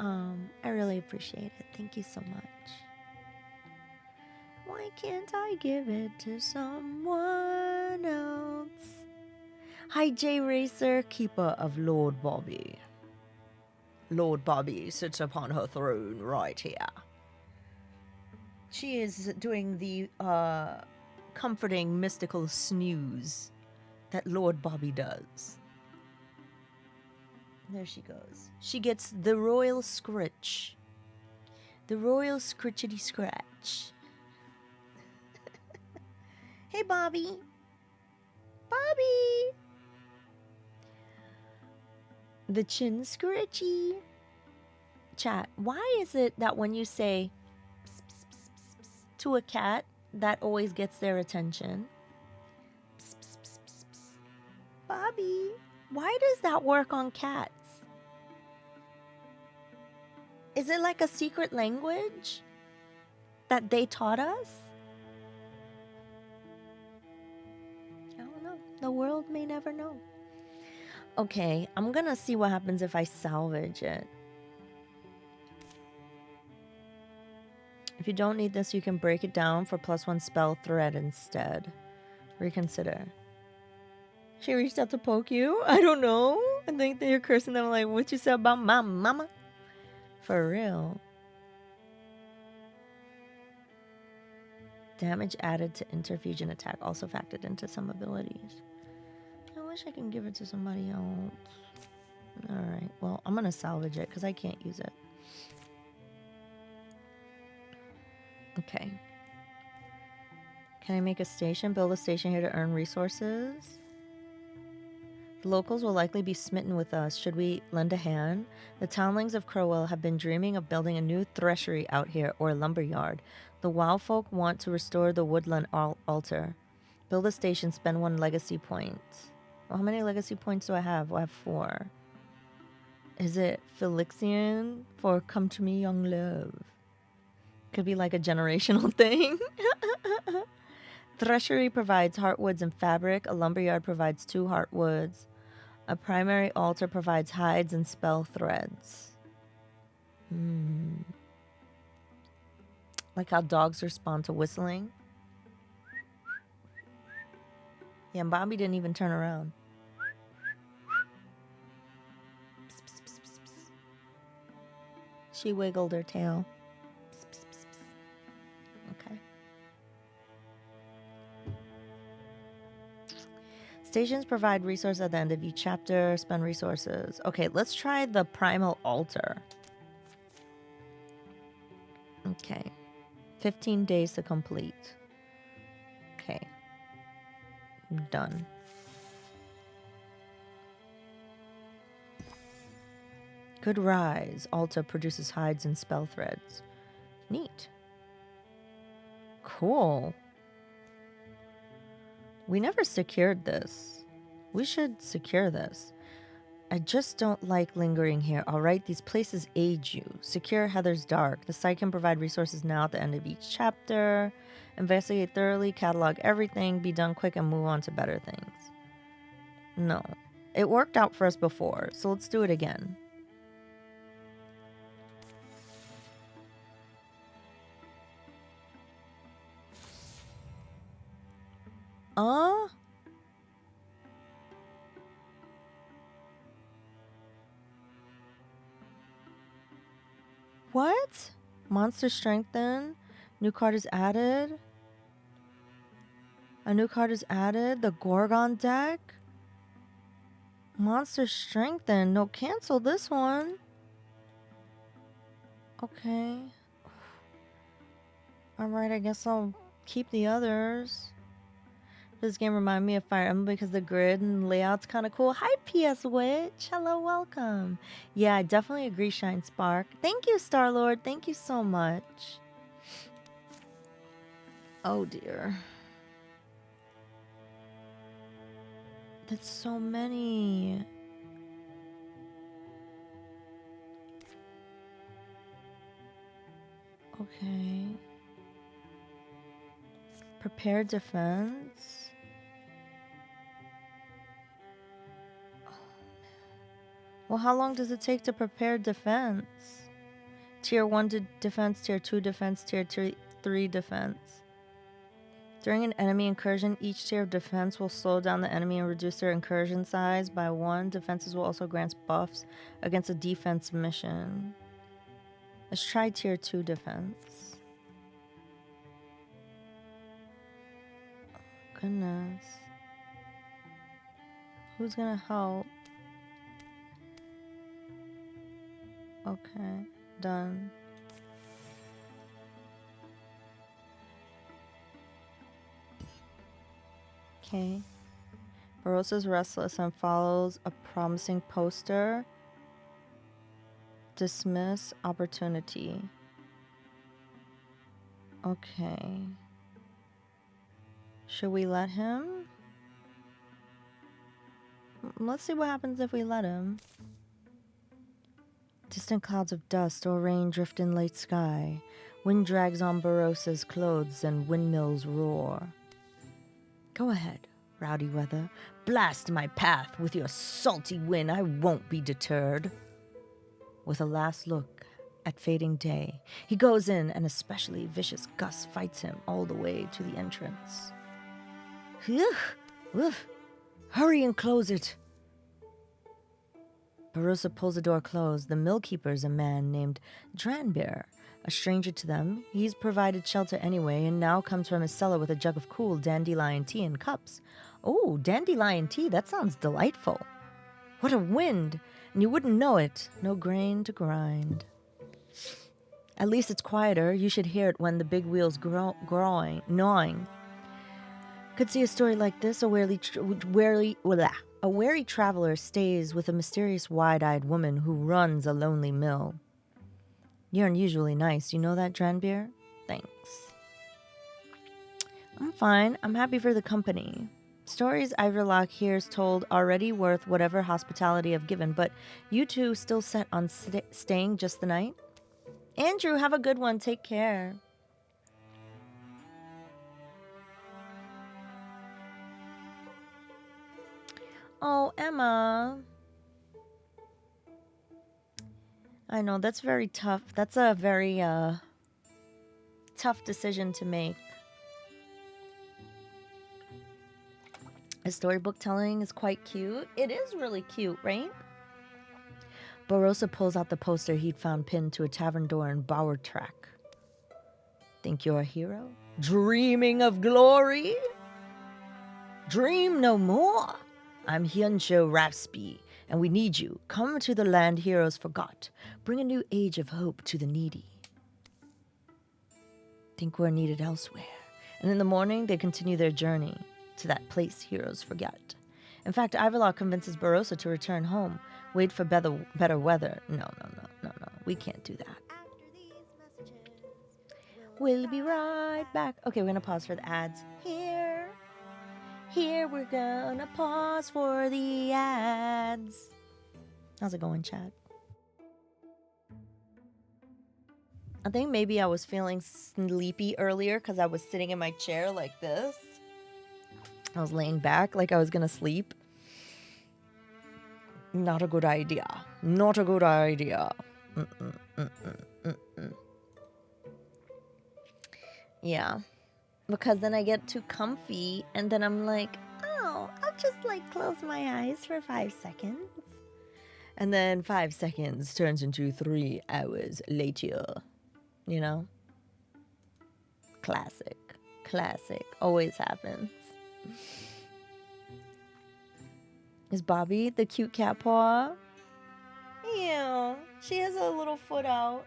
I really appreciate it. Thank you so much. Why can't I give it to someone else? Hi, J Racer, keeper of Lord Bobby. Lord Bobby sits upon her throne right here. She is doing the comforting mystical snooze that Lord Bobby does. There she goes. She gets the royal scritch. The royal scritchity scratch. Hey, Bobby. Bobby. The chin scritchy. Chat, why is it that when you say pss, pss, pss, pss, pss, to a cat, that always gets their attention? Pss, pss, pss, pss, pss. Bobby, why does that work on cats? Is it like a secret language that they taught us? I don't know. The world may never know. Okay, I'm gonna see what happens if I salvage it. If you don't need this, you can break it down for +1 spell thread instead. Reconsider. She reached out to poke you? I don't know. I think that you're cursing them like, what you said about my mama? For real. Damage added to interfusion attack also factored into some abilities. I wish I can give it to somebody else. Alright, well, I'm gonna salvage it because I can't use it. Okay. Can I make a station? Build a station here to earn resources? The locals will likely be smitten with us. Should we lend a hand? The townlings of Crowell have been dreaming of building a new threshery out here, or lumber yard. The WoW folk want to restore the woodland altar. Build a station, spend 1 legacy point. Well, how many legacy points do I have? Well, I have 4. Is it Felixian for come to me, young love? Could be like a generational thing. Threshery provides heartwoods and fabric. A lumberyard provides 2 heartwoods. A primary altar provides hides and spell threads. Like how dogs respond to whistling. Yeah, and Bobby didn't even turn around. Psst, psst, psst, psst, psst. She wiggled her tail. Psst, psst, psst, psst. Okay. Stations provide resources at the end of each chapter. Spend resources. Okay, let's try the primal altar. Okay. 15 days to complete. Okay. Done. Good rise. Alta produces hides and spell threads. Neat. Cool. We never secured this. We should secure this. I just don't like lingering here, alright? These places age you. Secure Heather's Dark. The site can provide resources now at the end of each chapter. Investigate thoroughly, catalog everything, be done quick, and move on to better things. No. It worked out for us before, so let's do it again. What? Monster strengthen? New card is added? A new card is added? The Gorgon deck? Monster strengthen? No, cancel this one. Okay. Alright, I guess I'll keep the others. This game reminded me of Fire Emblem because the grid and layout's kind of cool. Hi, PS Witch. Hello, welcome. Yeah, I definitely agree, Shine Spark. Thank you, Star-Lord. Thank you so much. Oh, dear. That's so many. Okay. Prepare defense. Well, how long does it take to prepare defense? Tier 1 defense, Tier 2 defense, Tier 3 defense. During an enemy incursion, each tier of defense will slow down the enemy and reduce their incursion size by 1. Defenses will also grant buffs against a defense mission. Let's try Tier 2 defense. Oh, goodness. Who's gonna help? Okay, done. Okay. Barosa's restless and follows a promising poster. Dismiss opportunity. Okay. Should we let him? Let's see what happens if we let him. Distant clouds of dust or rain drift in late sky. Wind drags on Barosa's clothes and windmills roar. Go ahead, rowdy weather. Blast my path with your salty wind. I won't be deterred. With a last look at fading day, he goes in, and especially vicious gust fights him all the way to the entrance. Phew! Woof! Hurry and close it! Barosa pulls the door closed. The mill keeper is a man named Dranbear. A stranger to them, he's provided shelter anyway, and now comes from his cellar with a jug of cool dandelion tea in cups. Oh, dandelion tea, that sounds delightful. What a wind! And you wouldn't know it. No grain to grind. At least it's quieter. You should hear it when the big wheels gnawing. Could see a story like this. A wary traveler stays with a mysterious wide-eyed woman who runs a lonely mill. You're unusually nice. You know that, Dranbeer? Thanks. I'm fine. I'm happy for the company. Stories Iverlock hears told already worth whatever hospitality I've given, but you two still set on staying just the night? Andrew, have a good one. Take care. Oh, Emma. I know, that's very tough. That's a very tough decision to make. A storybook telling is quite cute. It is really cute, right? Barosa pulls out the poster he'd found pinned to a tavern door in Bowertrack. Think you're a hero? Dreaming of glory? Dream no more. I'm Hyuncho Raspy, and we need you. Come to the land heroes forgot. Bring a new age of hope to the needy. Think we're needed elsewhere. And in the morning, they continue their journey to that place heroes forget. In fact, Iverlaw convinces Barossa to return home. Wait for better weather. No. We can't do that. After these messages, We'll be right back. Okay, we're gonna pause for the ads. Here we're gonna pause for the ads. How's it going, Chad? I think maybe I was feeling sleepy earlier because I was sitting in my chair like this. I was laying back like I was gonna sleep. Not a good idea. Not a good idea. Yeah. Because then I get too comfy and then I'm like, oh, I'll just like close my eyes for 5 seconds. And then 5 seconds turns into 3 hours later. You know? Classic. Always happens. Is Bobby the cute cat paw? Ew. She has a little foot out.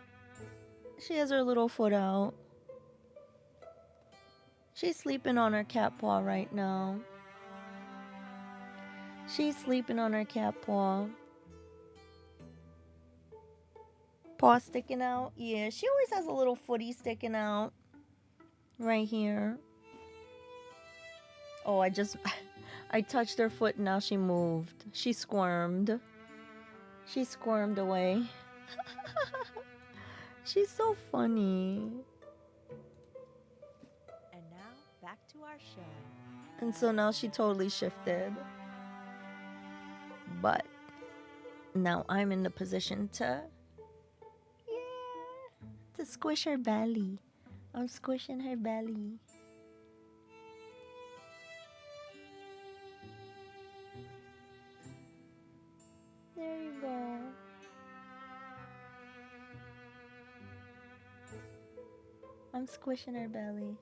She's sleeping on her cat paw right now. Paw sticking out. Yeah, she always has a little footy sticking out. Right here. Oh, I touched her foot and now she moved. She squirmed away. She's so funny. and now back to our show. And so now she totally shifted. But now I'm in the position to squish her belly. I'm squishing her belly. There you go. I'm squishing her belly.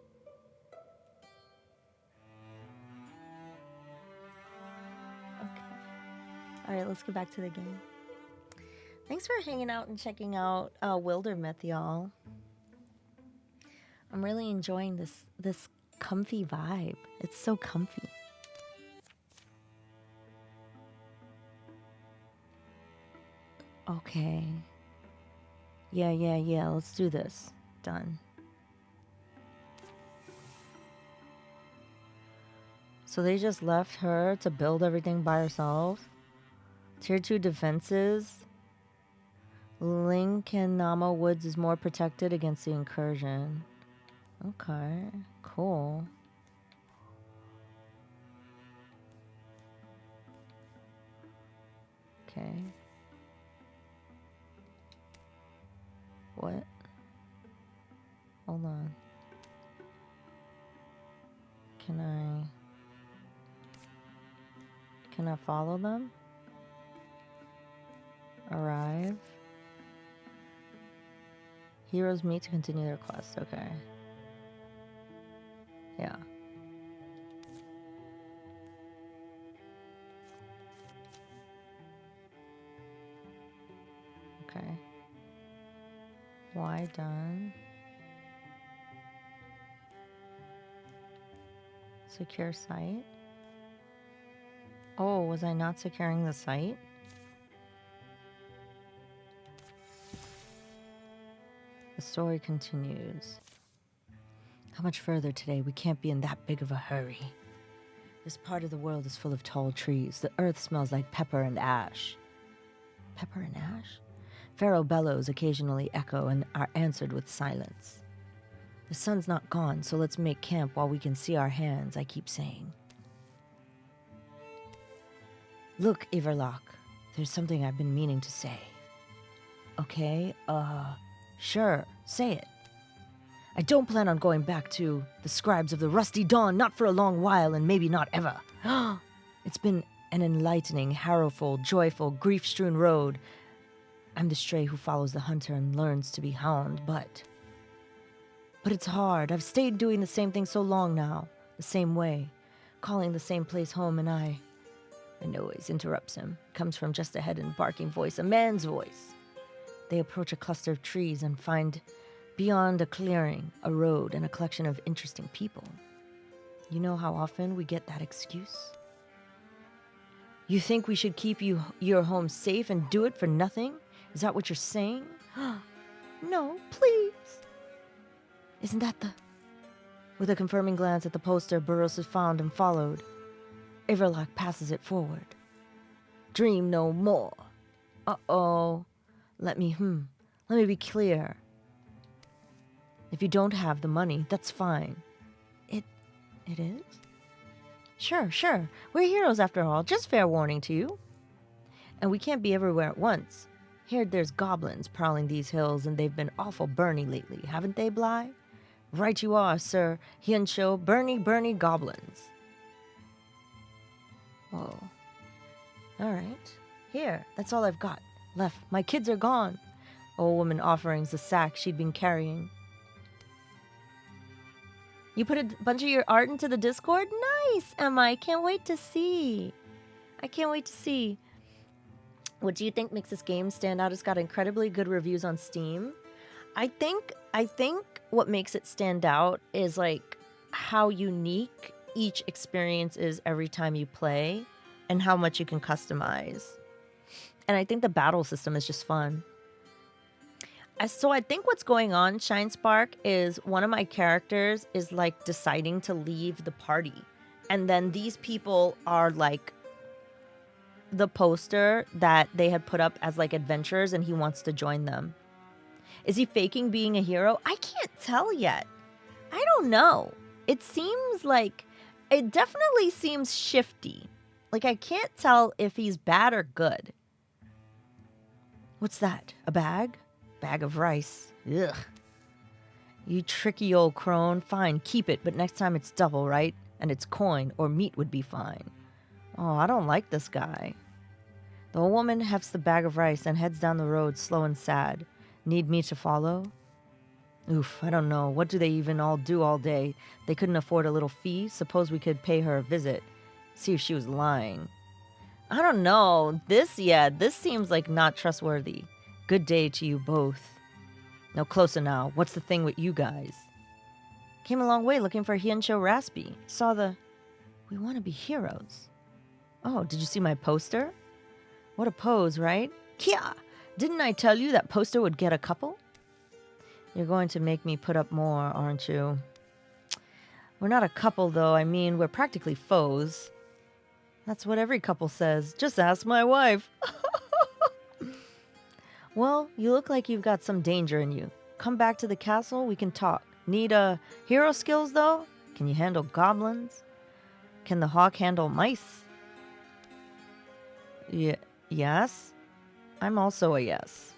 Okay. All right, let's get back to the game. Thanks for hanging out and checking out Wildermyth, y'all. I'm really enjoying this comfy vibe. It's so comfy. Okay. Yeah. Let's do this. Done. So they just left her to build everything by herself. Tier 2 defenses. Lincolnama Woods is more protected against the incursion. Okay, cool. Okay. What? Hold on. Can I follow them? Arrive. Heroes meet to continue their quest. Okay. Yeah. Okay. Y done. Secure site. Oh, was I not securing the site? The story continues. How much further today? We can't be in that big of a hurry. This part of the world is full of tall trees. The earth smells like pepper and ash. Pepper and ash? Feral bellows occasionally echo and are answered with silence. The sun's not gone, so let's make camp while we can see our hands, I keep saying. Look, Iverlock, there's something I've been meaning to say. Okay, sure, say it. I don't plan on going back to the scribes of the Rusty Dawn, not for a long while, and maybe not ever. It's been an enlightening, harrowful, joyful, grief-strewn road. I'm the stray who follows the hunter and learns to be hound, but it's hard. I've stayed doing the same thing so long now, the same way. calling the same place home, and I... A noise interrupts him. It comes from just ahead in a barking voice, a man's voice. They approach a cluster of trees and find beyond a clearing, a road, and a collection of interesting people. You know how often we get that excuse? You think we should keep your home safe and do it for nothing? Is that what you're saying? No, please. Isn't that the... With a confirming glance at the poster Burroughs has found and followed, Everlock passes it forward. Dream no more. Uh-oh. Let me be clear. If you don't have the money, that's fine. It is? Sure. We're heroes after all. Just fair warning to you. And we can't be everywhere at once. Heard there's goblins prowling these hills, and they've been awful burny lately, haven't they, Bly? Right you are, Sir Hyunsho. Burny goblins. Whoa. All right. Here, that's all I've got left. My kids are gone. Old woman offerings the sack she'd been carrying. You put a bunch of your art into the Discord? Nice, Emma. I can't wait to see. What do you think makes this game stand out? It's got incredibly good reviews on Steam. I think what makes it stand out is like how unique each experience is every time you play and how much you can customize. And I think the battle system is just fun. So I think what's going on, Shine Spark, is one of my characters is like deciding to leave the party. And then these people are like the poster that they had put up as like adventurers, and he wants to join them. Is he faking being a hero? I can't tell yet. I don't know. It definitely seems shifty. Like I can't tell if he's bad or good. What's that? A bag? Bag of rice. Ugh. You tricky old crone. Fine, keep it, but next time it's double, right? And it's coin or meat would be fine. Oh, I don't like this guy. The old woman hefts the bag of rice and heads down the road, slow and sad. Need me to follow? Oof, I don't know. What do they even all do all day? They couldn't afford a little fee. Suppose we could pay her a visit. See if she was lying. I don't know. This seems like not trustworthy. Good day to you both. No, closer now. What's the thing with you guys? Came a long way looking for Hyunsho Raspy. Saw the... We want to be heroes. Oh, did you see my poster? What a pose, right? Kia! Didn't I tell you that poster would get a couple? You're going to make me put up more, aren't you? We're not a couple, though. I mean, we're practically foes. That's what every couple says. Just ask my wife. Well, you look like you've got some danger in you. Come back to the castle, we can talk. Need hero skills, though? Can you handle goblins? Can the hawk handle mice? Yes? I'm also a yes.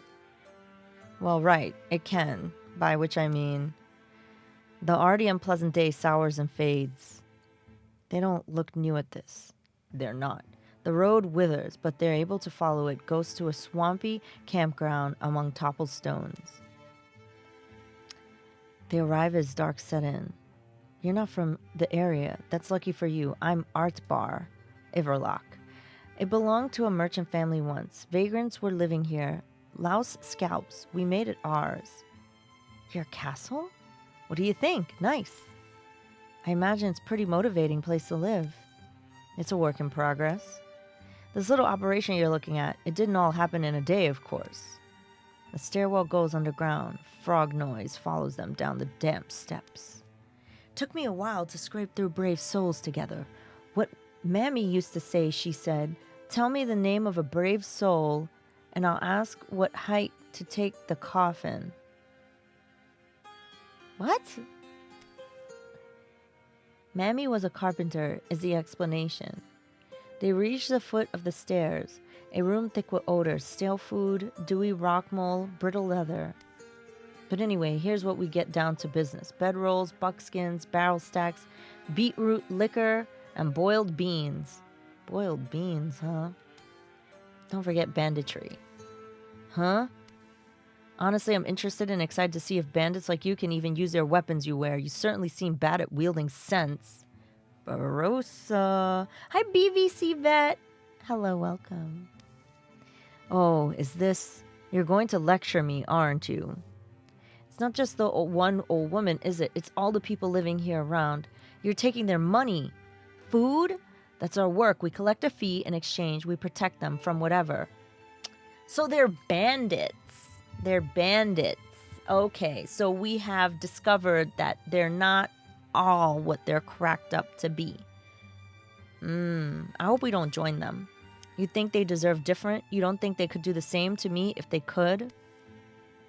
Well, right, it can. By which I mean, the already unpleasant day sours and fades. They don't look new at this. They're not. The road withers, but they're able to follow it, goes to a swampy campground among toppled stones. They arrive as dark set in. You're not from the area. That's lucky for you. I'm Artbar, Everlock. It belonged to a merchant family once. Vagrants were living here. Louse scalps. We made it ours. Your castle? What do you think? Nice. I imagine it's a pretty motivating place to live. It's a work in progress. This little operation you're looking at, it didn't all happen in a day, of course. The stairwell goes underground. Frog noise follows them down the damp steps. Took me a while to scrape through brave souls together. What Mammy used to say, she said, tell me the name of a brave soul, and I'll ask what height to take the coffin. What? Mammy was a carpenter, is the explanation. They reached the foot of the stairs, a room thick with odors, stale food, dewy rock mold, brittle leather. But anyway, here's what we get down to business. Bedrolls, buckskins, barrel stacks, beetroot liquor, and boiled beans. Boiled beans, huh? Don't forget banditry. Huh? Honestly, I'm interested and excited to see if bandits like you can even use their weapons you wear. You certainly seem bad at wielding sense. Barossa. Hi, BVC Vet. Hello, welcome. Oh, is this... You're going to lecture me, aren't you? It's not just the one old woman, is it? It's all the people living here around. You're taking their money. Food? That's our work. We collect a fee. In exchange, we protect them from whatever. So they're bandits. They're bandits. Okay, so we have discovered that they're not all what they're cracked up to be. I hope we don't join them. You think they deserve different? You don't think they could do the same to me if they could?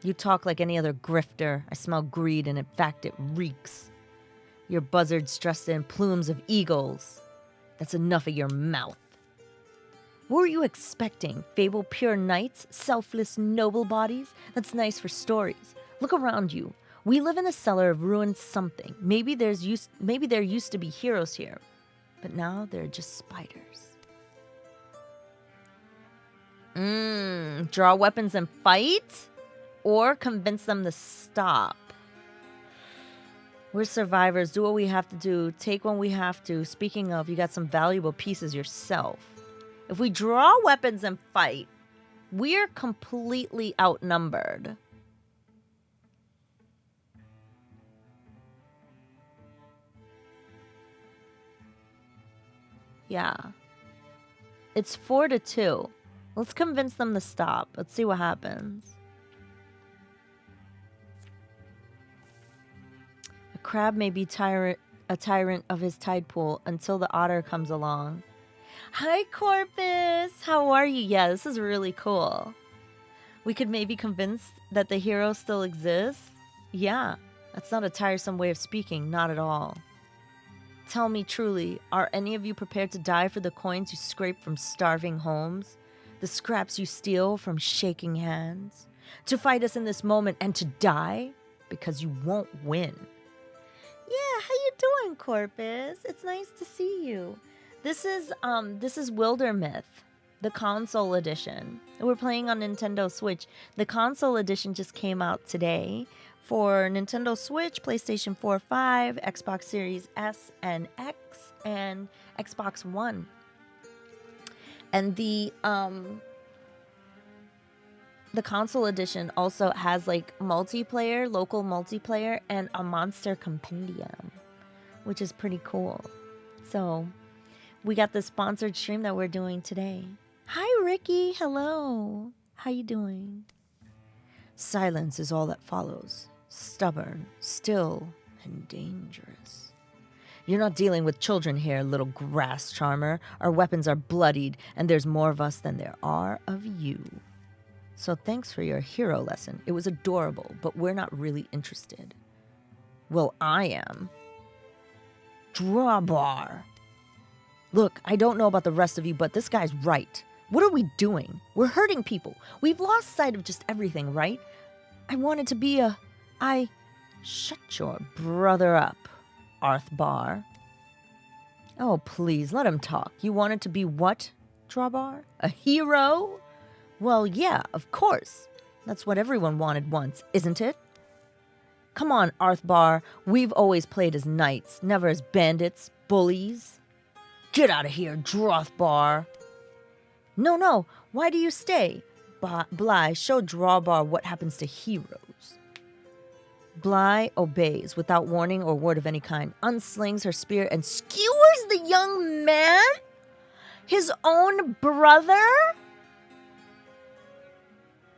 You talk like any other grifter. I smell greed, and in fact it reeks. Your buzzards dressed in plumes of eagles. That's enough of your mouth. What were you expecting? Fable pure knights? Selfless noble bodies? That's nice for stories. Look around you. We live in a cellar of ruined something. Maybe there used to be heroes here. But now they're just spiders. Draw weapons and fight? Or convince them to stop? We're survivors. Do what we have to do. Take when we have to. Speaking of, you got some valuable pieces yourself. If we draw weapons and fight, we're completely outnumbered. Yeah. It's 4-2. Let's convince them to stop. Let's see what happens. A crab may be a tyrant of his tide pool until the otter comes along. Hi, Corpus! How are you? Yeah, this is really cool. We could maybe convince that the hero still exists? Yeah, that's not a tiresome way of speaking, not at all. Tell me truly, are any of you prepared to die for the coins you scrape from starving homes? The scraps you steal from shaking hands? To fight us in this moment and to die? Because you won't win. Yeah, how you doing, Corpus? It's nice to see you. This is Wildermyth, the console edition. We're playing on Nintendo Switch. The console edition just came out today for Nintendo Switch, PlayStation 4, 5, Xbox Series S and X, and Xbox One. And the console edition also has like multiplayer, local multiplayer, and a monster compendium, which is pretty cool. So we got the sponsored stream that we're doing today. Hi, Ricky. Hello. How you doing? Silence is all that follows. Stubborn, still, and dangerous. You're not dealing with children here, little grass charmer. Our weapons are bloodied, and there's more of us than there are of you. So thanks for your hero lesson. It was adorable, but we're not really interested. Well, I am. Drawbar. Look, I don't know about the rest of you, but this guy's right. What are we doing? We're hurting people. We've lost sight of just everything, right? I wanted to be Shut your brother up, Arthbar. Oh, please, let him talk. You wanted to be what, Drawbar? A hero? Well, yeah, of course. That's what everyone wanted once, isn't it? Come on, Arthbar. We've always played as knights, never as bandits, bullies. Get out of here, Drothbar. No. Why do you stay? Bly, show Drawbar what happens to heroes. Bly obeys without warning or word of any kind, unslings her spear and skewers the young man? His own brother?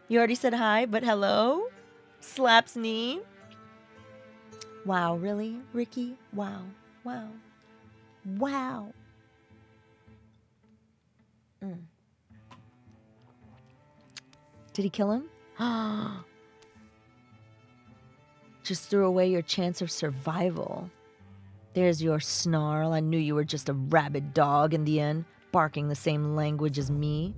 You already said hi, but hello? Slaps knee. Wow, really, Ricky? Wow. Did he kill him? Just threw away your chance of survival. There's your snarl. I knew you were just a rabid dog in the end, barking the same language as me.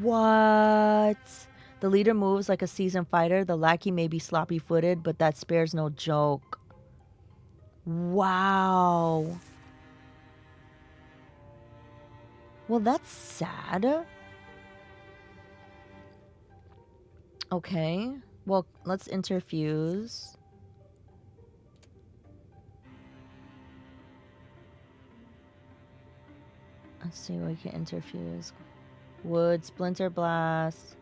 What? The leader moves like a seasoned fighter. The lackey may be sloppy-footed, but that spares no joke. Wow. Well, that's sad. Okay. Well, let's interfuse. Let's see what we can interfuse. Wood, Splinter Blast.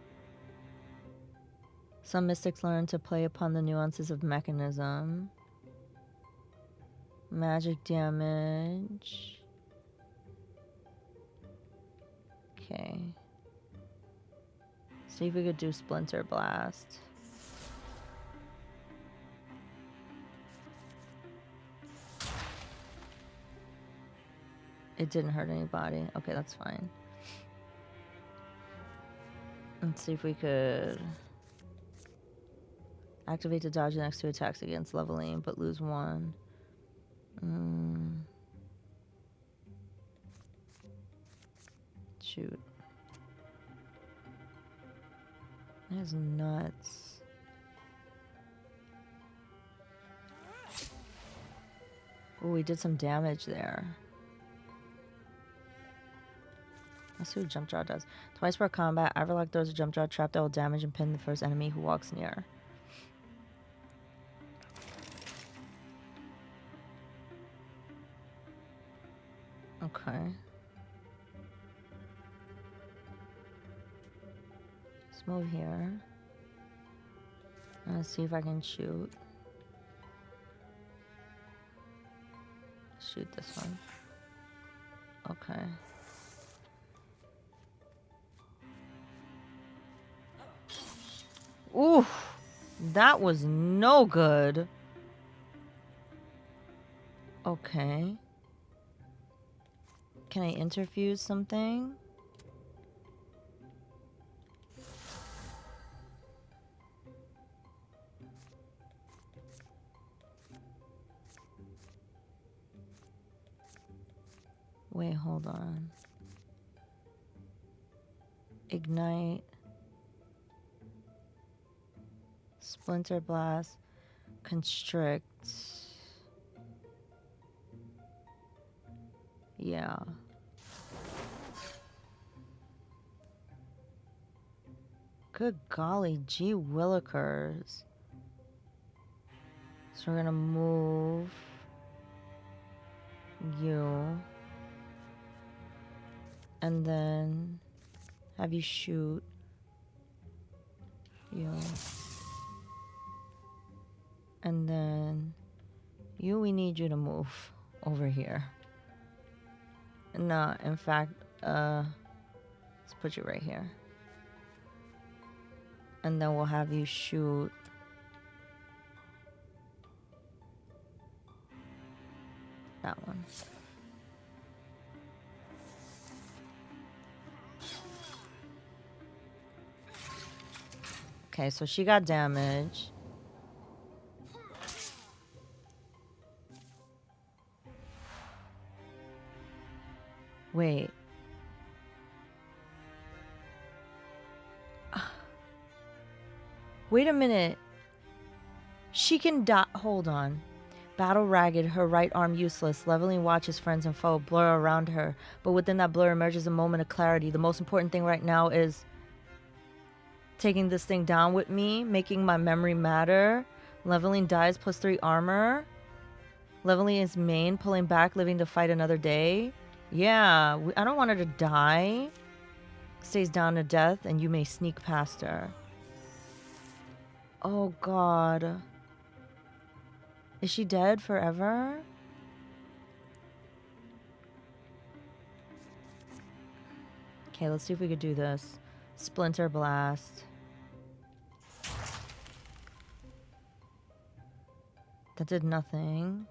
Some mystics learn to play upon the nuances of mechanism. Magic damage. Okay. See if we could do Splinter Blast. It didn't hurt anybody. Okay, that's fine. Let's see if we could activate to dodge the next 2 attacks against leveling, but lose 1. Shoot. That is nuts. Oh, we did some damage there. Let's see what Jump Draw does. Twice per combat, Everlock throws a Jump Draw trap that will damage and pin the first enemy who walks near. Okay. Let's move here. Let's see if I can shoot. Shoot this one. Okay. Ooh, that was no good. Okay. Can I interfuse something? Wait, hold on. Ignite. Splinter Blast. Constrict. Yeah. Good golly, gee willikers. So we're gonna move you. And then have you shoot you. And then you, we need you to move over here. No, in fact, let's put you right here. And then we'll have you shoot that one. Okay, so she got damage. Wait. Wait a minute. She can die. Hold on. Battle ragged, her right arm useless. Leveling watches friends and foe blur around her. But within that blur emerges a moment of clarity. The most important thing right now is taking this thing down with me, making my memory matter. Leveling dies +3 armor. Leveling is main, pulling back, living to fight another day. Yeah, I don't want her to die. Stays down to death, and you may sneak past her. Oh, God. Is she dead forever? Okay, let's see if we could do this. Splinter Blast. That did nothing.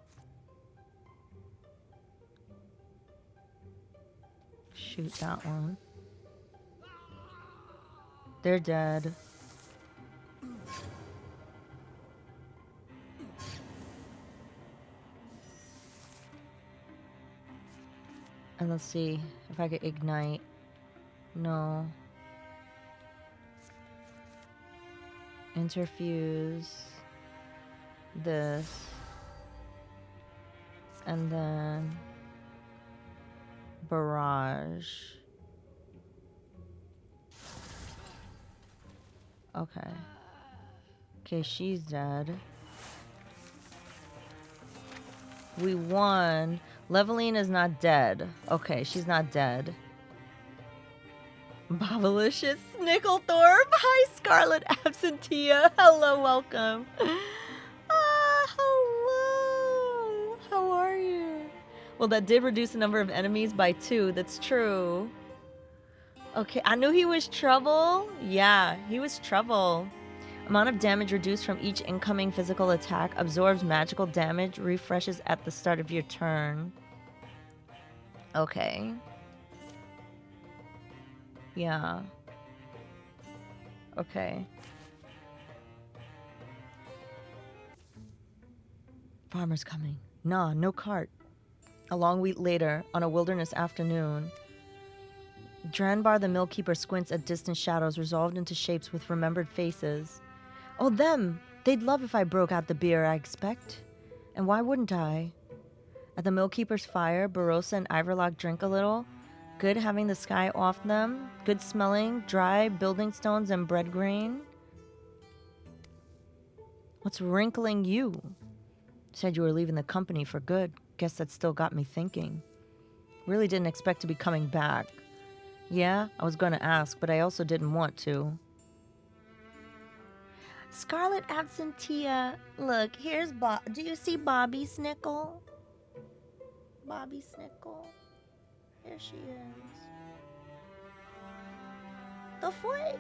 Shoot that one. They're dead. And let's see if I could ignite. No. Interfuse. This. And then barrage. Okay. Okay, she's dead. We won. Leveline is not dead. Okay, she's not dead. Bobalicious Snicklethorpe. Hi, Scarlet Absentia. Hello, welcome. Hello. How are you? Well, that did reduce the number of enemies by 2. That's true. Okay, I knew he was trouble. Yeah, he was trouble. Amount of damage reduced from each incoming physical attack. Absorbs magical damage. Refreshes at the start of your turn. Okay. Yeah. Okay. Farmer's coming. Nah, no cart. A long week later, on a wilderness afternoon, Dranbar the Millkeeper squints at distant shadows resolved into shapes with remembered faces. Oh, them! They'd love if I broke out the beer, I expect. And why wouldn't I? At the Millkeeper's fire, Barossa and Iverlock drink a little. Good having the sky off them. Good smelling, dry building stones and bread grain. What's wrinkling you? Said you were leaving the company for good. Guess that still got me thinking. Really didn't expect to be coming back. Yeah, I was going to ask, but I also didn't want to. Scarlet Absentia. Look, here's Bob. Do you see Bobby Snickle? Bobby Snickle. Here she is. The foot.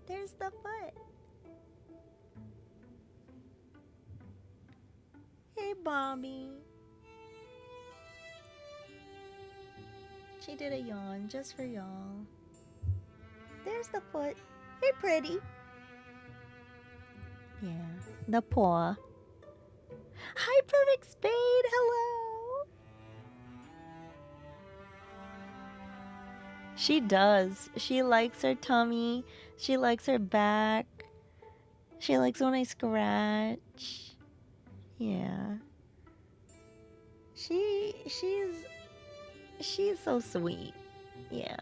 There's the foot. Hey, Bobby. She did a yawn just for y'all. There's the foot. Hey, pretty. Yeah, the paw. Hi, Perfect Spade. Hello. She does. She likes her tummy. She likes her back. She likes when I scratch. Yeah. She's so sweet. Yeah.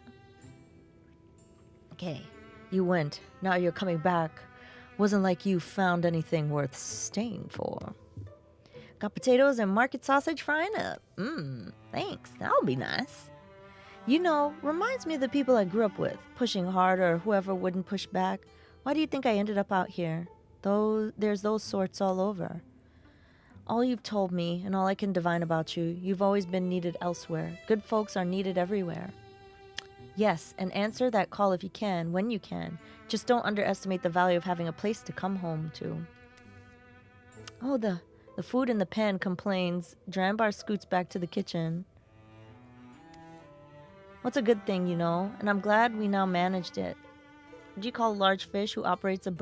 Okay, you went. Now you're coming back. Wasn't like you found anything worth staying for. Got potatoes and market sausage frying up. Thanks. That'll be nice. You know, reminds me of the people I grew up with, pushing hard or whoever wouldn't push back. Why do you think I ended up out here? There's those sorts all over. All you've told me and all I can divine about you, you've always been needed elsewhere. Good folks are needed everywhere. Yes, and answer that call if you can, when you can. Just don't underestimate the value of having a place to come home to. Oh, the food in the pan complains. Dranbar scoots back to the kitchen. What's a good thing, you know? And I'm glad we now managed it. What do you call a large fish who operates on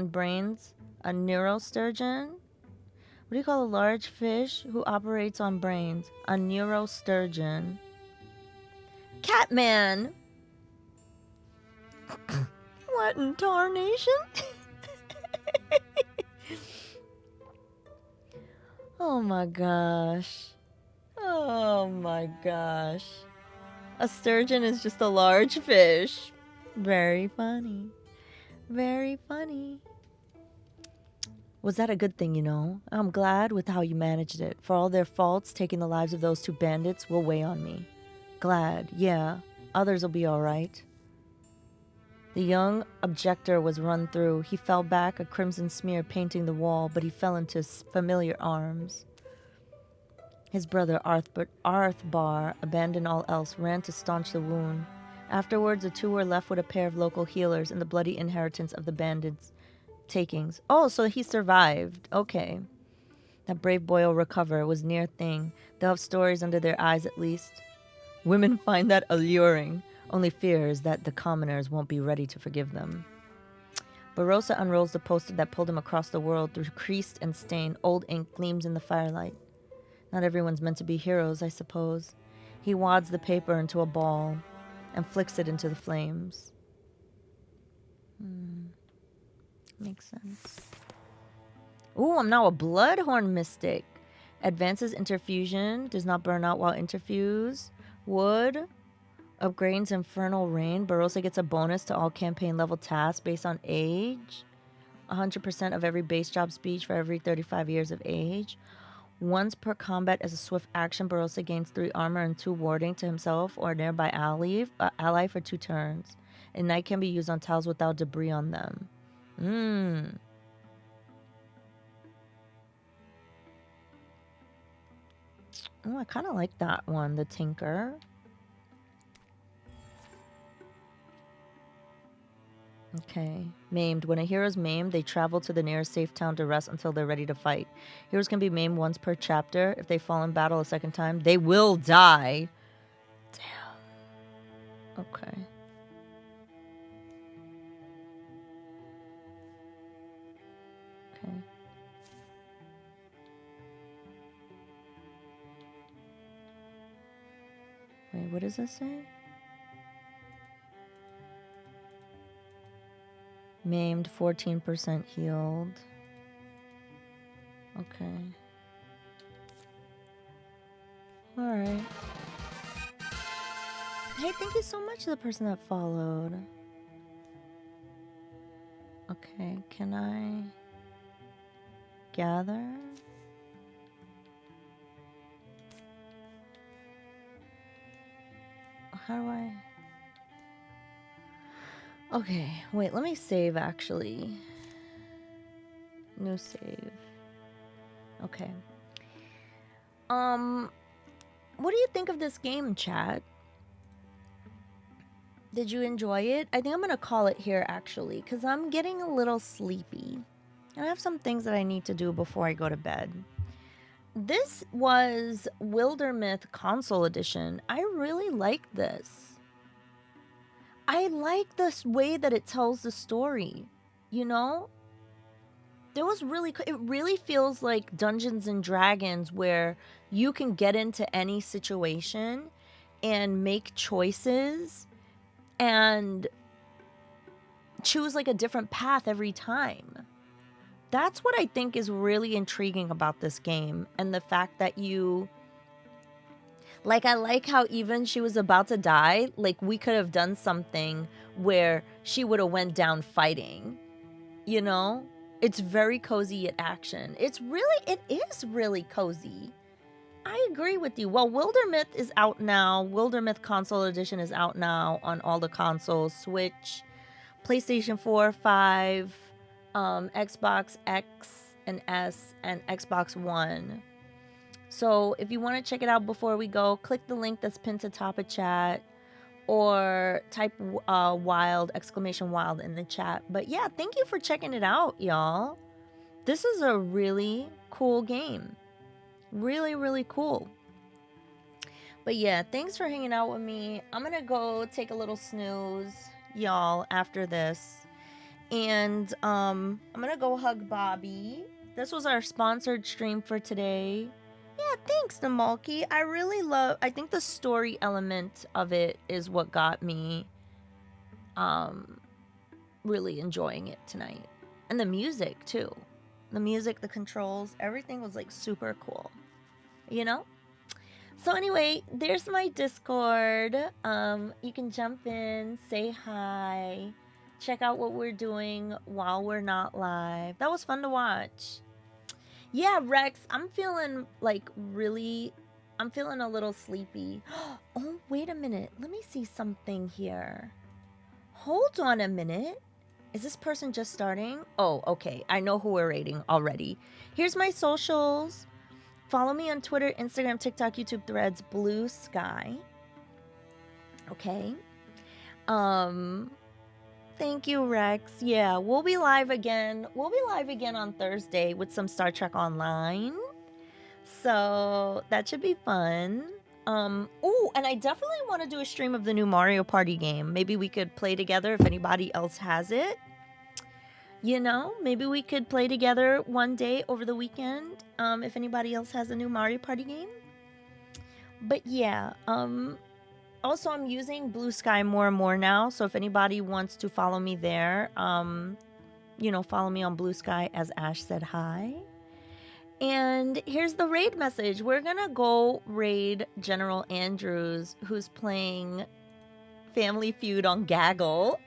brains? A neurosturgeon? What do you call a large fish who operates on brains? A neurosturgeon. Catman! What in tarnation? Oh my gosh. Oh my gosh. A sturgeon is just a large fish. Very funny. Very funny. Was that a good thing, you know? I'm glad with how you managed it. For all their faults, taking the lives of those 2 bandits will weigh on me. Glad, yeah. Others will be all right. The young objector was run through. He fell back, a crimson smear painting the wall, but he fell into familiar arms. His brother Arthbar abandoned all else, ran to staunch the wound. Afterwards, the 2 were left with a pair of local healers and the bloody inheritance of the bandits' takings. Oh, so he survived. Okay. That brave boy will recover. It was near thing. They'll have stories under their eyes at least. Women find that alluring. Only fear is that the commoners won't be ready to forgive them. Barossa unrolls the poster that pulled him across the world through creased and stained. Old ink gleams in the firelight. Not everyone's meant to be heroes, I suppose. He wads the paper into a ball and flicks it into the flames. Makes sense. Ooh, I'm now a Bloodhorn Mystic. Advances interfusion. Does not burn out while interfused. Wood. Upgrades Infernal Rain. Barossa gets a bonus to all campaign level tasks based on age. 100% of every base job speech for every 35 years of age. Once per combat as a swift action, Barossa gains 3 armor and 2 warding to himself or nearby ally for 2 turns. Ignite can be used on tiles without debris on them. Oh, I kind of like that one, the Tinker. Okay. Maimed. When a hero's maimed, they travel to the nearest safe town to rest until they're ready to fight. Heroes can be maimed once per chapter. If they fall in battle a second time, they will die. Damn. Okay. Okay. Wait, what does this say? Maimed, 14% healed. Okay. Alright. Hey, thank you so much to the person that followed. Okay, can I gather? How do I... Okay, wait, let me save actually. New save. Okay. What do you think of this game, chat? Did you enjoy it? I think I'm gonna call it here actually, because I'm getting a little sleepy. And I have some things that I need to do before I go to bed. This was Wildermyth Console Edition. I really like this. I like this way that it tells the story, you know? It really feels like Dungeons and Dragons, where you can get into any situation and make choices and choose like a different path every time. That's what I think is really intriguing about this game, and the fact that you... Like, I like how even she was about to die, like, we could have done something where she would have went down fighting, you know? It's very cozy at action. It is really cozy. I agree with you. Well, Wildermyth is out now. Wildermyth Console Edition is out now on all the consoles. Switch, PlayStation 4, 5, Xbox X and S, and Xbox One. So if you want to check it out before we go, click the link that's pinned to top of chat, or type wild, !wild in the chat. But yeah, thank you for checking it out, y'all. This is a really cool game. Really, really cool. But yeah, thanks for hanging out with me. I'm going to go take a little snooze, y'all, after this. And I'm going to go hug Bobby. This was our sponsored stream for today. Yeah, thanks, Namalki. I think the story element of it is what got me really enjoying it tonight. And the music, too. The music, the controls, everything was like super cool. You know? So anyway, there's my Discord. You can jump in, say hi, check out what we're doing while we're not live. That was fun to watch. Yeah, Rex, I'm feeling a little sleepy. Oh, wait a minute. Let me see something here. Hold on a minute. Is this person just starting? Oh, okay. I know who we're rating already. Here's my socials. Follow me on Twitter, Instagram, TikTok, YouTube, Threads, Blue Sky. Okay. Thank you, Rex. Yeah, we'll be live again. We'll be live again on Thursday with some Star Trek Online. So that should be fun. Oh, and I definitely want to do a stream of the new Mario Party game. Maybe we could play together if anybody else has it. You know, maybe we could play together one day over the weekend, if anybody else has a new Mario Party game. But yeah, also, I'm using Blue Sky more and more now, so if anybody wants to follow me there, you know, follow me on Blue Sky as Ash said hi. And here's the raid message. We're gonna go raid General Andrews, who's playing Family Feud on Gaggle.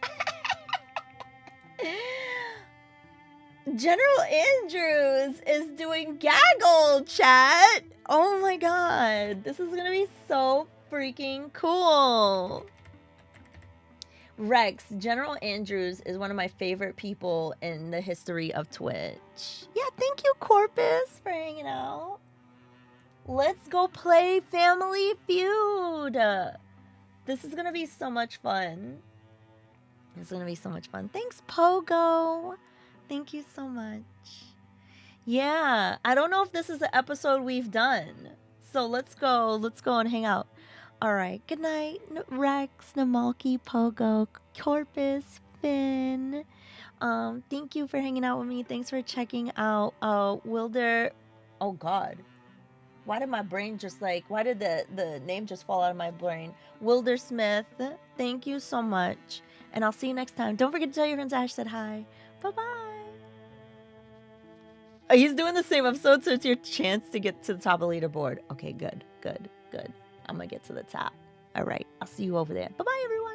General Andrews is doing Gaggle, chat. Oh my god. This is gonna be so freaking cool. Rex, General Andrews is one of my favorite people in the history of Twitch. Yeah, thank you, Corpus, for hanging out. Let's go play Family Feud. This is gonna be so much fun. It's gonna be so much fun. Thanks, Pogo. Thank you so much. Yeah, I don't know if this is the episode we've done. So let's go and hang out. All right, good night, Rex, Namalki, Pogo, Corpus, Finn. Thank you for hanging out with me. Thanks for checking out Wilder. Oh God, why did my brain just why did the name just fall out of my brain? Wildersmyth. Thank you so much, and I'll see you next time. Don't forget to tell your friends Ash said hi. Bye bye. Oh, he's doing the same episode, so it's your chance to get to the top of the leaderboard. Okay, good. I'm gonna get to the top. All right, I'll see you over there. Bye bye, everyone.